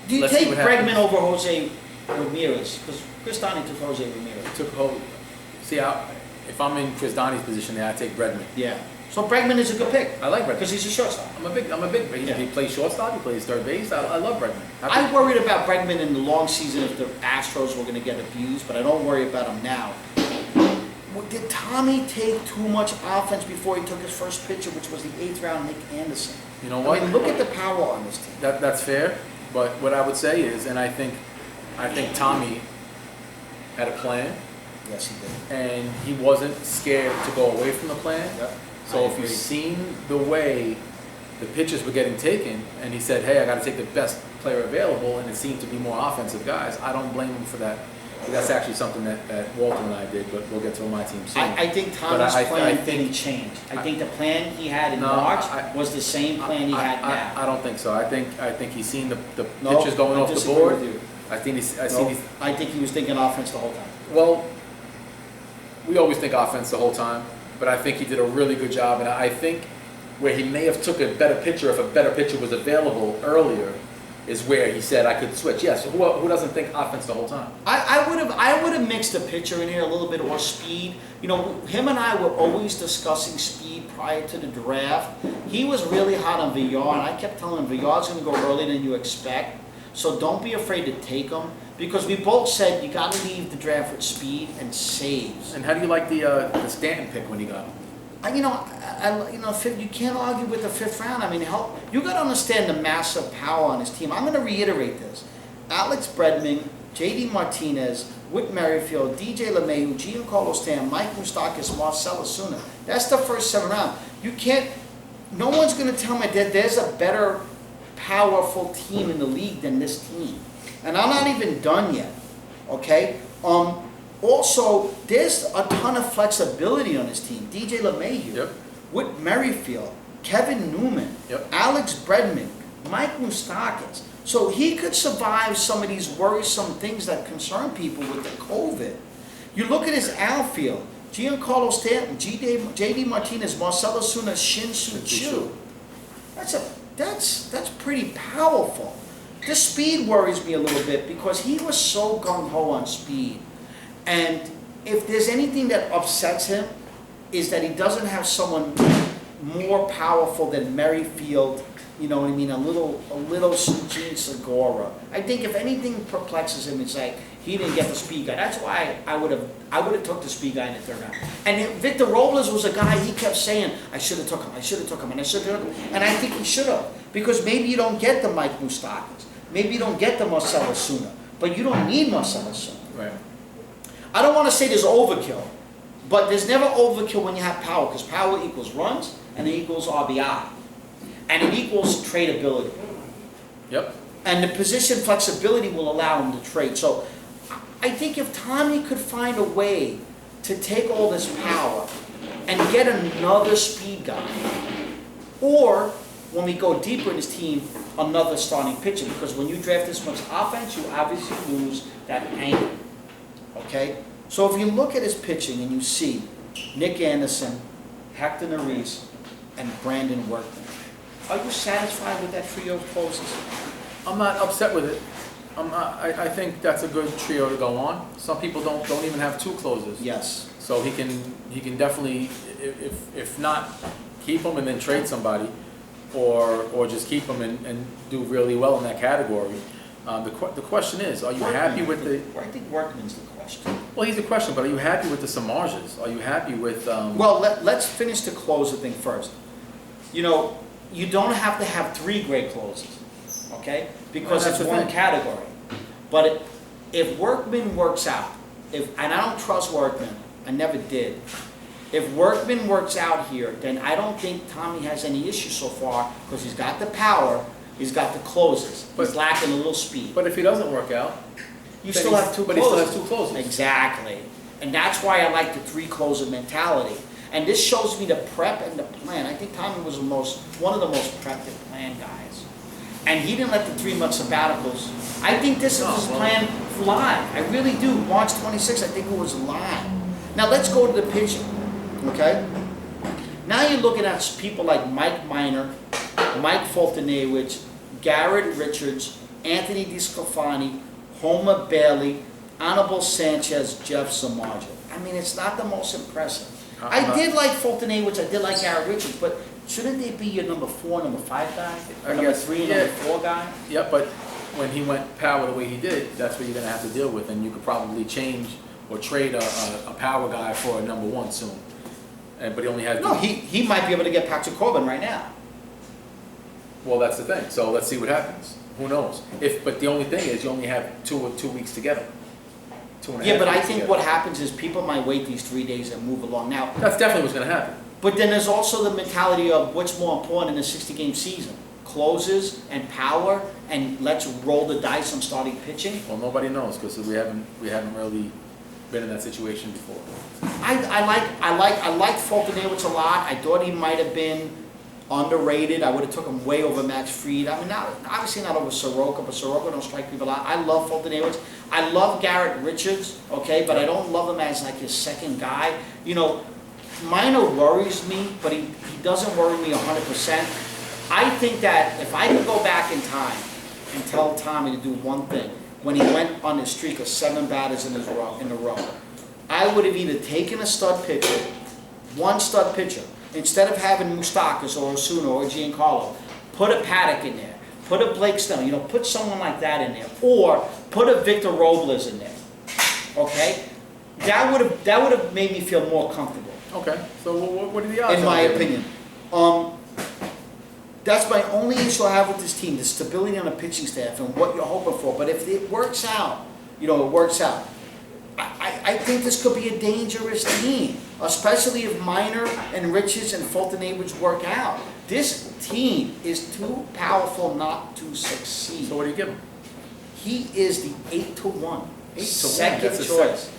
Do you Let's take see what Bregman happens. over Jose Ramirez? Because Chris Donnie took Jose Ramirez. Took hold. See, if I'm in Chris Donnie's position there, I take Bregman. Yeah. So Bregman is a good pick. I like Bregman because he's a shortstop. I'm a big. Yeah. He plays shortstop. He plays third base. I love Bregman. I worried about Bregman in the long season if the Astros were going to get abused, but I don't worry about him now. Did Tommy take too much offense before he took his first pitcher, which was the 8th round Nick Anderson? You know what? I mean, look at the power on this team. That's fair. But what I would say is, and I think Tommy had a plan. Yes, he did. And he wasn't scared to go away from the plan. Yep. So if you've seen the way the pitches were getting taken, and he said, hey, I got to take the best player available, and it seemed to be more offensive guys, I don't blame him for that. That's actually something that Walter and I did, but we'll get to my team soon. I think Tommy's plan didn't change. I think the plan he had in March was the same plan he had now. I don't think so. I think he's seen the No, pitches going I off the disagree board. with you. I think he was thinking offense the whole time. Well, we always think offense the whole time, but I think he did a really good job, and I think where he may have took a better pitcher if a better pitcher was available earlier is where he said I could switch. Yes, who doesn't think offense the whole time? I would have mixed the pitcher in here a little bit, or speed. Him and I were always discussing speed prior to the draft. He was really hot on Villar, and I kept telling him Villar's going to go earlier than you expect. So don't be afraid to take him, because we both said you got to leave the draft with speed and saves. And how do you like the Stanton pick when he got him? You can't argue with the 5th round. I mean, you got to understand the massive power on his team. I'm going to reiterate this: Alex Bregman, J.D. Martinez, Whit Merrifield, DJ LeMahieu, Giancarlo Stanton, Mike Moustakas, Marcell Ozuna. That's the first 7 rounds. You can't. No one's going to tell me that there's a better, powerful team in the league than this team. And I'm not even done yet. Okay. Also, there's a ton of flexibility on this team. DJ LeMahieu, Yep. Whit Merrifield, Kevin Newman, Yep. Alex Bregman, Mike Moustakas. So he could survive some of these worrisome things that concern people with the COVID. You look at his outfield: Giancarlo Stanton, J.D. Martinez, Marcell Ozuna, Shin-Soo Choo. That's pretty powerful. The speed worries me a little bit, because he was so gung-ho on speed. And if there's anything that upsets him, is that he doesn't have someone more powerful than Merrifield, you know what I mean, a little Gene Segura. I think if anything perplexes him, it's like he didn't get the speed guy. That's why I would have took the speed guy in the 3rd round. And Victor Robles was a guy he kept saying, I should have took him, and I should have took him. And I think he should have, because maybe you don't get the Mike Moustakas, maybe you don't get the Marcell Ozuna, but you don't need Marcell Ozuna. Right. I don't want to say there's overkill, but there's never overkill when you have power, because power equals runs and it equals RBI. and it equals tradability. Yep. And the position flexibility will allow him to trade. So I think if Tommy could find a way to take all this power and get another speed guy, or when we go deeper in his team, another starting pitcher, because when you draft this much offense, you obviously lose that angle. Okay? So if you look at his pitching and you see Nick Anderson, Hector Neris, and Brandon Workman, are you satisfied with that trio of closers? I'm not upset with it. I think that's a good trio to go on. Some people don't even have two closers. Yes. So he can definitely, if not, keep them and then trade somebody, or just keep them and do really well in that category. The question is, are you happy with the? I think Workman's the question. Well, he's the question, but are you happy with the Samajas? Are you happy with? Well, let's finish the closer thing first. You know, you don't have to have three great closers, okay? Because Well, that's it's the one thing. category. But if Workman works out, and I don't trust Workman, I never did. If Workman works out here, then I don't think Tommy has any issues so far, because he's got the power, he's got the closers. He's But- lacking a little speed. But if he doesn't work out, You then still have two but closers. he still has two closers. Exactly. And that's why I like the three closer mentality. And this shows me the prep and the plan. I think Tommy was one of the most prepped and planned guys. And he didn't let the 3-month sabbaticals. I think this was planned live. I really do. March 26th, I think it was live. Now let's go to the pitching, okay? Now you're looking at people like Mike Minor, Mike Fultonewicz, Garrett Richards, Anthony DeSclafani, Homer Bailey, Anibal Sanchez, Jeff Samardzija. I mean, it's not the most impressive. I did like Fultonewicz, I did like Garrett Richards, but shouldn't they be your number 4, number 5 guy? Or I number guess, 3 and yeah. number 4 guy? Yep, but when he went power the way he did, that's what you're gonna have to deal with, and you could probably change or trade a power guy for a number 1 soon. But he only has. No, he might be able to get Patrick Corbin right now. Well, that's the thing. So let's see what happens. Who knows? But the only thing is, you only have 2 weeks together. 2.5 Yeah, but I weeks think together. what happens is people might wait these 3 days and move along. Now, That's definitely what's gonna happen. but then there's also the mentality of what's more important in a 60-game season. Closes and power, and let's roll the dice on starting pitching. Well, nobody knows because we haven't really been in that situation before. I like Fultonewicz a lot. I thought he might have been underrated. I would have took him way over Max Fried. I mean, obviously not over Soroka, but Soroka don't strike people out. I love Fultonewicz. I love Garrett Richards, okay, but I don't love him as like his second guy. You know, Minor worries me, but he doesn't worry me 100%. I think that if I could go back in time and tell Tommy to do one thing, when he went on his streak of 7 batters in a row, I would have either taken a stud pitcher, one stud pitcher, instead of having Moustakas or Osuna or Giancarlo, put a Paddock in there, put a Blake Snell, put someone like that in there, or put a Victor Robles in there, okay? That would have made me feel more comfortable. Okay, so what are the odds? In my opinion. That's my only issue I have with this team, the stability on the pitching staff and what you're hoping for. But if it works out, it works out. I think this could be a dangerous team, especially if Minor and Richards and Fultonewicz work out. This team is too powerful not to succeed. So what do you give him? He is the 8-1. 8-1, Second that's a choice.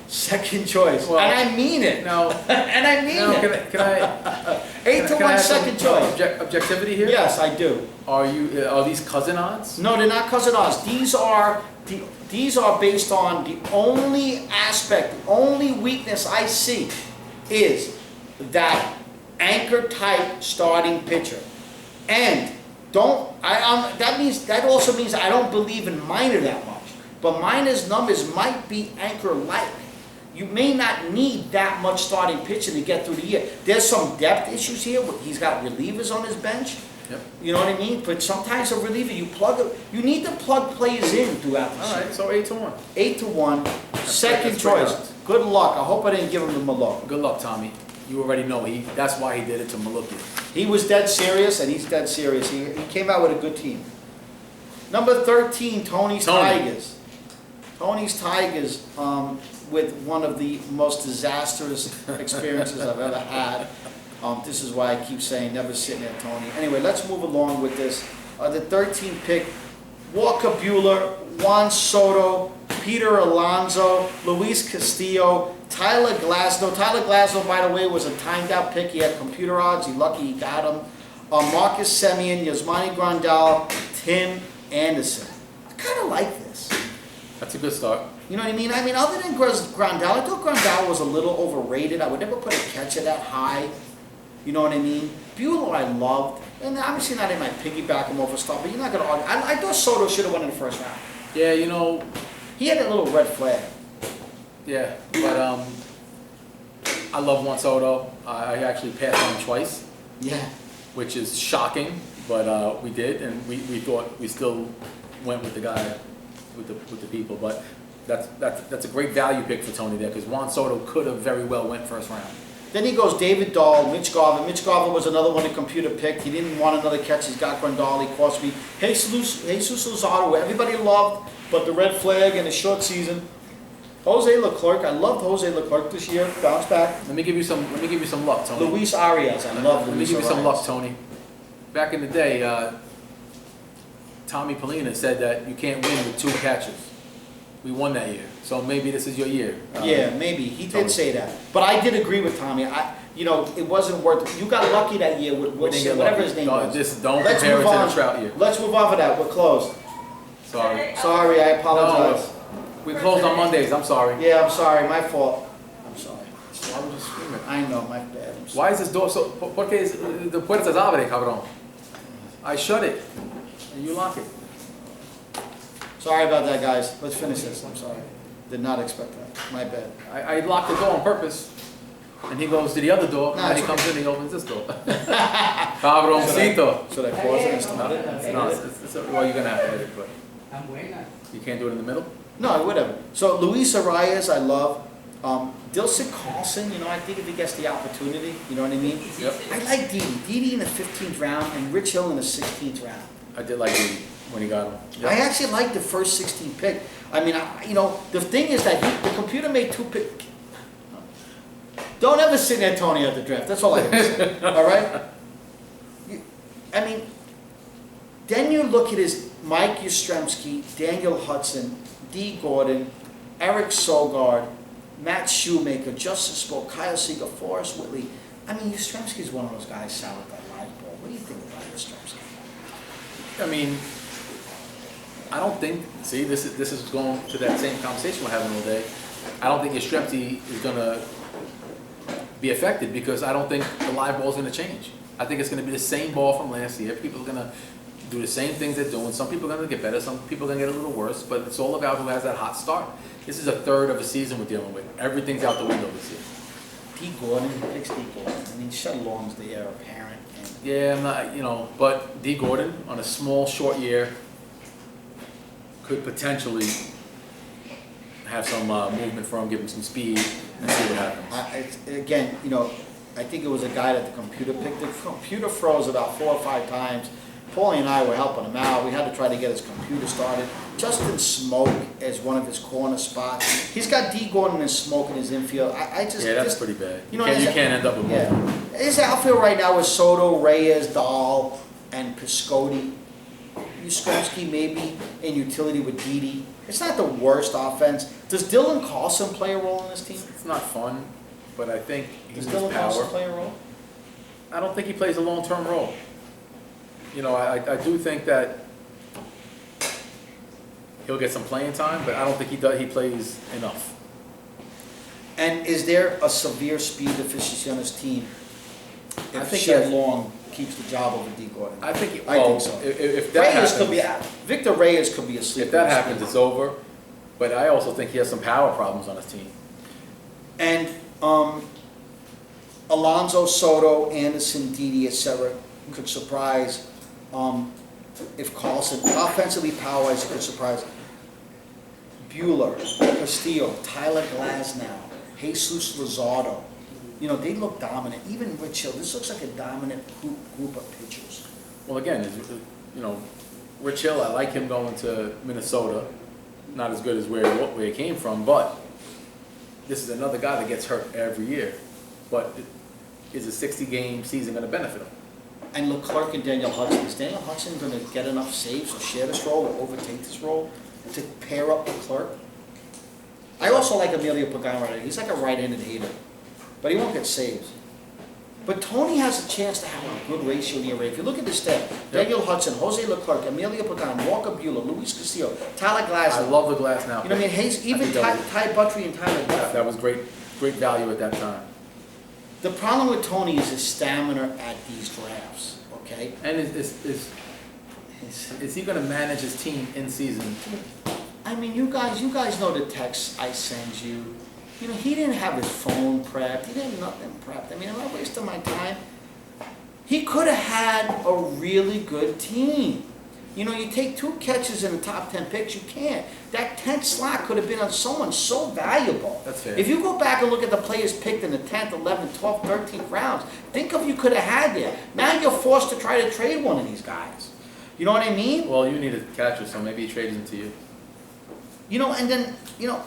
Second choice. Well, and I mean it. Now, and I mean it. Can I 8-1 second choice. Objectivity here? Yes, I do. Are these cousin odds? No, they're not cousin odds. These are based on the only aspect, the only weakness I see is that anchor type starting pitcher. And that also means I don't believe in Minor that much. But Minor's numbers might be anchor light. You may not need that much starting pitching to get through the year. There's some depth issues here. He's got relievers on his bench. Yep. You know what I mean? But sometimes a reliever, you need to plug players in throughout the season. All right, so 8-1. 8-1, second that's choice. pretty good. Good luck. I hope I didn't give him the Malone. Good luck, Tommy. You already know that's why he did it to Maluki. He was dead serious, and he's dead serious. He came out with a good team. Number 13, Tony's Tigers. Tony's Tigers, with one of the most disastrous experiences I've ever had. This is why I keep saying never sit near Tony. Anyway, let's move along with this. The 13th pick, Walker Buehler, Juan Soto, Peter Alonso, Luis Castillo, Tyler Glasnow. Tyler Glasnow, by the way, was a timed out pick. He had computer odds. He lucky he got him. Marcus Semien, Yasmani Grandal, Tim Anderson. I kind of like this. That's a good start. You know what I mean? I mean, other than Grandal, I thought Grandal was a little overrated. I would never put a catcher that high. You know what I mean? Buehler I loved. And obviously not in my piggyback him over stuff, but you're not going to argue. I thought Soto should have won in the first round. Yeah, you know. He had a little red flag. Yeah, but I love Juan Soto. I actually passed on him twice. Yeah. Which is shocking, but we did, and we thought we still went with the guy, with the people. But that's a great value pick for Tony there, because Juan Soto could have very well went first round. Then he goes David Dahl, Mitch Garver. Mitch Garver was another one the computer picked. He didn't want another catch. He's got Grandal. He cost me Jesus Luzardo, who everybody loved, but the red flag and the short season. Jose Leclerc. I loved Jose Leclerc this year. Bounce back. Let me give you some luck, Tony. Luis Arias. I love Luis Arias. Let me give you some luck, Tony. Back in the day, Tommy Polina said that you can't win with two catches. We won that year, so maybe this is your year. Yeah, maybe he Tony. did say that, but I did agree with Tommy. It wasn't worth it. You got lucky that year with Wilson, whatever his name was. Don't compare it to the Trout year. Let's move on for that. We're closed. Sorry. Sorry, I apologize. We closed on Mondays. I'm sorry. Yeah, I'm sorry. My fault. I'm sorry. Why would you scream it? I know, my bad. Why is this door so? ¿Por qué the puertas abre, cabrón? I shut it, and you lock it. Sorry about that, guys. Let's finish this. I'm sorry. Did not expect that. My bad. I locked the door on purpose, and he goes to the other door, No, and he it's comes in and he opens this door. Cabroncito. Should I pause it and start it? No, well, you're gonna have to edit, but you can't do it in the middle. No, whatever. So Luis Arias, I love. Dilson Carlson, I think if he gets the opportunity, you know what I mean? Yep. I like Didi. Didi in the 15th round and Rich Hill in the 16th round. I did like Didi when he got him. Yep. I actually like the first 16 pick. I mean, the thing is that the computer made two picks. Don't ever sit near Tony at the draft. That's all I have to say. All right? I mean, then you look at his Mike Yastrzemski, Daniel Hudson, D. Gordon, Eric Sogard, Matt Shoemaker, Justice Spoke, Kyle Seager, Forrest Whitley. I mean, Yastrzemski is one of those guys sound with that live ball. What do you think about Yastrzemski? I mean, I don't think. See, this is going to that same conversation we're having all day. I don't think Yastrzemski is going to be affected because I don't think the live ball is going to change. I think it's going to be the same ball from last year. People are going to do the same things they're doing. Some people are going to get better. Some people are going to get a little worse. But it's all about who has that hot start. This is a third of a season we're dealing with. Everything's out the window this year. D. Gordon, he picks D. Gordon. I mean, Shed Long's the heir apparent. Yeah, I'm not, but D. Gordon on a small, short year could potentially have some movement for him, give him some speed, and see what happens. Again, I think it was a guy that the computer picked. The computer froze about 4 or 5 times. Paulie and I were helping him out. We had to try to get his computer started. Justin Smoke as one of his corner spots. He's got D. Gordon and Smoke in his infield. That's pretty bad. You his- can't end up with both. Yeah. His outfield right now is Soto, Reyes, Dahl, and Piscotty. Yastrzemski maybe in utility with Didi. It's not the worst offense. Does Dylan Carlson play a role in this team? It's not fun, but I think Does he's Dylan Carlson power. play a role? I don't think he plays a long-term role. I do think that he'll get some playing time, but I don't think he plays enough. And is there a severe speed deficiency on his team I if think Shed yes. Long keeps the job over D. Gordon? I think so. If that Reyes happens, could be out. Victor Reyes could be asleep. if that happens, it's over. But I also think he has some power problems on his team. And Alonso, Soto, Anderson, Didi, etc. could surprise if Carlson, offensively power-wise, it could surprise Buehler, Castillo, Tyler Glasnow, Jesus Luzardo. They look dominant. Even Rich Hill. This looks like a dominant group of pitchers. Well, again, Rich Hill, I like him going to Minnesota. Not as good as where he came from, but this is another guy that gets hurt every year. But is a 60-game season going to benefit him? And Leclerc and Daniel Hudson. Is Daniel Hudson going to get enough saves or share this role or overtake this role to pair up Leclerc? I also like Emilio Pagano. He's like a right-handed hitter, but he won't get saves. But Tony has a chance to have a good ratio in the array. If you look at the stat, Daniel Hudson, Jose Leclerc, Emilio Pagano, Walker Buehler, Luis Castillo, Tyler Glasnow. I love the glass now. You know what I mean? Even Ty Buttrey and Tyler Duffy. That was great value at that time. The problem with Tony is his stamina at these drafts, okay? And is he going to manage his team in season? I mean, you guys know the texts I send you. You know, he didn't have his phone prepped. He didn't have nothing prepped. I mean, am I wasting my time? He could have had a really good team. You know, you take 2 catches in the top 10 picks, you can't. That 10th slot could have been on someone so valuable. That's fair. If you go back and look at the players picked in the 10th, 11th, 12th, 13th rounds, think of you could have had there. Now you're forced to try to trade one of these guys. You know what I mean? Well, you need a catcher, so maybe he trades him to you. You know, and then, you know,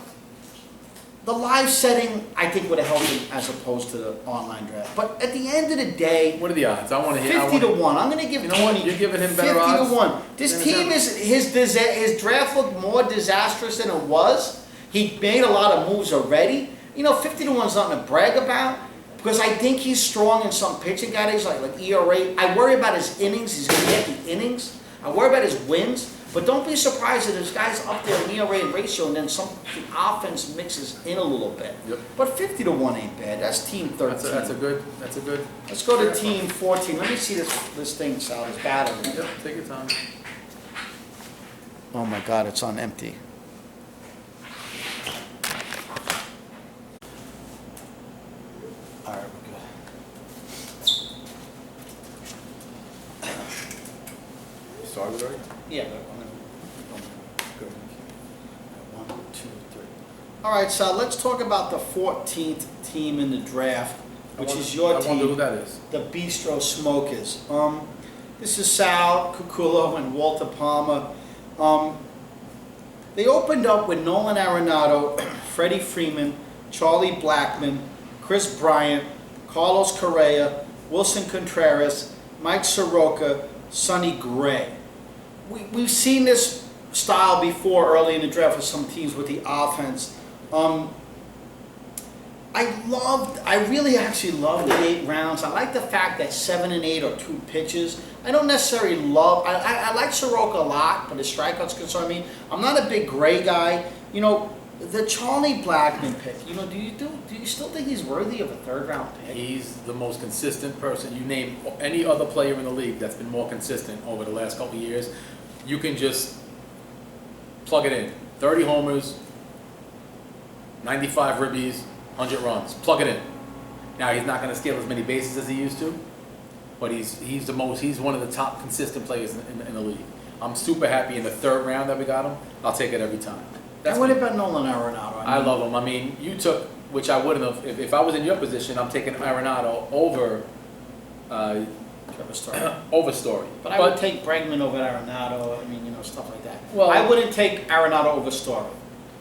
the live setting, I think, would have helped him as opposed to the online draft. But at the end of the day, What are the odds? I want to hear. 50 to 1. I'm going to give You know what? Tony You're giving him 50 better odds to 1. This team his draft looked more disastrous than it was. He made a lot of moves already. You know, 50 to 1 is nothing to brag about because I think he's strong in some pitching categories like ERA. I worry about his innings. He's going to get the innings. I worry about his wins. But don't be surprised if this guy's up there in ERA and ratio and then the offense mixes in a little bit. Yep. But 50 to 1 ain't bad. That's team 13. That's a good. Let's go to team 14. Let me see this thing, Sal, this battery. Yep, take your time. Oh my God, it's on empty. All right, we're good. You started already? Yeah, but good. 1, 2, 3. All right, so let's talk about the 14th team in the draft, which is your team. I wonder who that is. The Bistro Smokers. This is Sal Cucullo and Walter Palmer. They opened up with Nolan Arenado, Freddie Freeman, Charlie Blackmon, Chris Bryant, Carlos Correa, Wilson Contreras, Mike Soroka, Sonny Gray. We've seen this style before early in the draft with some teams with the offense. I really actually loved the 8 rounds. I like the fact that 7 and 8 are 2 pitches. I don't necessarily love, I like Soroka a lot, but his strikeouts concern me. I'm not a big Gray guy. You know, the Charlie Blackmon pick, you know, do you still think he's worthy of a 3rd round pick? He's the most consistent person. You name any other player in the league that's been more consistent over the last couple of years, you can just plug it in. 30 homers, 95 ribbies, 100 runs. Plug it in. Now he's not going to steal as many bases as he used to, but he's one of the top consistent players in the league. I'm super happy in the 3rd round that we got him. I'll take it every time. And what about Nolan Arenado? I love him. I mean, you took, which I wouldn't have, if I was in your position, I'm taking Arenado over over Story. But I would take Bregman over Arenado. I mean, you know, stuff like that. Well, I wouldn't take Arenado over Story.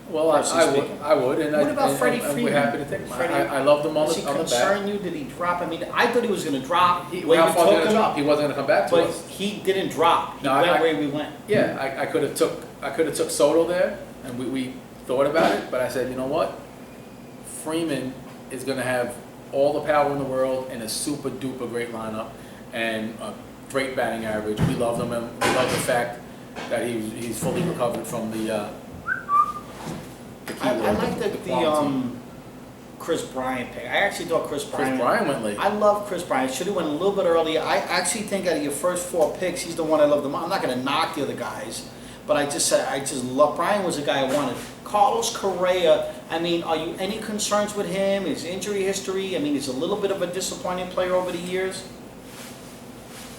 Well, I would. And what about Freddie Freeman? We're happy to take him. I loved him on the back. Does he concern you? Did he drop? I mean, I thought he was going to drop. How far was he going to drop? He wasn't going to come back to us. But he didn't drop. He went where we went. Yeah, I could have took Soto there, and we thought about it, but I said, you know what? Freeman is going to have all the power in the world and a super duper great lineup and a great batting average. We love him, and we love the fact that he's fully recovered from the I like the Chris Bryant pick. I actually thought Chris Bryant went late. I love Chris Bryant. Should have went a little bit earlier. I actually think out of your first 4 picks, he's the one I love the most. I'm not going to knock the other guys, but I just love Bryant. Was the guy I wanted. Carlos Correa. I mean, are you any concerns with him? His injury history. I mean, he's a little bit of a disappointing player over the years.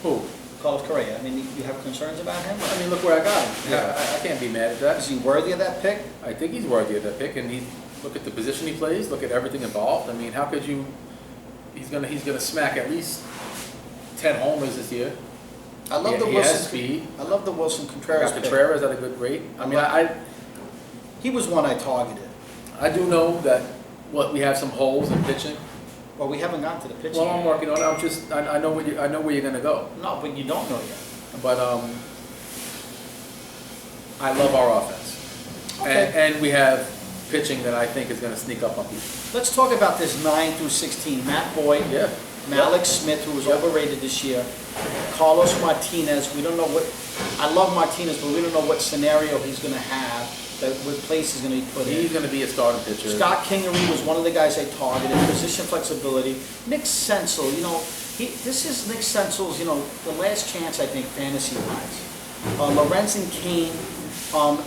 Who? Carlos Correa. I mean, you have concerns about him? I mean, look where I got him. Yeah, I can't be mad at that. Is he worthy of that pick? I think he's worthy of that pick, and look at the position he plays. Look at everything involved. I mean, how could you? He's gonna smack at least 10 homers this year. I love He has speed. I love the Wilson Contreras pick. Contreras at a good rate. I mean, he was one I targeted. I do know that we have some holes in pitching. Well, we haven't gotten to the pitching. Well, I'm yet. working on it. I know where you're gonna go. No, but you don't know yet. But I love our offense. Okay. And we have pitching that I think is gonna sneak up on people. Let's talk about this 9 through 16. Matt Boyd, Yeah. Malik Smith, who was overrated this year, Carlos Martinez. We don't know what. I love Martinez, but we don't know what scenario he's going to have, what place he's going to be put in. He's gonna be a starting pitcher. Scott Kingery was one of the guys I targeted. Position flexibility. Nick Senzel, this is Nick Senzel's, the last chance I think fantasy-wise. Lorenzen Kane,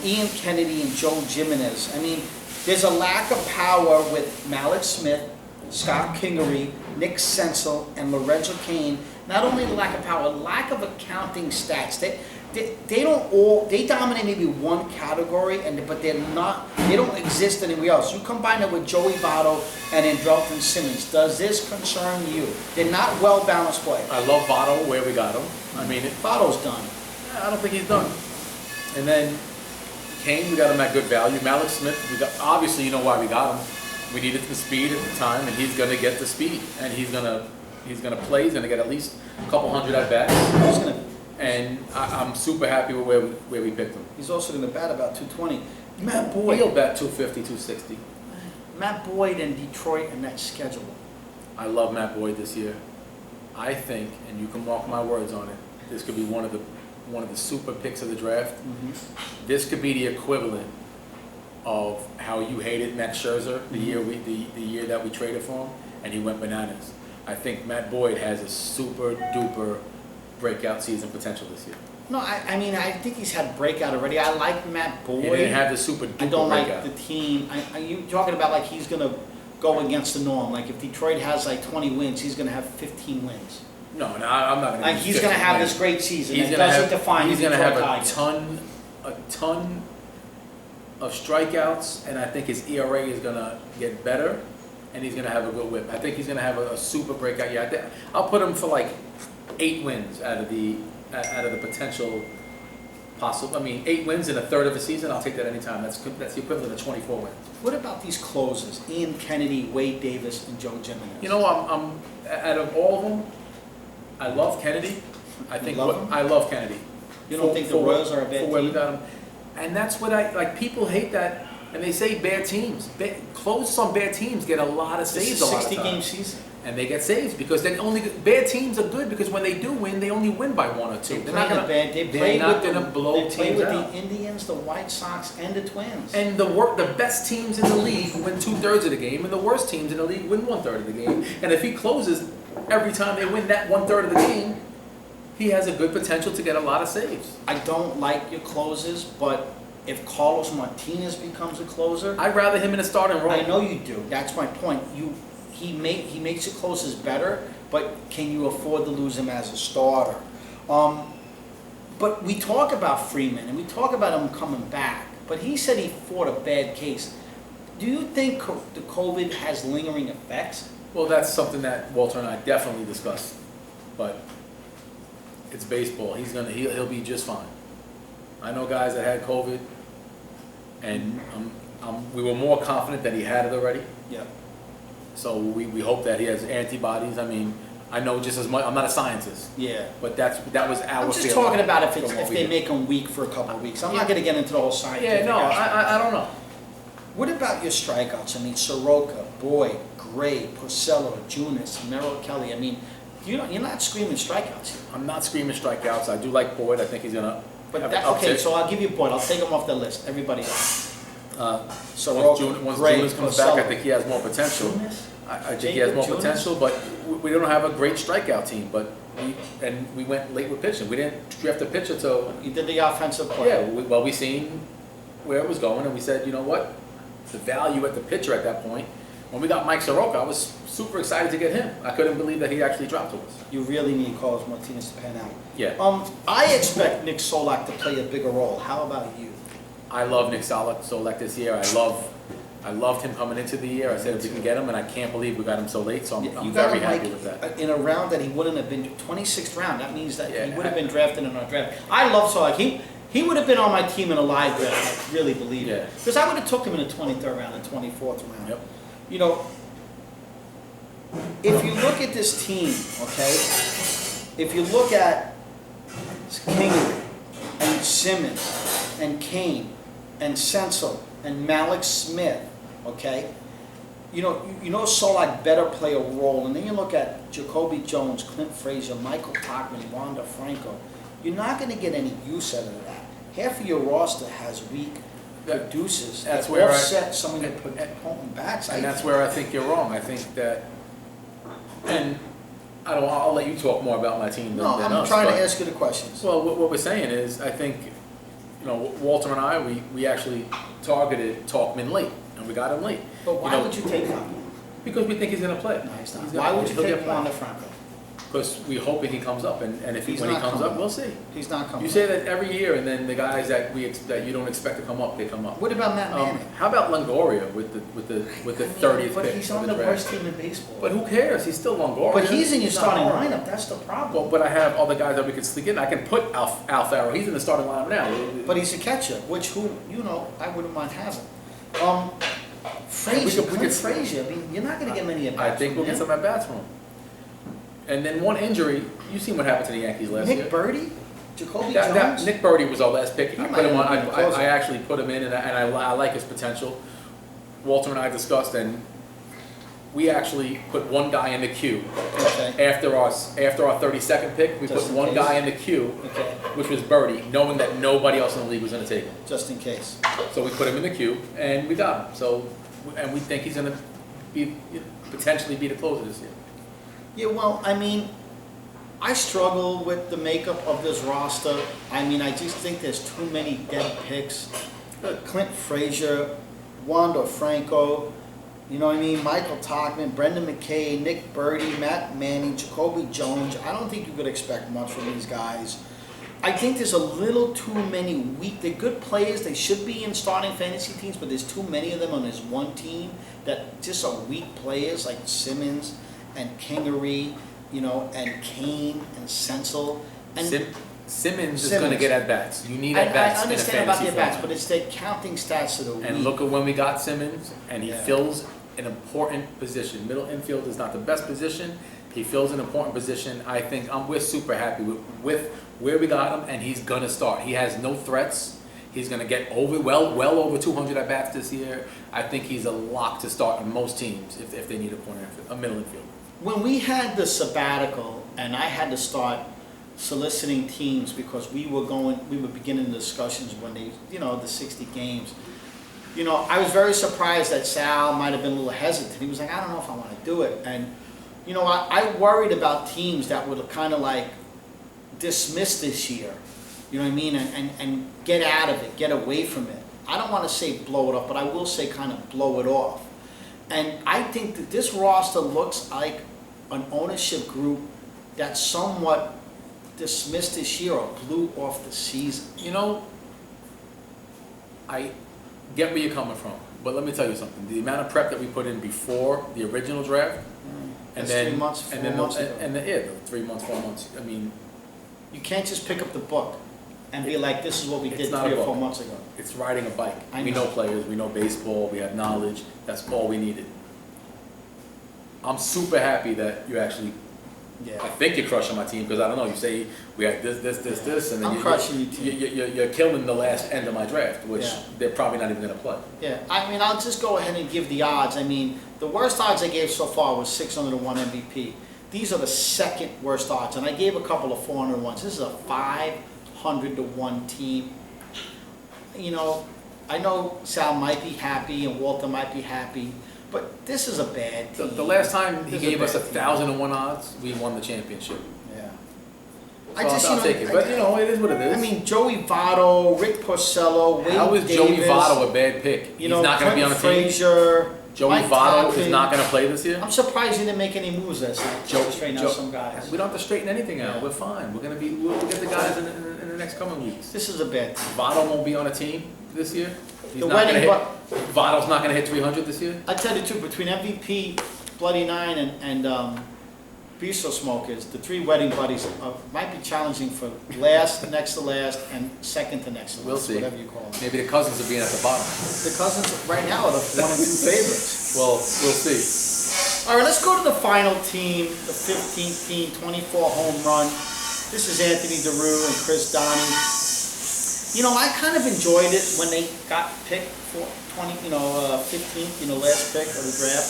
Ian Kennedy, and Joe Jimenez. I mean, there's a lack of power with Malik Smith, Scott Kingery, Nick Senzel, and Lorenzo Kane. Not only the lack of power, lack of accounting stats. They dominate maybe one category, but they don't exist anywhere else. You combine it with Joey Votto and Andrelton Simmons. Does this concern you? They're not well-balanced play. I love Votto where we got him. I mean, Votto's done. I don't think he's done. And then Kane, we got him at good value. Malik Smith, obviously you know why we got him. We needed the speed at the time, and he's going to get the speed, and he's going to play. He's going to get at least a couple hundred at bats. And I'm super happy with where we picked him. He's also going to bat about 220. Matt Boyd. He'll bat 250, 260. Matt Boyd and Detroit and that schedule. I love Matt Boyd this year. I think, and you can mark my words on it, this could be one of the super picks of the draft. Mm-hmm. This could be the equivalent of how you hated Max Scherzer the year that we traded for him, and he went bananas. I think Matt Boyd has a super duper breakout season potential this year. No, I mean, I think he's had breakout already. I like Matt Boyd. He didn't have the super duper I don't breakout. like the team. You talking about like he's going to go against the norm. Like if Detroit has like 20 wins, he's going to have 15 wins. No, I'm not going to. Like he's going to have this great season. He's It going doesn't define He's the going to have Detroit a ton of strikeouts, and I think his ERA is going to get better, and he's going to have a good whip. I think he's going to have a super breakout year. I'll put him for like 8 wins out of the potential possible. I mean, 8 wins in a third of a season. I'll take that anytime. That's the equivalent of 24 wins. What about these closers? Ian Kennedy, Wade Davis, and Joe Jimenez. You know, I'm out of all of them, I love Kennedy. I love Kennedy. You don't think the Royals are a bad team? team? Got him. And that's what I like. People hate that, and they say bad teams. Closers on bad teams get a lot of saves. It's a a lot of 60-game times. season. And they get saves because bad teams are good because when they do win, they only win by 1 or 2. They're not going to blow teams out. They play with the Indians, the White Sox, and the Twins. And the best teams in the league win 2/3 of the game, and the worst teams in the league win 1/3 of the game. And if he closes every time they win that 1/3 of the game, he has a good potential to get a lot of saves. I don't like your closers, but if Carlos Martinez becomes a closer, I'd rather him in a starting role. I know you do. That's my point. He makes your closers better, but can you afford to lose him as a starter? But we talk about Freeman and we talk about him coming back, but he said he fought a bad case. Do you think the COVID has lingering effects? Well, that's something that Walter and I definitely discussed, but it's baseball. He'll be just fine. I know guys that had COVID, and we were more confident that he had it already. Yeah. So we hope that he has antibodies. I mean, I know just as much. I'm not a scientist. Yeah. But that was our. I'm just feeling talking about if they did. make him weak for a couple of weeks. I'm not going to get into the whole scientific. Yeah, no, I don't know. What about your strikeouts? I mean, Soroka, Boyd, Gray, Porcello, Junis, Merrill Kelly. I mean, you're not screaming strikeouts here. I'm not screaming strikeouts. I do like Boyd. I think he's gonna. Okay, so I'll give you Boyd. I'll take him off the list. Everybody else. Soroka, once Gray, Junis comes Porcello. back, I think he has more potential. Junis? I think he has more potential, but we don't have a great strikeout team. But we went late with pitching. We didn't draft a pitcher till. You did the offensive play. Yeah, we seen where it was going, and we said, you know what, the value at the pitcher at that point. When we got Mike Soroka, I was super excited to get him. I couldn't believe that he actually dropped to us. You really need Carlos Martinez to pan out. Yeah. I expect Nick Solak to play a bigger role. How about you? I love Nick Solak this year. I loved him coming into the year. I said if we can get him, and I can't believe we got him so late. So I'm very happy with that. In a round that he wouldn't have been 26th round. That means that he would have been drafted in our draft. I love Solak. He would have been on my team in a live draft. I really believe it. Because I would have took him in the 23rd round and 24th round. Yep. You know, if you look at this team, okay, if you look at Kingery and Simmons and Kane and Sensel and Malik Smith, okay, you know Solak better play a role, and then you look at Jacoby Jones, Clint Frazier, Michael Tachman, Wanda Franco, you're not going to get any use out of that. Half of your roster has weak producers That's that where offset some of your potent bats. And that's where I think you're wrong. I think that, and I'll let you talk more about my team than No, us. I'm trying to ask you the questions. Well, what we're saying is, I think, Walter and I, we actually targeted Talkman late, and we got him late. But why would you take him? Because we think he's going to play. No, he's not. Why would you take Wanda Franco? Because we're hoping he comes up, and if He's when he not comes coming up, we'll see. He's not coming. You say that every year, and then the guys that you don't expect to come up, they come up. What about Matt Manning? How about Longoria with the 30th But pick he's of on the the draft? worst team in baseball. But who cares? He's still Longoria. But he's in your not starting horrible. lineup. That's the problem. But I have other guys that we can sneak in. I can put Al Farrow. He's in the starting lineup now. But he's a catcher, which I wouldn't mind having. Frazier, Clint Frazier. I mean, you're not going to get many at bats. I think we'll get some at bats from him. And then one injury. You've seen what happened to the Yankees last year. Nick Birdie, Jacoby Jones. Nick Birdie was our last pick. I put him on. I actually put him in, and I like his potential. Walter and I discussed, and we actually put one guy in the queue. Okay. After our 32nd pick, we Just put in one case. guy in the queue, Okay. which was Birdie, knowing that nobody else in the league was going to take him. Just in case. So we put him in the queue, and we got him. So, and we think he's going to potentially be the closer this year. Yeah, well, I mean, I struggle with the makeup of this roster. I mean, I just think there's too many dead picks. Clint Frazier, Wanda Franco, you know what I mean? Michael Tachman, Brendan McKay, Nick Birdie, Matt Manning, Jacoby Jones. I don't think you could expect much from these guys. I think there's a little too many weak. They're good players. They should be in starting fantasy teams, but there's too many of them on this one team that just are weak players like Simmons and Kingery, and Kane and Sensel. And Simmons is going to get at bats. You need at bats. I understand about the at bats, format. but it's the counting stats that are weak. And look at when we got Simmons, and he Yeah. fills an important position. Middle infield is not the best position. He fills an important position. I think we're super happy with where we got him, and he's going to start. He has no threats. He's going to get well over 200 at bats this year. I think he's a lock to start on most teams if they need a middle infield. When we had the sabbatical, and I had to start soliciting teams because we were beginning discussions when the 60 games. I was very surprised that Sal might have been a little hesitant. He was like, I don't know if I want to do it. And, I worried about teams that would kind of like dismiss this year, you know what I mean, and get out of it, get away from it. I don't want to say blow it up, but I will say kind of blow it off. And I think that this roster looks like an ownership group that somewhat dismissed this year or blew off the season. I get where you're coming from, but let me tell you something. The amount of prep that we put in before the original draft, and That's then 3 months, 4 months ago. the 3 months, 4 months. I mean, You can't just pick up the book and be like, this is what we It's did not a 3 or 4 book. months ago. it's riding a bike. I We know. know players, we know baseball, we have knowledge. That's all we needed. I'm super happy that you actually. I Yeah. think you're crushing my team because I don't know. You say we had this, and then I'm crushing your team. You're killing the last end of my draft, which Yeah. they're probably not even going to play. Yeah, I mean, I'll just go ahead and give the odds. I mean, the worst odds I gave so far was 600 to 1 MVP. These are the second worst odds, and I gave a couple of 400 to 1s. This is a 500 to 1 team. I know Sal might be happy and Walter might be happy, but this is a bad team. The last time he This is gave us bad team. 1,000 to 1 odds, we won the championship. Yeah. So I'll take it, but it is what it is. I mean, Joey Votto, Rick Porcello, Wade How is Davis, Joey Votto a bad pick? He's not going to be on the team. Frazier, Joey Mike Votto is Topin. not going to play this year. I'm surprised he didn't make any moves last night. Just straighten out some guys. We don't have to straighten anything out. Yeah. We're fine. We'll get the guys in the next coming weeks. This is a bad team. Votto won't be on a team this year. He's The not gonna wedding hit. Votto's not going to hit 300 this year. I tell you too, between MVP, Bloody Nine, and Bistro Smokers, the 3 wedding buddies might be challenging for last, next to last, and second to next to last. We'll see. Whatever you call them. Maybe the cousins are being at the bottom. The cousins right now are the 1 and 2 favorites. Well, we'll see. All right, let's go to the final team, the 15th team, 24 home run. This is Anthony DeRue and Chris Donnie. You know, I kind of enjoyed it when they got picked for 15th, last pick of the draft.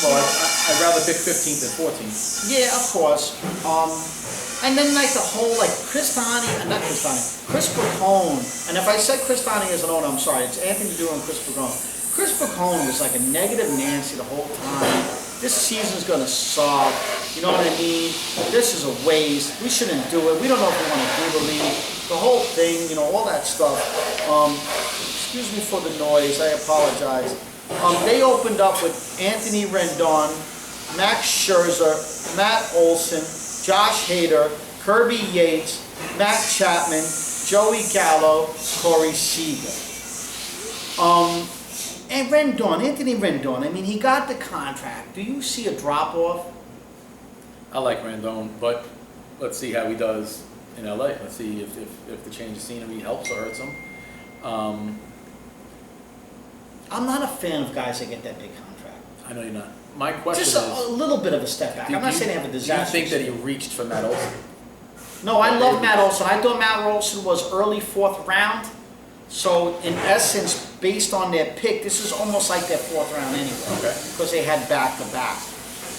Well, I'd rather pick 15th than 14th. Yeah, of course. And then like the whole Chris Pacone. And if I said Chris Donnie as an owner, I'm sorry. It's Anthony DeRue and Chris Pacone. Chris Pacone was like a negative Nancy the whole time. This season's gonna suck. You know what I mean? This is a waste. We shouldn't do it. We don't know if we want to do the league. The whole thing, all that stuff. Excuse me for the noise. I apologize. They opened up with Anthony Rendon, Max Scherzer, Matt Olson, Josh Hader, Kirby Yates, Matt Chapman, Joey Gallo, Corey Seager. And Rendon, Anthony Rendon, I mean, he got the contract. Do you see a drop-off? I like Rendon, but let's see how he does in LA. Let's see if the change of scenery helps or hurts him. I'm not a fan of guys that get that big contract. I know you're not. My question Just is... a little bit of a step back. I'm not saying they have a disaster. Do you think that he reached for Matt Olson? No, I love Matt Olson. I thought Matt Olson was early 4th round. So, in essence, based on their pick, this is almost like their 4th round anyway. Okay. Because they had back-to-back.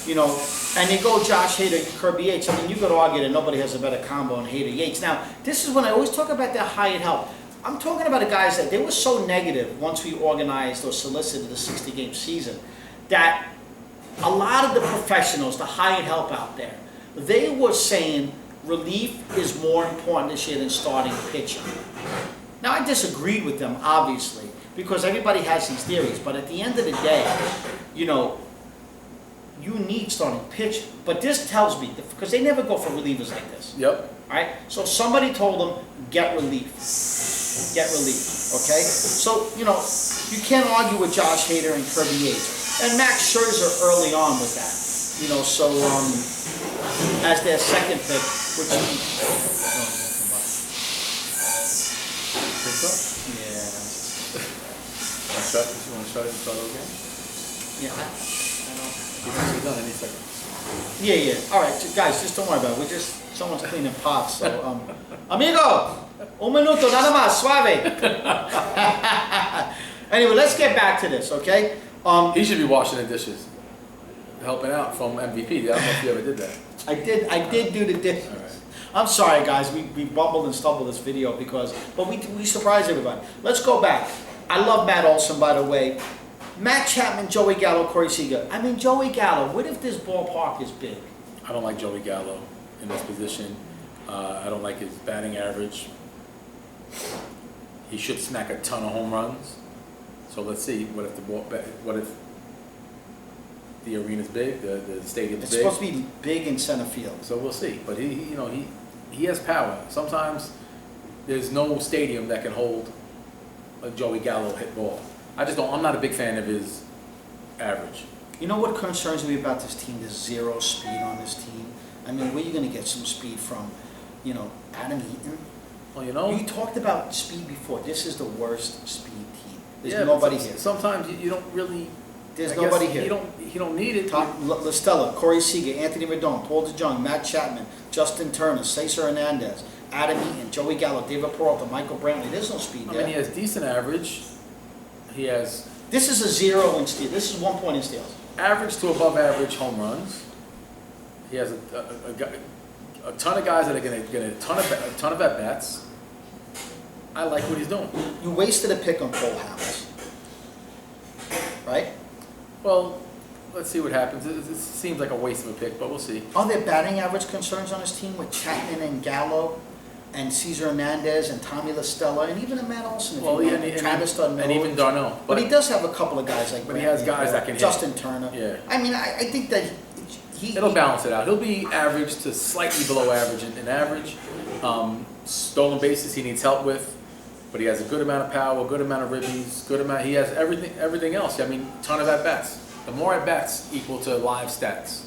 And they go Josh Hader, Kirby Yates. I mean, you could argue that nobody has a better combo than Hader-Yates. Now, this is when I always talk about their hired help. I'm talking about the guys that they were so negative once we organized or solicited the 60-game season that a lot of the professionals, the hired help out there, they were saying relief is more important this year than starting pitching. Now, I disagreed with them, obviously, because everybody has these theories, but at the end of the day, you need starting pitching. But this tells me, because they never go for relievers like this. Yep. All right? So somebody told them, get relief. Get relief, okay? So, you can't argue with Josh Hader and Kirby Yates. And Max Scherzer early on with that. As their second pick, which Think so? yeah. You want to shut it and start over? Yeah, I He's actually done any second. don't. Yeah. All right, guys, just don't worry about it. Someone's cleaning pots, so, amigo, un minuto, nada más, suave. Anyway, let's get back to this, okay? He should be washing the dishes, helping out from MVP. I don't know if you ever did that. I did do the dishes. All right. I'm sorry, guys. We bumbled and stumbled this video but we surprised everybody. Let's go back. I love Matt Olson, by the way. Matt Chapman, Joey Gallo, Corey Seager. I mean, Joey Gallo, what if this ballpark is big? I don't like Joey Gallo in this position. I don't like his batting average. He should smack a ton of home runs. So let's see. What if the arena's big, the stadium's It's big? supposed to be big in center field. So we'll see. But he has power. Sometimes there's no stadium that can hold a Joey Gallo hit ball. I'm not a big fan of his average. You know what concerns me about this team? There's zero speed on this team. I mean, where are you going to get some speed from? Adam Eaton? Well, You talked about speed before. This is the worst speed team. There's yeah, nobody here. Sometimes you don't really. There's nobody here. You don't need it. LaStella, Corey Seager, Anthony Rendon, Paul DeJong, Matt Chapman, Justin Turner, Cesar Hernandez, Adam Eaton, Joey Gallo, David Peralta, Michael Brantley. There's no speed there. I mean, he has decent average. He has This is a 0 in steals. This is 1 point in steals. average to above average home runs. He has a ton of guys that are going to get a ton of at bats. I like what he's doing. You wasted a pick on Cole Hamels, right? Well, let's see what happens. It seems like a waste of a pick, but we'll see. Are there batting average concerns on his team with Chapman and Gallo and Cesar Hernandez and Tommy LaStella and even a Matt Olson? Well, and even Darno. But he does have a couple of guys like. But he has guys that can hit. Justin Turner. Yeah. I mean, I think that it'll balance it out. He'll be average to slightly below average in average. Stolen bases he needs help with, but he has a good amount of power, good amount of ribbies, he has everything else. I mean, ton of at bats. The more at bats equal to live stats.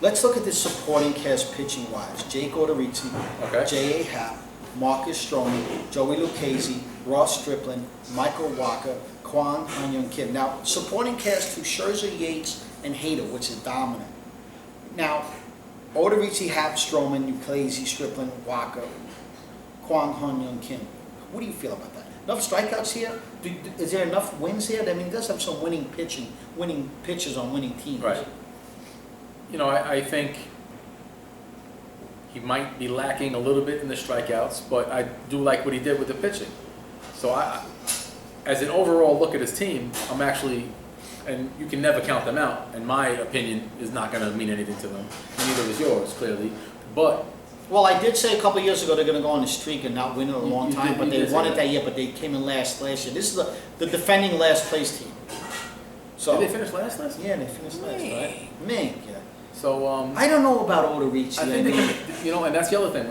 Let's look at this supporting cast pitching wise. Jake Odorizzi, Okay. J.A. Happ, Marcus Stroman, Joey Lucchese, Ross Stripling, Michael Walker, Kwang Han-Young Kim. Now, supporting cast to Scherzer, Yates, and Hader, which is dominant. Now, Odorizzi, Happ, Stroman, Uklazy, Stripling, Walker, Kwang, Hun, Young, Kim. What do you feel about that? Enough strikeouts here? Is there enough wins here? I mean, he does have some winning pitchers on winning teams. Right. You know, I think he might be lacking a little bit in the strikeouts, but I do like what he did with the pitching. So as an overall look at his team, I'm actually, and you can never count them out, and my opinion is not going to mean anything to them. Neither is yours, clearly. But well, I did say a couple of years ago they're going to go on a streak and not win in a long time, but they won it that year, but they came in last year. This is the defending last place team. So did they finish last? Yeah, they finished last, right? Mink, yeah. So I don't know about Odorizzi. I think they can, you know, and that's the other thing.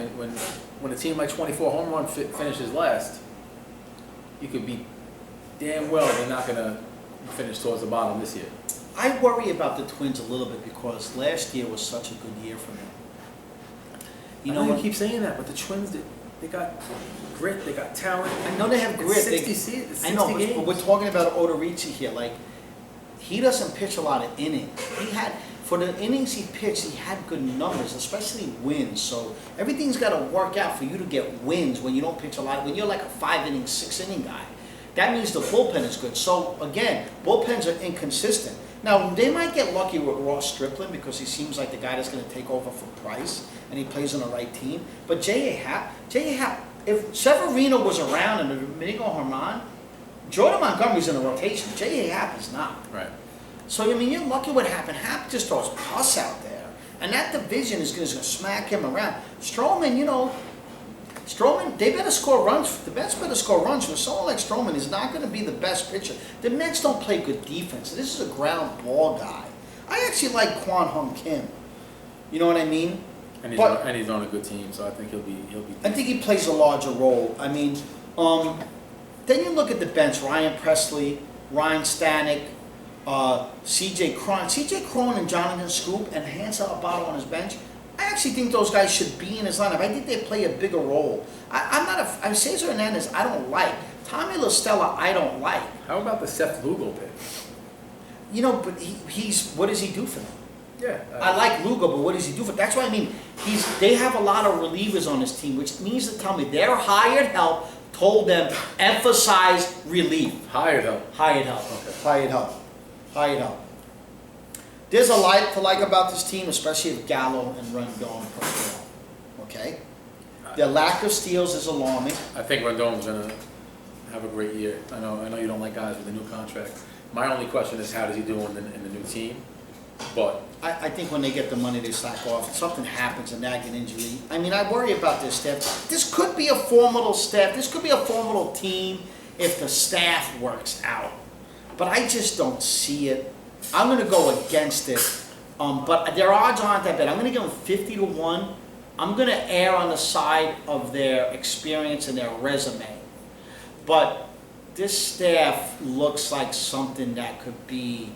When a team like 24 home run finishes last, you could be damn well they're not going to finish towards the bottom this year. I worry about the Twins a little bit because last year was such a good year for them. You know, you keep saying that, but the Twins, they got grit, they got talent. I know they have grit. It's 60 I know, games. but we're talking about Odorizzi here. Like, he doesn't pitch a lot of innings. For the innings he pitched, he had good numbers, especially wins. So everything's got to work out for you to get wins when you don't pitch a lot. When you're like a 5-inning, 6-inning guy, that means the bullpen is good. So again, bullpens are inconsistent. Now, they might get lucky with Ross Stripling because he seems like the guy that's going to take over for Price, and he plays on the right team. But J.A. Happ, if Severino was around and Domingo Germán, Jordan Montgomery's in the rotation. J.A. Happ is not. Right. So, I mean, you're lucky what happened. Happ just throws pus out there. And that division is going to smack him around. Stroman, you know, they better score runs. The Mets better score runs. For someone like Stroman is not going to be the best pitcher. The Mets don't play good defense. This is a ground ball guy. I actually like Kwang Hung Kim. You know what I mean? And he's on a good team, so I think he'll be. I think he plays a larger role. I mean, then you look at the bench: Ryan Presley, Ryan Stanek, C.J. Cron. C.J. Cron and Jonathan Scoop and Hansel Abato on his bench. I actually think those guys should be in his lineup. I think they play a bigger role. I'm Cesar Hernandez, I don't like. Tommy La Stella, I don't like. How about the Seth Lugo pick? You know, but what does he do for them? Yeah. I like Lugo, but what does he do for them? That's what I mean. They have a lot of relievers on his team, which means to tell me their hired help told them emphasize relief. Hired help. Hired help. Okay. Hired help. Hired help. There's a lot to like about this team, especially if Gallo and Rendon perform. Okay? Their lack of steals is alarming. I think Rendon's going to have a great year. I know you don't like guys with a new contract. My only question is how does he do in the new team? But I think when they get the money, they slack off. If something happens, a nagging injury. I mean, I worry about this staff. This could be a formidable staff. This could be a formidable team if the staff works out. But I just don't see it. I'm going to go against it. But their odds aren't that bad. I'm going to give them 50-1. I'm going to err on the side of their experience and their resume. But this staff looks like something that could be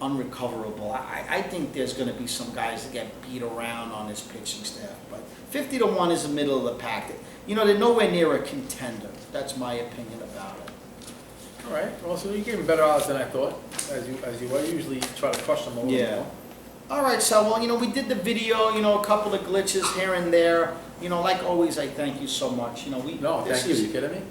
unrecoverable. I think there's going to be some guys that get beat around on this pitching staff. But 50-1 is the middle of the pack. You know, they're nowhere near a contender. That's my opinion about it. all right. Well, so you gave him better odds than I thought, as you well. You usually try to crush them a little more. All right, so, well, you know, we did the video, you know, a couple of glitches here and there. You know, like always, I thank you so much. You know, No, thank you. You kidding me?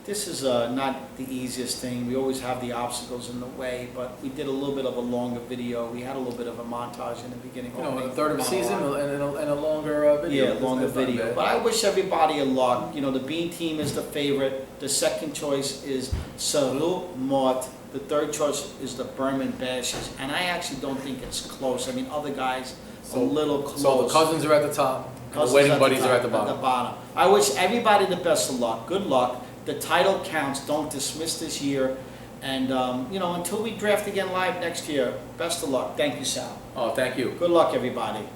This is not the easiest thing. We always have the obstacles in the way, but we did a little bit of a longer video. We had a little bit of a montage in the beginning. You know, a third of a season and a longer video. Yeah, longer video. But I wish everybody a luck. You know, the Bean team is the favorite. The second choice is Saru Mort. The third choice is the Berman Bashes. And I actually don't think it's close. I mean, other guys a little close. So the cousins are at the top. And the wedding buddies are at the bottom. I wish everybody the best of luck. Good luck. The title counts. Don't dismiss this year. And, you know, until we draft again live next year, best of luck. Thank you, Sal. Oh, thank you. Good luck, everybody.